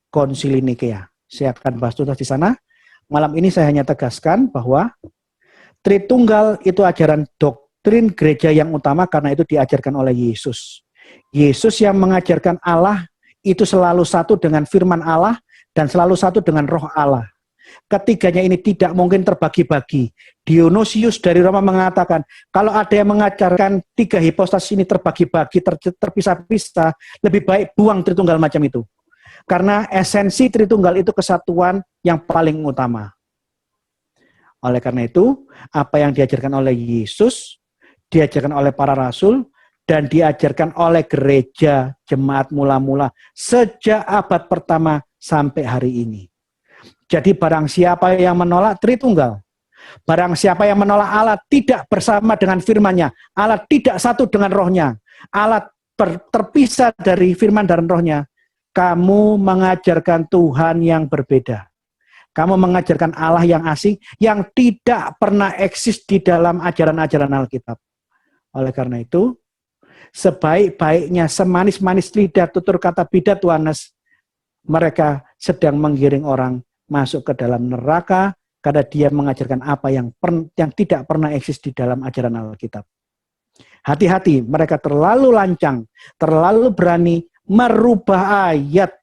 Konsili Nikea. Saya akan bahas tuntas di sana. Malam ini saya hanya tegaskan bahwa Tritunggal itu ajaran doktrin gereja yang utama karena itu diajarkan oleh Yesus. Yesus yang mengajarkan Allah itu selalu satu dengan firman Allah dan selalu satu dengan roh Allah. Ketiganya ini tidak mungkin terbagi-bagi. Dionysius dari Roma mengatakan, kalau ada yang mengajarkan tiga hipostas ini terbagi-bagi, terpisah-pisah, lebih baik buang Tritunggal macam itu. Karena esensi Tritunggal itu kesatuan yang paling utama. Oleh karena itu, apa yang diajarkan oleh Yesus, diajarkan oleh para rasul, dan diajarkan oleh gereja jemaat mula-mula sejak abad pertama sampai hari ini. Jadi barang siapa yang menolak Tritunggal, barang siapa yang menolak Allah tidak bersama dengan firman-Nya, Allah tidak satu dengan rohnya, Allah terpisah dari firman dan rohnya, kamu mengajarkan Tuhan yang berbeda. Kamu mengajarkan Allah yang asing, yang tidak pernah eksis di dalam ajaran-ajaran Alkitab. Oleh karena itu, sebaik-baiknya, semanis-manis lidah tutur kata bidat oneness, mereka sedang menggiring orang masuk ke dalam neraka, karena dia mengajarkan apa yang tidak pernah eksis di dalam ajaran Alkitab. Hati-hati, mereka terlalu lancang, terlalu berani merubah ayat.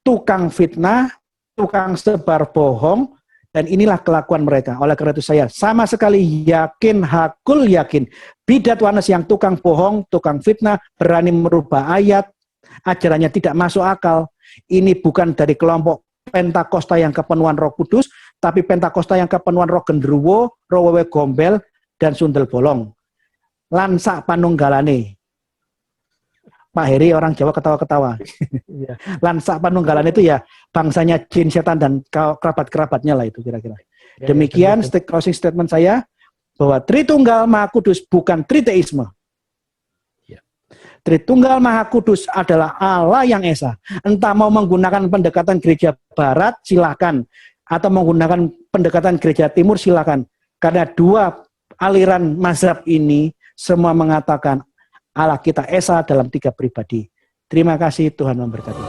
Tukang fitnah, tukang sebar bohong, dan inilah kelakuan mereka. Oleh karena itu saya sama sekali yakin, hakul yakin, bidat oneness yang tukang bohong, tukang fitnah, berani merubah ayat, ajarannya tidak masuk akal. Ini bukan dari kelompok Pentakosta yang kepenuhan Roh Kudus, tapi Pentakosta yang kepenuhan Roh Gendruwo, Roh Wewe Gombel, dan Sundel Bolong. Lansak panunggalane. Pak Heri orang Jawa ketawa-ketawa. Lansak panunggalan itu ya bangsanya jin, setan, dan kerabat-kerabatnya lah itu kira-kira. Demikian closing statement saya bahwa Tritunggal Maha Kudus bukan triteisme. Tritunggal Maha Kudus adalah Allah yang Esa. Entah mau menggunakan pendekatan gereja Barat, silakan. Atau menggunakan pendekatan gereja Timur, silakan. Karena dua aliran mazhab ini semua mengatakan Allah kita Esa dalam tiga pribadi. Terima kasih, Tuhan memberkati.